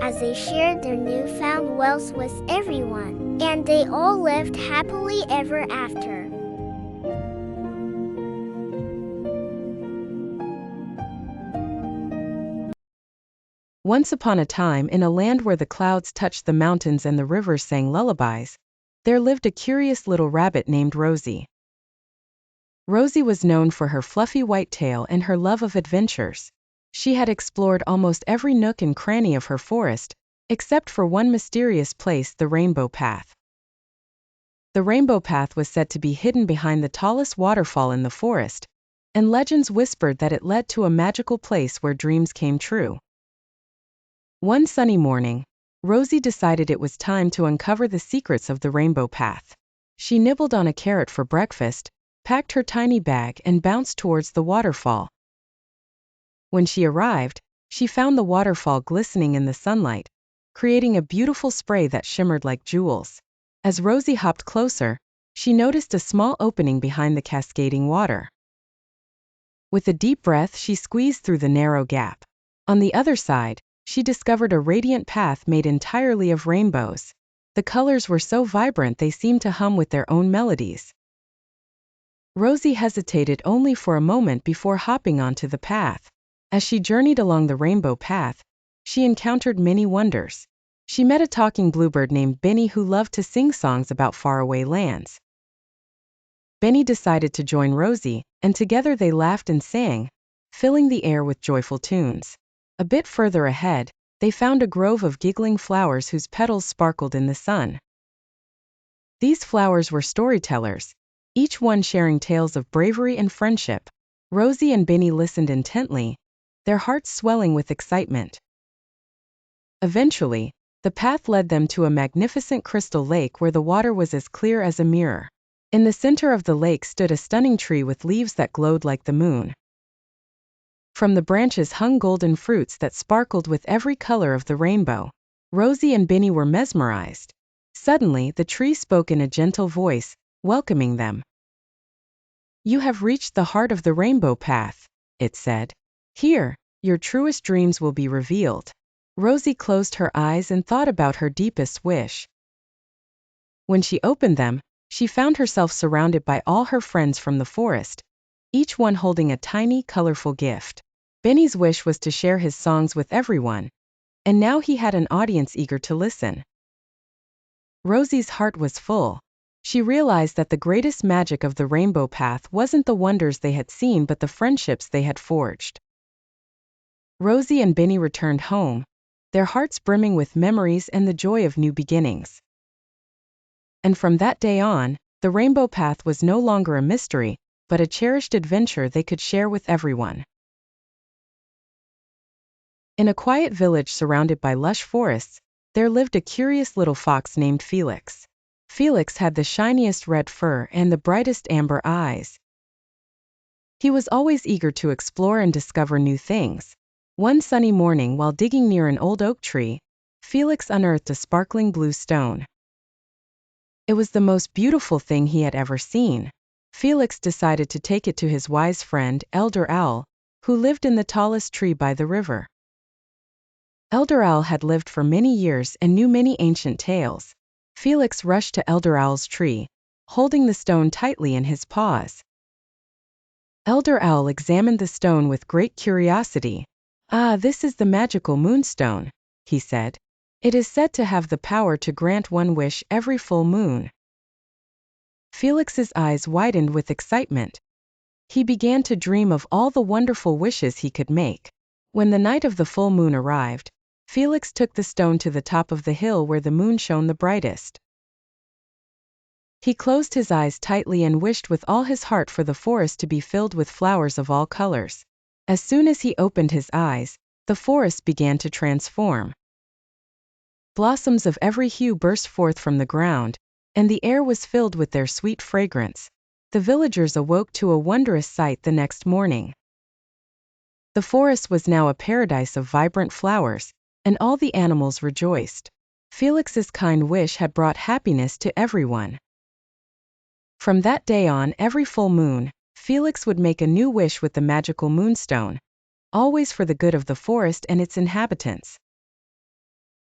as they shared their newfound wealth with everyone, and they all lived happily ever after. Once upon a time, in a land where the clouds touched the mountains and the rivers sang lullabies, there lived a curious little rabbit named Rosie. Rosie was known for her fluffy white tail and her love of adventures. She had explored almost every nook and cranny of her forest, except for one mysterious place, the Rainbow Path. The Rainbow Path was said to be hidden behind the tallest waterfall in the forest, and legends whispered that it led to a magical place where dreams came true. One sunny morning, Rosie decided it was time to uncover the secrets of the Rainbow Path. She nibbled on a carrot for breakfast, packed her tiny bag, and bounced towards the waterfall. When she arrived, she found the waterfall glistening in the sunlight, creating a beautiful spray that shimmered like jewels. As Rosie hopped closer, she noticed a small opening behind the cascading water. With a deep breath, she squeezed through the narrow gap. On the other side, she discovered a radiant path made entirely of rainbows. The colors were so vibrant they seemed to hum with their own melodies. Rosie hesitated only for a moment before hopping onto the path. As she journeyed along the rainbow path, she encountered many wonders. She met a talking bluebird named Benny who loved to sing songs about faraway lands. Benny decided to join Rosie, and together they laughed and sang, filling the air with joyful tunes. A bit further ahead, they found a grove of giggling flowers whose petals sparkled in the sun. These flowers were storytellers, each one sharing tales of bravery and friendship. Rosie and Benny listened intently, their hearts swelling with excitement. Eventually, the path led them to a magnificent crystal lake where the water was as clear as a mirror. In the center of the lake stood a stunning tree with leaves that glowed like the moon. From the branches hung golden fruits that sparkled with every color of the rainbow. Rosie and Benny were mesmerized. Suddenly, the tree spoke in a gentle voice, welcoming them. "You have reached the heart of the rainbow path," it said. "Here, your truest dreams will be revealed." Rosie closed her eyes and thought about her deepest wish. When she opened them, she found herself surrounded by all her friends from the forest, each one holding a tiny, colorful gift. Benny's wish was to share his songs with everyone, and now he had an audience eager to listen. Rosie's heart was full. She realized that the greatest magic of the rainbow path wasn't the wonders they had seen but the friendships they had forged. Rosie and Benny returned home, their hearts brimming with memories and the joy of new beginnings. And from that day on, the rainbow path was no longer a mystery, but a cherished adventure they could share with everyone. In a quiet village surrounded by lush forests, there lived a curious little fox named Felix. Felix had the shiniest red fur and the brightest amber eyes. He was always eager to explore and discover new things. One sunny morning while digging near an old oak tree, Felix unearthed a sparkling blue stone. It was the most beautiful thing he had ever seen. Felix decided to take it to his wise friend, Elder Owl, who lived in the tallest tree by the river. Elder Owl had lived for many years and knew many ancient tales. Felix rushed to Elder Owl's tree, holding the stone tightly in his paws. Elder Owl examined the stone with great curiosity. "Ah, this is the magical moonstone," he said. "It is said to have the power to grant one wish every full moon." Felix's eyes widened with excitement. He began to dream of all the wonderful wishes he could make. When the night of the full moon arrived, Felix took the stone to the top of the hill where the moon shone the brightest. He closed his eyes tightly and wished with all his heart for the forest to be filled with flowers of all colors. As soon as he opened his eyes, the forest began to transform. Blossoms of every hue burst forth from the ground, and the air was filled with their sweet fragrance. The villagers awoke to a wondrous sight the next morning. The forest was now a paradise of vibrant flowers, and all the animals rejoiced. Felix's kind wish had brought happiness to everyone. From that day on, every full moon, Felix would make a new wish with the magical moonstone, always for the good of the forest and its inhabitants.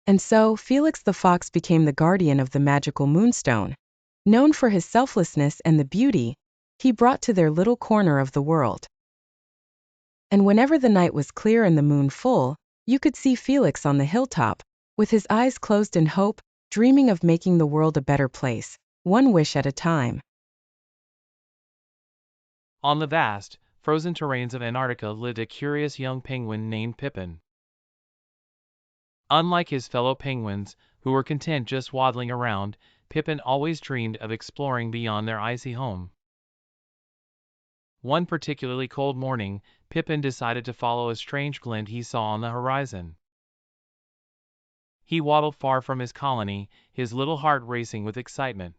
And so, Felix the fox became the guardian of the magical moonstone. Known for his selflessness and the beauty he brought to their little corner of the world. And whenever the night was clear and the moon full, you could see Felix on the hilltop, with his eyes closed in hope, dreaming of making the world a better place, one wish at a time. On the vast, frozen terrains of Antarctica lived a curious young penguin named Pippin. Unlike his fellow penguins, who were content just waddling around, Pippin always dreamed of exploring beyond their icy home. One particularly cold morning, Pippin decided to follow a strange glint he saw on the horizon. He waddled far from his colony, his little heart racing with excitement.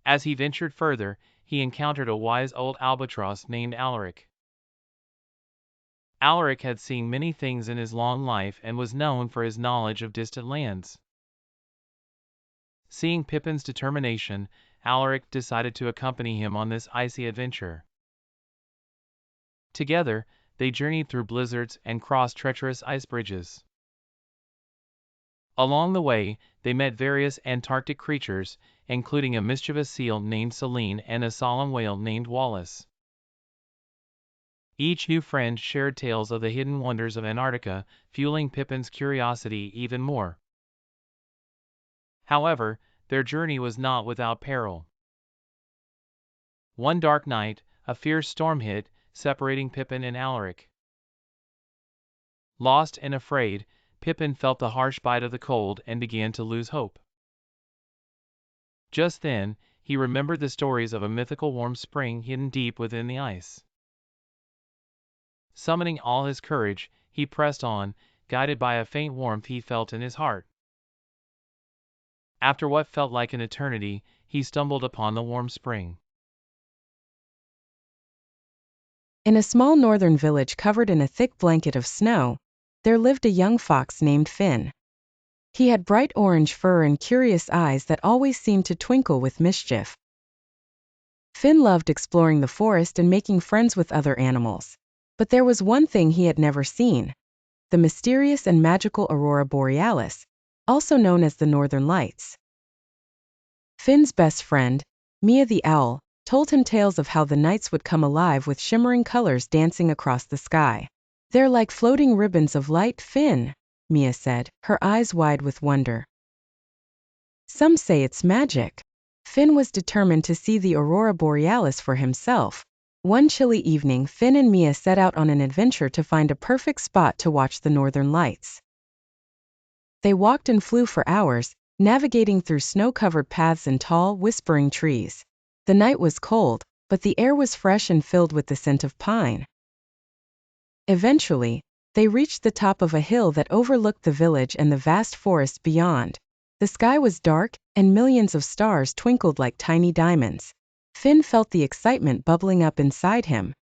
As he ventured further, he encountered a wise old albatross named Alaric. Alaric had seen many things in his long life and was known for his knowledge of distant lands. Seeing Pippin's determination, Alaric decided to accompany him on this icy adventure. Together, they journeyed through blizzards and crossed treacherous ice bridges. Along the way, they met various Antarctic creatures, including a mischievous seal named Celine and a solemn whale named Wallace. Each new friend shared tales of the hidden wonders of Antarctica, fueling Pippin's curiosity even more. However, their journey was not without peril. One dark night, a fierce storm hit, separating Pippin and Alaric. Lost and afraid, Pippin felt the harsh bite of the cold and began to lose hope. Just then, he remembered the stories of a mythical warm spring hidden deep within the ice. Summoning all his courage, he pressed on, guided by a faint warmth he felt in his heart. After what felt like an eternity, he stumbled upon the warm spring. In a small northern village covered in a thick blanket of snow, there lived a young fox named Finn. He had bright orange fur and curious eyes that always seemed to twinkle with mischief. Finn loved exploring the forest and making friends with other animals. But there was one thing he had never seen: the mysterious and magical aurora borealis, also known as the Northern Lights. Finn's best friend, Mia the owl, told him tales of how the nights would come alive with shimmering colors dancing across the sky. "They're like floating ribbons of light, Finn," Mia said, her eyes wide with wonder. "Some say it's magic." Finn was determined to see the aurora borealis for himself. One chilly evening, Finn and Mia set out on an adventure to find a perfect spot to watch the Northern Lights. They walked and flew for hours, navigating through snow-covered paths and tall, whispering trees. The night was cold, but the air was fresh and filled with the scent of pine. Eventually, they reached the top of a hill that overlooked the village and the vast forest beyond. The sky was dark, and millions of stars twinkled like tiny diamonds. Finn felt the excitement bubbling up inside him.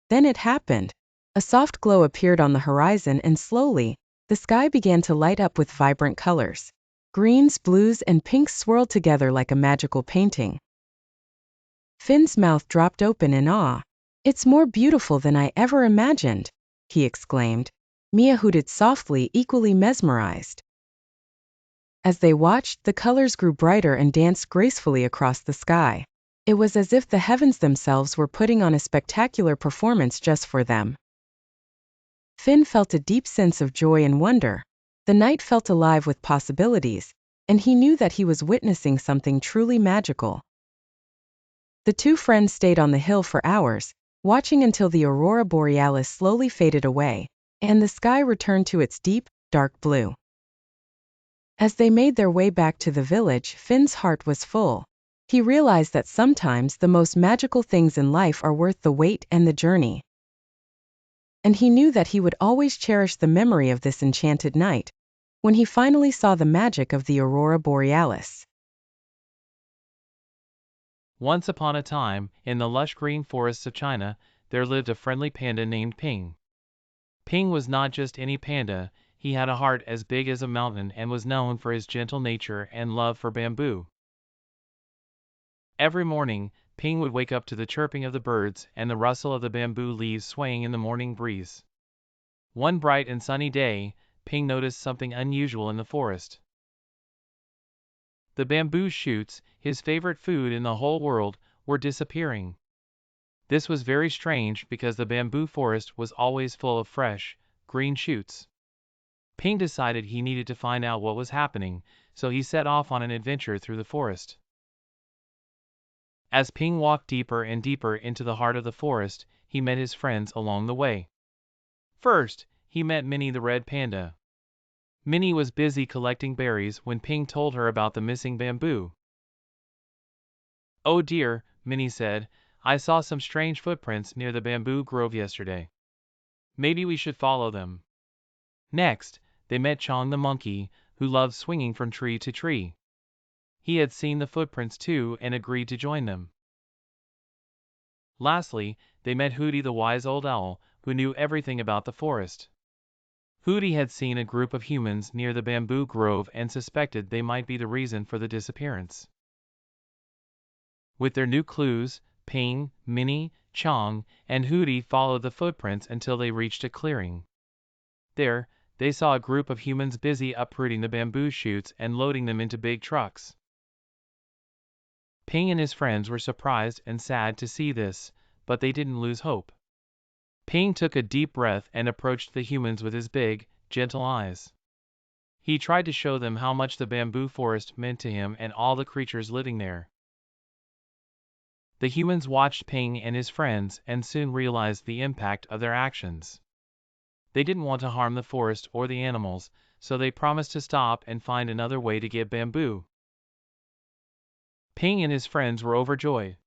Then it happened. A soft glow appeared on the horizon and slowly, the sky began to light up with vibrant colors. Greens, blues, and pinks swirled together like a magical painting. Finn's mouth dropped open in awe. "It's more beautiful than I ever imagined," he exclaimed. Mia hooted softly, equally mesmerized. As they watched, the colors grew brighter and danced gracefully across the sky. It was as if the heavens themselves were putting on a spectacular performance just for them. Finn felt a deep sense of joy and wonder. The night felt alive with possibilities, and he knew that he was witnessing something truly magical. The two friends stayed on the hill for hours, watching until the aurora borealis slowly faded away. and the sky returned to its deep, dark blue. As they made their way back to the village, Finn's heart was full. He realized that sometimes the most magical things in life are worth the wait and the journey. And he knew that he would always cherish the memory of this enchanted night, when he finally saw the magic of the aurora borealis. Once upon a time, in the lush green forests of China, there lived a friendly panda named Ping. Ping was not just any panda, he had a heart as big as a mountain and was known for his gentle nature and love for bamboo. Every morning, Ping would wake up to the chirping of the birds and the rustle of the bamboo leaves swaying in the morning breeze. One bright and sunny day, Ping noticed something unusual in the forest. The bamboo shoots, his favorite food in the whole world, were disappearing. This was very strange because the bamboo forest was always full of fresh, green shoots. Ping decided he needed to find out what was happening, so he set off on an adventure through the forest. As Ping walked deeper and deeper into the heart of the forest, he met his friends along the way. First, he met Minnie the red panda. Minnie was busy collecting berries when Ping told her about the missing bamboo. "Oh dear," Minnie said, "I saw some strange footprints near the bamboo grove yesterday. Maybe we should follow them." Next, they met Chong the monkey, who loved swinging from tree to tree. He had seen the footprints too and agreed to join them. Lastly, they met Hooty the wise old owl, who knew everything about the forest. Hooty had seen a group of humans near the bamboo grove and suspected they might be the reason for the disappearance. With their new clues, Ping, Minnie, Chong, and Hooty followed the footprints until they reached a clearing. There, they saw a group of humans busy uprooting the bamboo shoots and loading them into big trucks. Ping and his friends were surprised and sad to see this, but they didn't lose hope. Ping took a deep breath and approached the humans with his big, gentle eyes. He tried to show them how much the bamboo forest meant to him and all the creatures living there. The humans watched Ping and his friends and soon realized the impact of their actions. They didn't want to harm the forest or the animals, so they promised to stop and find another way to get bamboo. Ping and his friends were overjoyed.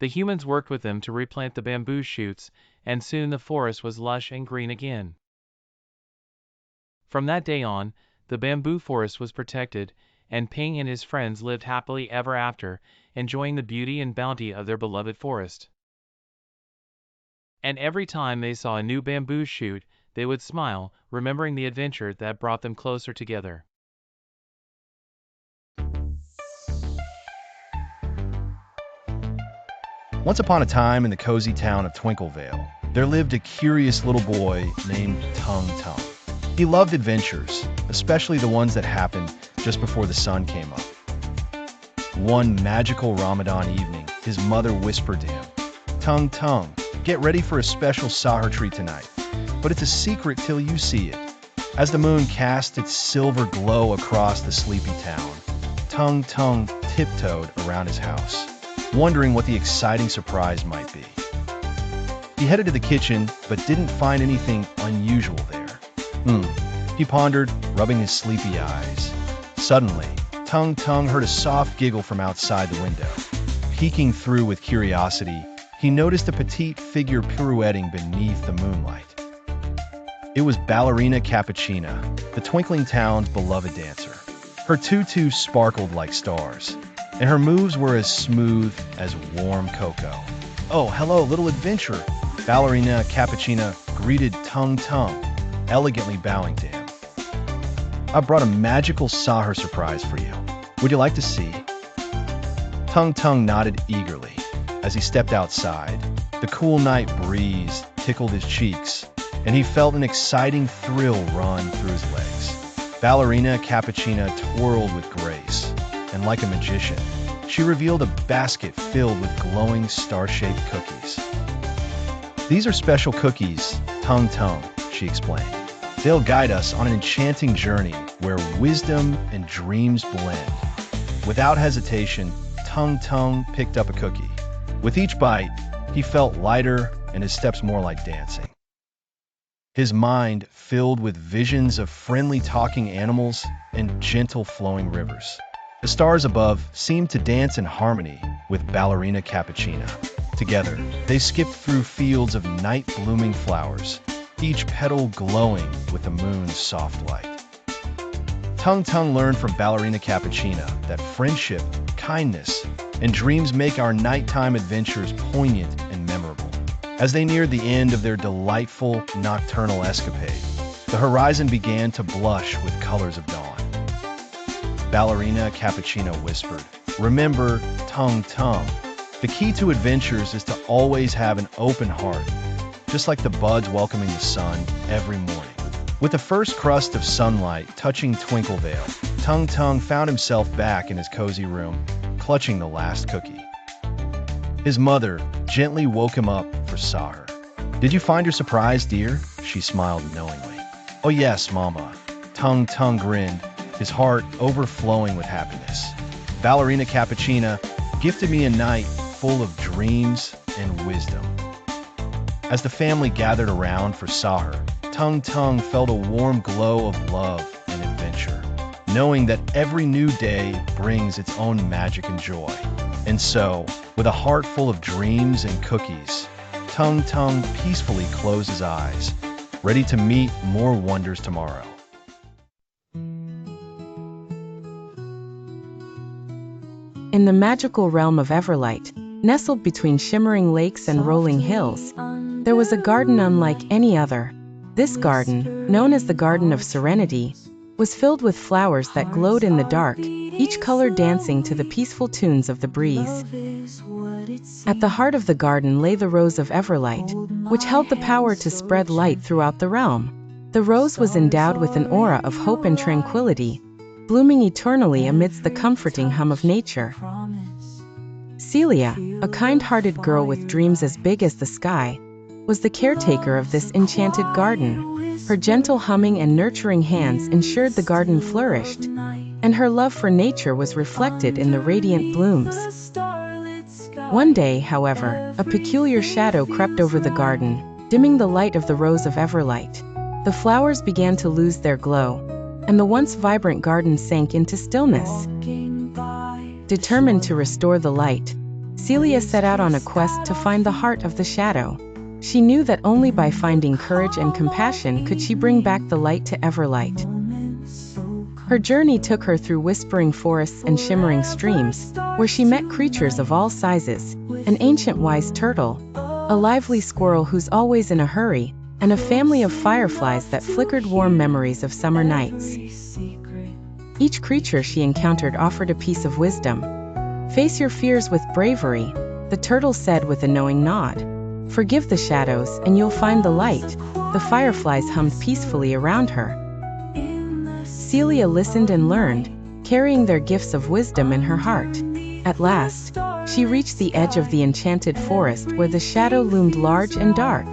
The humans worked with them to replant the bamboo shoots, and soon the forest was lush and green again. From that day on, the bamboo forest was protected, and Ping and his friends lived happily ever after, enjoying the beauty and bounty of their beloved forest. And every time they saw a new bamboo shoot, they would smile, remembering the adventure that brought them closer together. Once upon a time in the cozy town of Twinklevale, there lived a curious little boy named Tung Tung. He loved adventures, especially the ones that happened just before the sun came up. One magical Ramadan evening, his mother whispered to him, "Tung Tung, get ready for a special Sahur treat tonight, but it's a secret till you see it." As the moon cast its silver glow across the sleepy town, Tung Tung tiptoed around his house, wondering what the exciting surprise might be. He headed to the kitchen, but didn't find anything unusual there. He pondered, rubbing his sleepy eyes. Suddenly, Tung Tung heard a soft giggle from outside the window. Peeking through with curiosity, he noticed a petite figure pirouetting beneath the moonlight. It was Ballerina Cappuccina, the twinkling town's beloved dancer. Her tutu sparkled like stars, and her moves were as smooth as warm cocoa. "Oh, hello, little adventurer," Ballerina Cappuccina greeted Tung Tung, elegantly bowing to him. "I brought a magical Sahur surprise for you. Would you like to see?" Tung Tung nodded eagerly as he stepped outside. The cool night breeze tickled his cheeks, and he felt an exciting thrill run through his legs. Ballerina Cappuccina twirled with grace, and like a magician, she revealed a basket filled with glowing star-shaped cookies. "These are special cookies, Tung Tung," she explained. "They'll guide us on an enchanting journey where wisdom and dreams blend." Without hesitation, Tung Tung picked up a cookie. With each bite, he felt lighter and his steps more like dancing. his mind filled with visions of friendly talking animals and gentle flowing rivers. The stars above seemed to dance in harmony with Ballerina Cappuccina. Together, they skipped through fields of night-blooming flowers, each petal glowing with the moon's soft light. Tung Tung learned from Ballerina Cappuccina that friendship, kindness, and dreams make our nighttime adventures poignant and memorable. As they neared the end of their delightful nocturnal escapade, the horizon began to blush with colors of dawn. Ballerina Cappuccina whispered, "Remember, Tung Tung, the key to adventures is to always have an open heart, just like the buds welcoming the sun every morning." With the first crust of sunlight touching Twinklevale, Tung Tung found himself back in his cozy room, clutching the last cookie. His mother gently woke him up for supper. "Did you find your surprise, dear?" She smiled knowingly. "Oh yes, Mama." Tung Tung grinned, his heart overflowing with happiness. Ballerina Cappuccina gifted me a night full of dreams and wisdom. As the family gathered around for Sahur, Tung Tung felt a warm glow of love and adventure, knowing that every new day brings its own magic and joy. And so, with a heart full of dreams and cookies, Tung Tung peacefully closed his eyes, ready to meet more wonders tomorrow. In the magical realm of Everlight, nestled between shimmering lakes and rolling hills, there was a garden unlike any other. This garden, known as the Garden of Serenity, was filled with flowers that glowed in the dark, each color dancing to the peaceful tunes of the breeze. At the heart of the garden lay the Rose of Everlight, which held the power to spread light throughout the realm. The rose was endowed with an aura of hope and tranquility, blooming eternally amidst the comforting hum of nature. Celia, a kind-hearted girl with dreams as big as the sky, was the caretaker of this enchanted garden. Her gentle humming and nurturing hands ensured the garden flourished, and her love for nature was reflected in the radiant blooms. One day, however, a peculiar shadow crept over the garden, dimming the light of the Rose of Everlight. The flowers began to lose their glow, and the once vibrant garden sank into stillness. Determined to restore the light, Celia set out on a quest to find the heart of the shadow. She knew that only by finding courage and compassion could she bring back the light to Everlight. Her journey took her through whispering forests and shimmering streams, where she met creatures of all sizes, an ancient wise turtle, a lively squirrel who's always in a hurry, and a family of fireflies that flickered warm memories of summer nights. Each creature she encountered offered a piece of wisdom. "Face your fears with bravery," the turtle said with a knowing nod. "Forgive the shadows and you'll find the light." The fireflies hummed peacefully around her. Celia listened and learned, carrying their gifts of wisdom in her heart. At last, she reached the edge of the enchanted forest where the shadow loomed large and dark.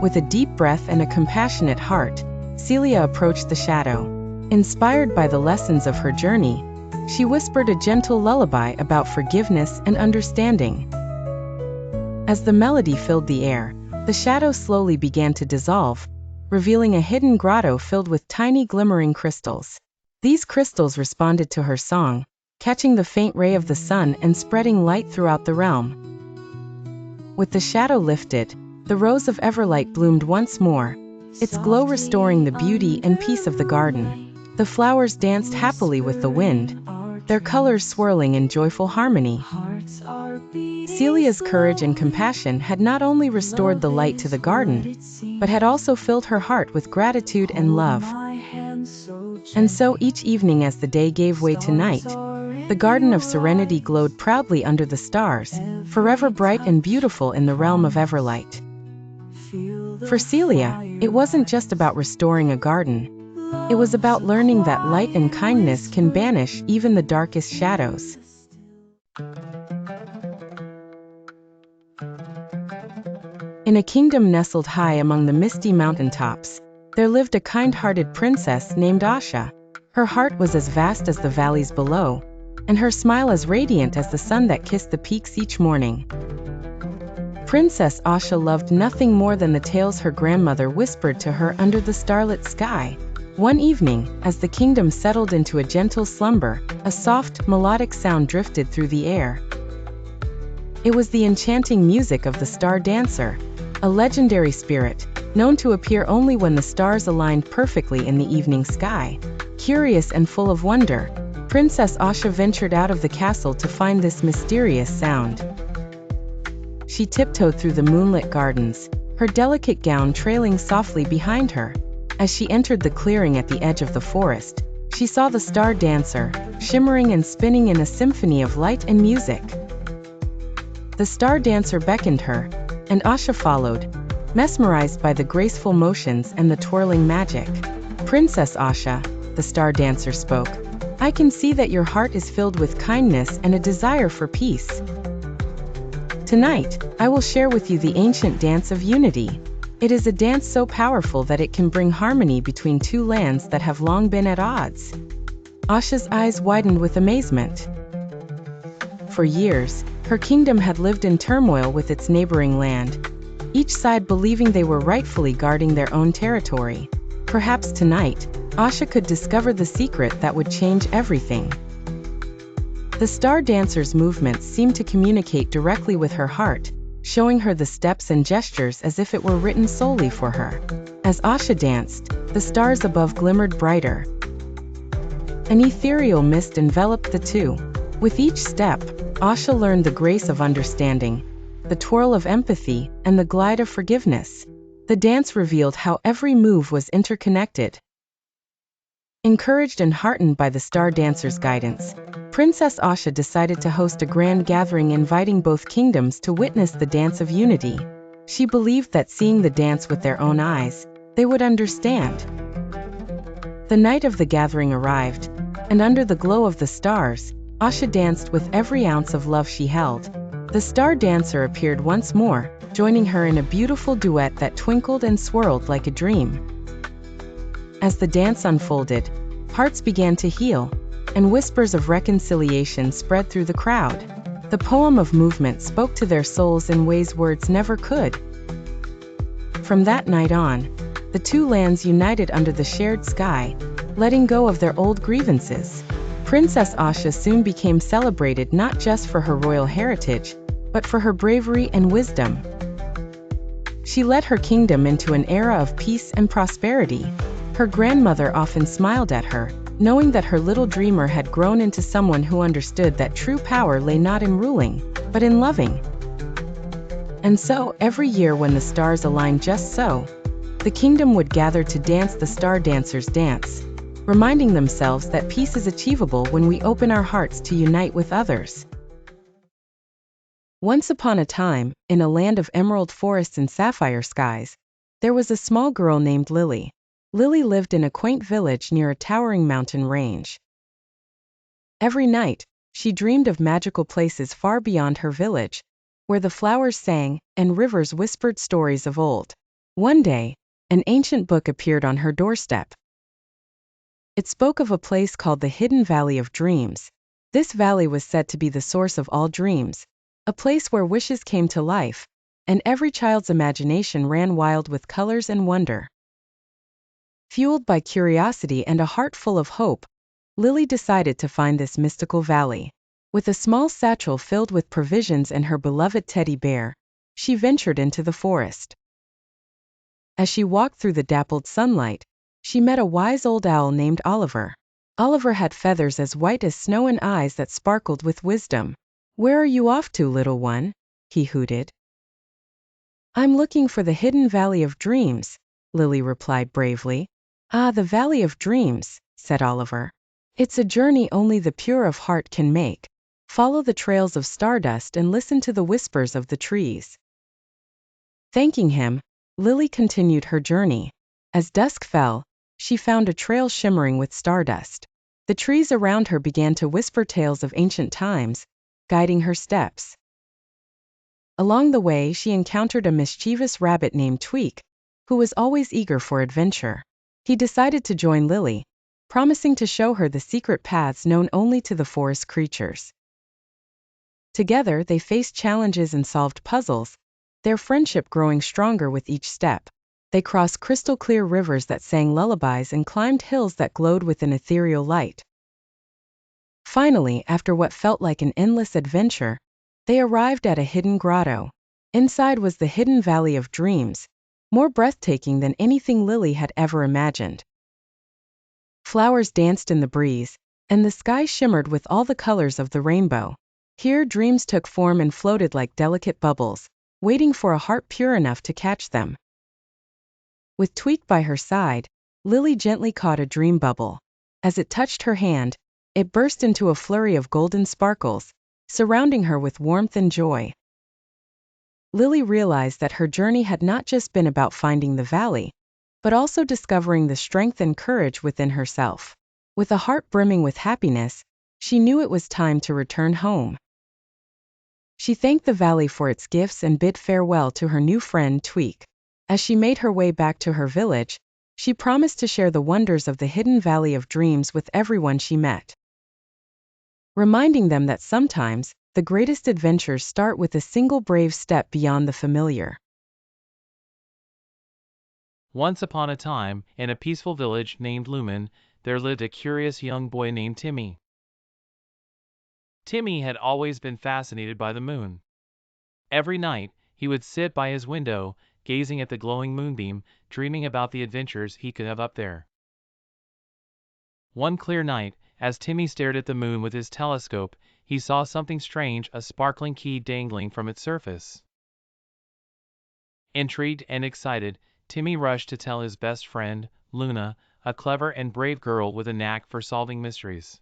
With a deep breath and a compassionate heart, Celia approached the shadow. Inspired by the lessons of her journey, she whispered a gentle lullaby about forgiveness and understanding. As the melody filled the air, the shadow slowly began to dissolve, revealing a hidden grotto filled with tiny glimmering crystals. These crystals responded to her song, catching the faint ray of the sun and spreading light throughout the realm. With the shadow lifted, the Rose of Everlight bloomed once more, its glow restoring the beauty and peace of the garden. The flowers danced happily with the wind, their colors swirling in joyful harmony. Celia's courage and compassion had not only restored the light to the garden, but had also filled her heart with gratitude and love. And so each evening as the day gave way to night, the Garden of Serenity glowed proudly under the stars, forever bright and beautiful in the realm of Everlight. For Celia, it wasn't just about restoring a garden. It was about learning that light and kindness can banish even the darkest shadows. In a kingdom nestled high among the misty mountaintops, there lived a kind-hearted princess named Asha. Her heart was as vast as the valleys below, and her smile as radiant as the sun that kissed the peaks each morning. Princess Asha loved nothing more than the tales her grandmother whispered to her under the starlit sky. One evening, as the kingdom settled into a gentle slumber, a soft, melodic sound drifted through the air. It was the enchanting music of the Star Dancer, a legendary spirit, known to appear only when the stars aligned perfectly in the evening sky. Curious and full of wonder, Princess Asha ventured out of the castle to find this mysterious sound. She tiptoed through the moonlit gardens, her delicate gown trailing softly behind her. As she entered the clearing at the edge of the forest, she saw the Star Dancer, shimmering and spinning in a symphony of light and music. The Star Dancer beckoned her, and Asha followed, mesmerized by the graceful motions and the twirling magic. Princess Asha, the Star Dancer spoke, I can see that your heart is filled with kindness and a desire for peace. Tonight, I will share with you the ancient dance of unity. It is a dance so powerful that it can bring harmony between two lands that have long been at odds. Asha's eyes widened with amazement. For years, her kingdom had lived in turmoil with its neighboring land, each side believing they were rightfully guarding their own territory. Perhaps tonight, Asha could discover the secret that would change everything. The Star Dancer's movements seemed to communicate directly with her heart, showing her the steps and gestures as if it were written solely for her. As Asha danced, the stars above glimmered brighter. An ethereal mist enveloped the two. With each step, Asha learned the grace of understanding, the twirl of empathy, and the glide of forgiveness. The dance revealed how every move was interconnected. Encouraged and heartened by the Star Dancer's guidance, Princess Asha decided to host a grand gathering inviting both kingdoms to witness the dance of unity. She believed that seeing the dance with their own eyes, they would understand. The night of the gathering arrived, and under the glow of the stars, Asha danced with every ounce of love she held. The Star Dancer appeared once more, joining her in a beautiful duet that twinkled and swirled like a dream. As the dance unfolded, hearts began to heal, and whispers of reconciliation spread through the crowd. The poem of movement spoke to their souls in ways words never could. From that night on, the two lands united under the shared sky, letting go of their old grievances. Princess Asha soon became celebrated not just for her royal heritage, but for her bravery and wisdom. She led her kingdom into an era of peace and prosperity. Her grandmother often smiled at her, knowing that her little dreamer had grown into someone who understood that true power lay not in ruling, but in loving. And so, every year when the stars aligned just so, the kingdom would gather to dance the Star Dancer's dance, reminding themselves that peace is achievable when we open our hearts to unite with others. Once upon a time, in a land of emerald forests and sapphire skies, there was a small girl named Lily. Lily lived in a quaint village near a towering mountain range. Every night, she dreamed of magical places far beyond her village, where the flowers sang and rivers whispered stories of old. One day, an ancient book appeared on her doorstep. It spoke of a place called the Hidden Valley of Dreams. This valley was said to be the source of all dreams, a place where wishes came to life, and every child's imagination ran wild with colors and wonder. Fueled by curiosity and a heart full of hope, Lily decided to find this mystical valley. With a small satchel filled with provisions and her beloved teddy bear, she ventured into the forest. As she walked through the dappled sunlight, she met a wise old owl named Oliver. Oliver had feathers as white as snow and eyes that sparkled with wisdom. "Where are you off to, little one?" he hooted. "I'm looking for the Hidden Valley of Dreams," Lily replied bravely. "Ah, the Valley of Dreams," said Oliver. "It's a journey only the pure of heart can make. Follow the trails of stardust and listen to the whispers of the trees." Thanking him, Lily continued her journey. As dusk fell, she found a trail shimmering with stardust. The trees around her began to whisper tales of ancient times, guiding her steps. Along the way, she encountered a mischievous rabbit named Tweak, who was always eager for adventure. He decided to join Lily, promising to show her the secret paths known only to the forest creatures. Together, they faced challenges and solved puzzles, their friendship growing stronger with each step. They crossed crystal-clear rivers that sang lullabies and climbed hills that glowed with an ethereal light. Finally, after what felt like an endless adventure, they arrived at a hidden grotto. Inside was the hidden Valley of Dreams, more breathtaking than anything Lily had ever imagined. Flowers danced in the breeze, and the sky shimmered with all the colors of the rainbow. Here dreams took form and floated like delicate bubbles, waiting for a heart pure enough to catch them. With Tweak by her side, Lily gently caught a dream bubble. As it touched her hand, it burst into a flurry of golden sparkles, surrounding her with warmth and joy. Lily realized that her journey had not just been about finding the valley, but also discovering the strength and courage within herself. With a heart brimming with happiness, she knew it was time to return home. She thanked the valley for its gifts and bid farewell to her new friend Tweak. As she made her way back to her village, she promised to share the wonders of the hidden Valley of Dreams with everyone she met, reminding them that sometimes, the greatest adventures start with a single brave step beyond the familiar. Once upon a time, in a peaceful village named Lumen, there lived a curious young boy named Timmy. Timmy had always been fascinated by the moon. Every night, he would sit by his window, gazing at the glowing moonbeam, dreaming about the adventures he could have up there. One clear night, as Timmy stared at the moon with his telescope, he saw something strange, a sparkling key dangling from its surface. Intrigued and excited, Timmy rushed to tell his best friend, Luna, a clever and brave girl with a knack for solving mysteries.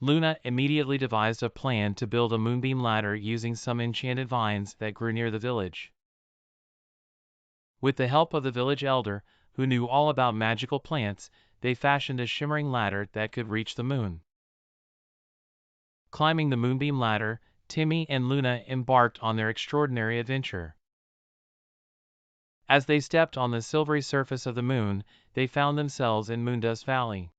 Luna immediately devised a plan to build a moonbeam ladder using some enchanted vines that grew near the village. With the help of the village elder, who knew all about magical plants, they fashioned a shimmering ladder that could reach the moon. Climbing the moonbeam ladder, Timmy and Luna embarked on their extraordinary adventure. As they stepped on the silvery surface of the moon, they found themselves in Moondust Valley.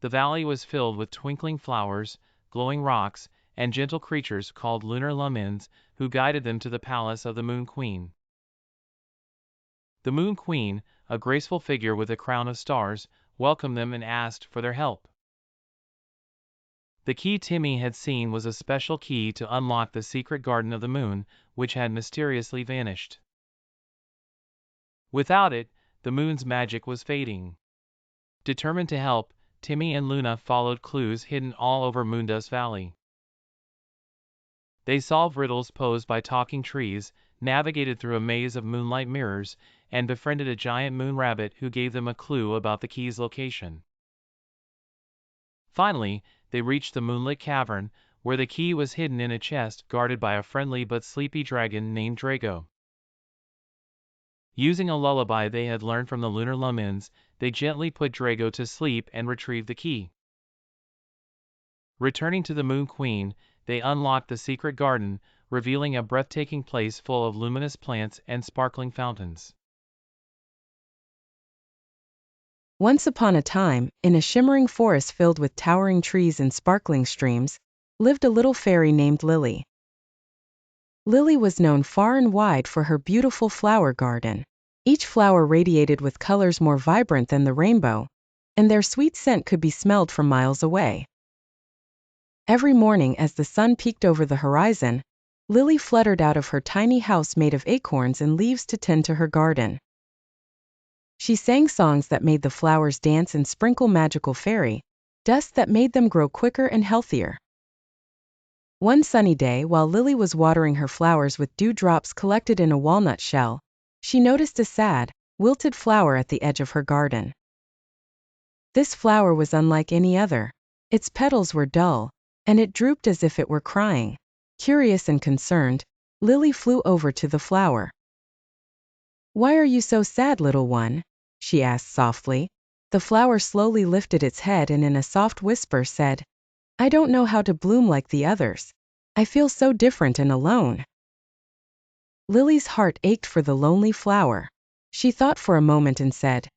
The valley was filled with twinkling flowers, glowing rocks, and gentle creatures called lunar lumens, who guided them to the palace of the Moon Queen. The Moon Queen, a graceful figure with a crown of stars, welcomed them and asked for their help. The key Timmy had seen was a special key to unlock the secret garden of the moon, which had mysteriously vanished. Without it, the moon's magic was fading. Determined to help, Timmy and Luna followed clues hidden all over Moondust Valley. They solved riddles posed by talking trees, navigated through a maze of moonlight mirrors, and befriended a giant moon rabbit who gave them a clue about the key's location. Finally, they reached the moonlit cavern, where the key was hidden in a chest guarded by a friendly but sleepy dragon named Drago. Using a lullaby they had learned from the lunar lumens, they gently put Drago to sleep and retrieved the key. Returning to the Moon Queen, they unlocked the secret garden, revealing a breathtaking place full of luminous plants and sparkling fountains. Once upon a time, in a shimmering forest filled with towering trees and sparkling streams, lived a little fairy named Lily. Lily was known far and wide for her beautiful flower garden. Each flower radiated with colors more vibrant than the rainbow, and their sweet scent could be smelled from miles away. Every morning as the sun peeked over the horizon, Lily fluttered out of her tiny house made of acorns and leaves to tend to her garden. She sang songs that made the flowers dance and sprinkle magical fairy dust that made them grow quicker and healthier. One sunny day, while Lily was watering her flowers with dewdrops collected in a walnut shell, she noticed a sad, wilted flower at the edge of her garden. This flower was unlike any other. Its petals were dull, and it drooped as if it were crying. Curious and concerned, Lily flew over to the flower. "Why are you so sad, little one?" she asked softly. The flower slowly lifted its head and in a soft whisper said, "I don't know how to bloom like the others. I feel so different and alone." Lily's heart ached for the lonely flower. She thought for a moment and said,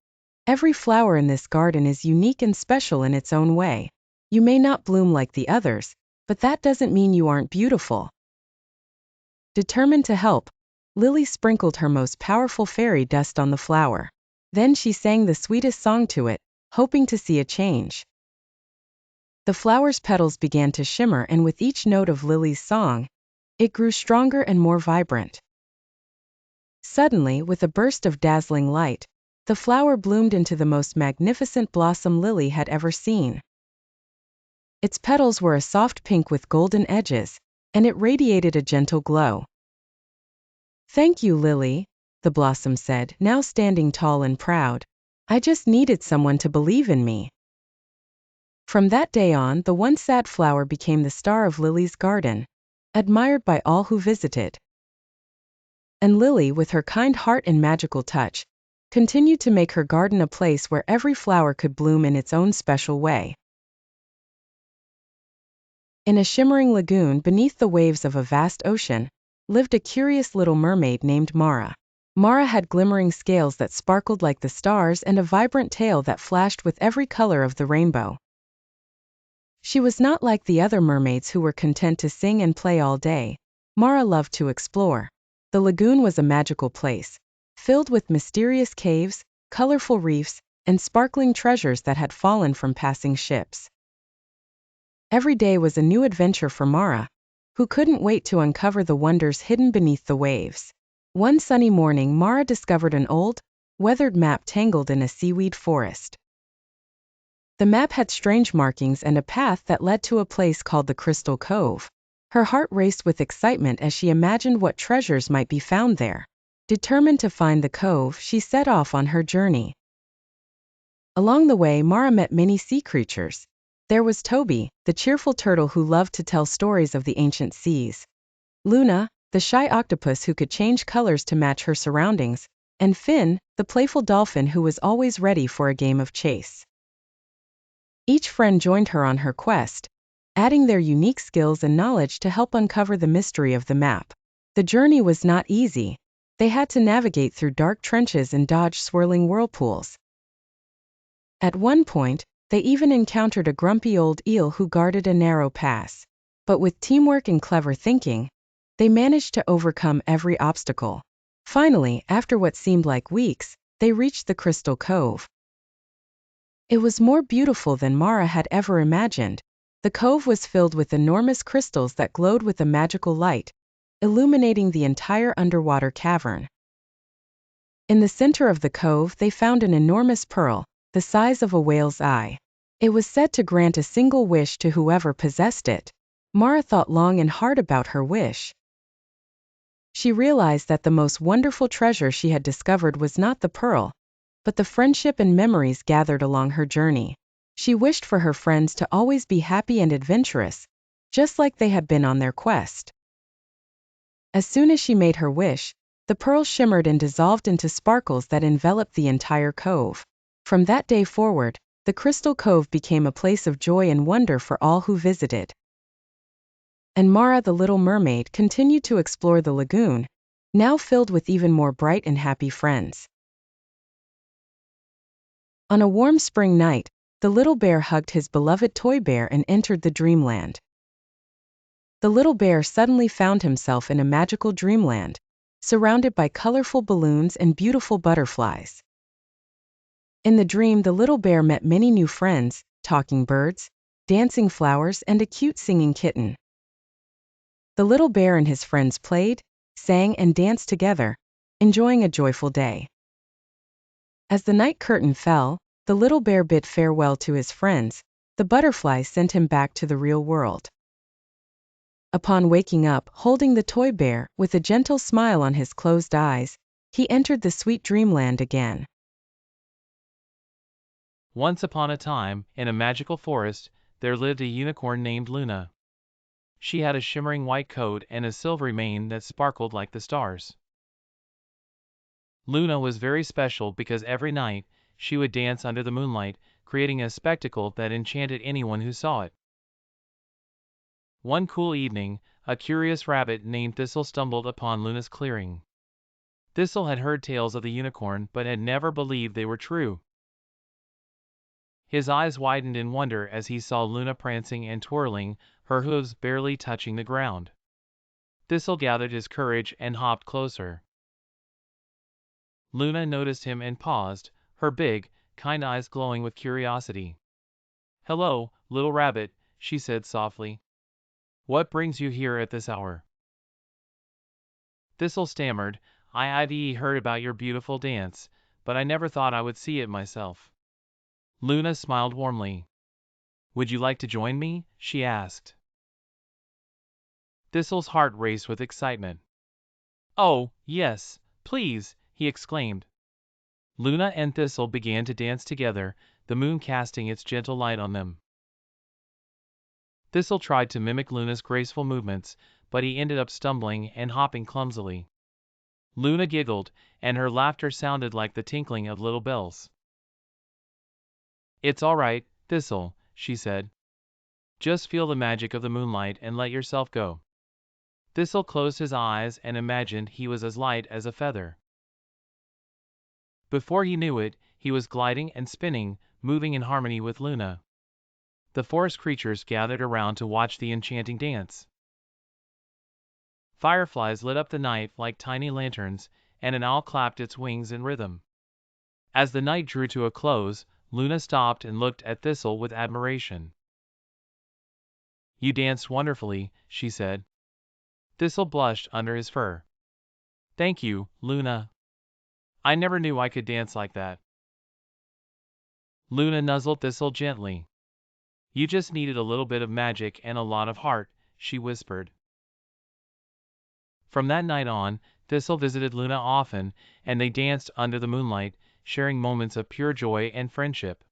"Every flower in this garden is unique and special in its own way. You may not bloom like the others, but that doesn't mean you aren't beautiful." Determined to help, Lily sprinkled her most powerful fairy dust on the flower. Then she sang the sweetest song to it, hoping to see a change. The flower's petals began to shimmer, and with each note of Lily's song, it grew stronger and more vibrant. Suddenly, with a burst of dazzling light, the flower bloomed into the most magnificent blossom Lily had ever seen. Its petals were a soft pink with golden edges, and it radiated a gentle glow. "Thank you, Lily," the blossom said, now standing tall and proud. "I just needed someone to believe in me." From that day on, the once sad flower became the star of Lily's garden, admired by all who visited. And Lily, with her kind heart and magical touch, continued to make her garden a place where every flower could bloom in its own special way. In a shimmering lagoon beneath the waves of a vast ocean, lived a curious little mermaid named Mara. Mara had glimmering scales that sparkled like the stars and a vibrant tail that flashed with every color of the rainbow. She was not like the other mermaids who were content to sing and play all day. Mara loved to explore. The lagoon was a magical place, filled with mysterious caves, colorful reefs, and sparkling treasures that had fallen from passing ships. Every day was a new adventure for Mara, who couldn't wait to uncover the wonders hidden beneath the waves. One sunny morning, Mara discovered an old, weathered map tangled in a seaweed forest. The map had strange markings and a path that led to a place called the Crystal Cove. Her heart raced with excitement as she imagined what treasures might be found there. Determined to find the cove, she set off on her journey. Along the way, Mara met many sea creatures. There was Toby, the cheerful turtle who loved to tell stories of the ancient seas. Luna, the shy octopus who could change colors to match her surroundings. And Finn, the playful dolphin who was always ready for a game of chase. Each friend joined her on her quest, adding their unique skills and knowledge to help uncover the mystery of the map. The journey was not easy. They had to navigate through dark trenches and dodge swirling whirlpools. At one point, they even encountered a grumpy old eel who guarded a narrow pass. But with teamwork and clever thinking, they managed to overcome every obstacle. Finally, after what seemed like weeks, they reached the Crystal Cove. It was more beautiful than Mara had ever imagined. The cove was filled with enormous crystals that glowed with a magical light, illuminating the entire underwater cavern. In the center of the cove, they found an enormous pearl, the size of a whale's eye. It was said to grant a single wish to whoever possessed it. Mara thought long and hard about her wish. She realized that the most wonderful treasure she had discovered was not the pearl, but the friendship and memories gathered along her journey. She wished for her friends to always be happy and adventurous, just like they had been on their quest. As soon as she made her wish, the pearl shimmered and dissolved into sparkles that enveloped the entire cove. From that day forward, the Crystal Cove became a place of joy and wonder for all who visited. And Mara the Little Mermaid continued to explore the lagoon, now filled with even more bright and happy friends. On a warm spring night, the little bear hugged his beloved toy bear and entered the dreamland. The little bear suddenly found himself in a magical dreamland, surrounded by colorful balloons and beautiful butterflies. In the dream, the little bear met many new friends, talking birds, dancing flowers, and a cute singing kitten. The little bear and his friends played, sang, and danced together, enjoying a joyful day. As the night curtain fell, the little bear bid farewell to his friends. The butterflies sent him back to the real world. Upon waking up, holding the toy bear, with a gentle smile on his closed eyes, he entered the sweet dreamland again. Once upon a time, in a magical forest, there lived a unicorn named Luna. She had a shimmering white coat and a silvery mane that sparkled like the stars. Luna was very special because every night, she would dance under the moonlight, creating a spectacle that enchanted anyone who saw it. One cool evening, a curious rabbit named Thistle stumbled upon Luna's clearing. Thistle had heard tales of the unicorn but had never believed they were true. His eyes widened in wonder as he saw Luna prancing and twirling, her hooves barely touching the ground. Thistle gathered his courage and hopped closer. Luna noticed him and paused, her big, kind eyes glowing with curiosity. "Hello, little rabbit," she said softly. "What brings you here at this hour?" Thistle stammered, "I'd heard about your beautiful dance, but I never thought I would see it myself." Luna smiled warmly. "Would you like to join me?" she asked. Thistle's heart raced with excitement. "Oh, yes, please," he exclaimed. Luna and Thistle began to dance together, the moon casting its gentle light on them. Thistle tried to mimic Luna's graceful movements, but he ended up stumbling and hopping clumsily. Luna giggled, and her laughter sounded like the tinkling of little bells. "It's all right, Thistle," she said. "Just feel the magic of the moonlight and let yourself go." Thistle closed his eyes and imagined he was as light as a feather. Before he knew it, he was gliding and spinning, moving in harmony with Luna. The forest creatures gathered around to watch the enchanting dance. Fireflies lit up the night like tiny lanterns, and an owl clapped its wings in rhythm. As the night drew to a close, Luna stopped and looked at Thistle with admiration. "You danced wonderfully," she said. Thistle blushed under his fur. "Thank you, Luna. I never knew I could dance like that." Luna nuzzled Thistle gently. "You just needed a little bit of magic and a lot of heart," she whispered. From that night on, Thistle visited Luna often, and they danced under the moonlight, sharing moments of pure joy and friendship.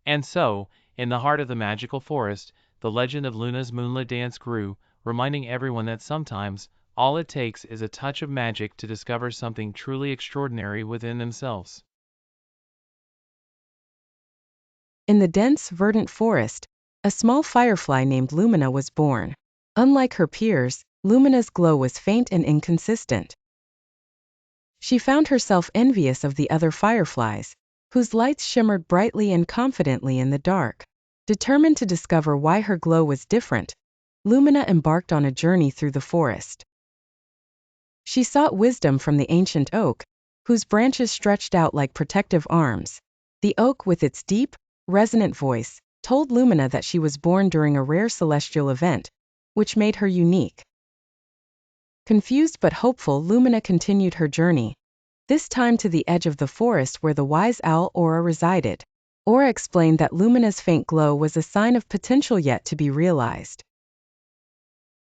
And so, in the heart of the magical forest, the legend of Luna's moonlit dance grew, reminding everyone that sometimes, all it takes is a touch of magic to discover something truly extraordinary within themselves. In the dense, verdant forest, a small firefly named Lumina was born. Unlike her peers, Lumina's glow was faint and inconsistent. She found herself envious of the other fireflies, whose lights shimmered brightly and confidently in the dark. Determined to discover why her glow was different, Lumina embarked on a journey through the forest. She sought wisdom from the ancient oak, whose branches stretched out like protective arms. The oak, with its deep, resonant voice, told Lumina that she was born during a rare celestial event, which made her unique. Confused but hopeful, Lumina continued her journey, this time to the edge of the forest where the wise owl Aura resided. Aura explained that Lumina's faint glow was a sign of potential yet to be realized.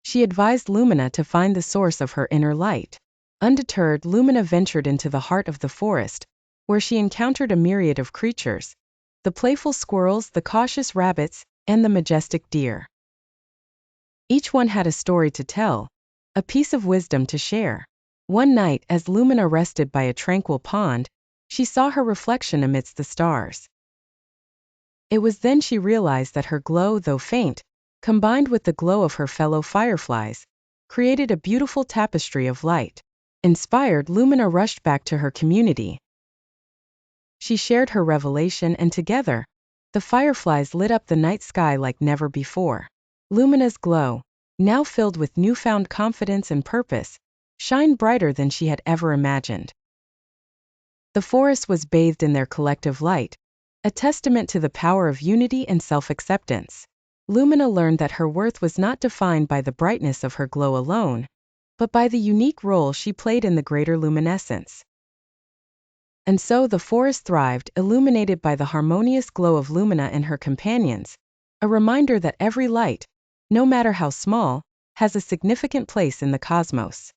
She advised Lumina to find the source of her inner light. Undeterred, Lumina ventured into the heart of the forest, where she encountered a myriad of creatures: the playful squirrels, the cautious rabbits, and the majestic deer. Each one had a story to tell, a piece of wisdom to share. One night, as Lumina rested by a tranquil pond, she saw her reflection amidst the stars. It was then she realized that her glow, though faint, combined with the glow of her fellow fireflies, created a beautiful tapestry of light. Inspired, Lumina rushed back to her community. She shared her revelation, and together, the fireflies lit up the night sky like never before. Lumina's glow, now filled with newfound confidence and purpose, shined brighter than she had ever imagined. The forest was bathed in their collective light, a testament to the power of unity and self-acceptance. Lumina learned that her worth was not defined by the brightness of her glow alone, but by the unique role she played in the greater luminescence. And so the forest thrived, illuminated by the harmonious glow of Lumina and her companions, a reminder that every light, no matter how small, has a significant place in the cosmos.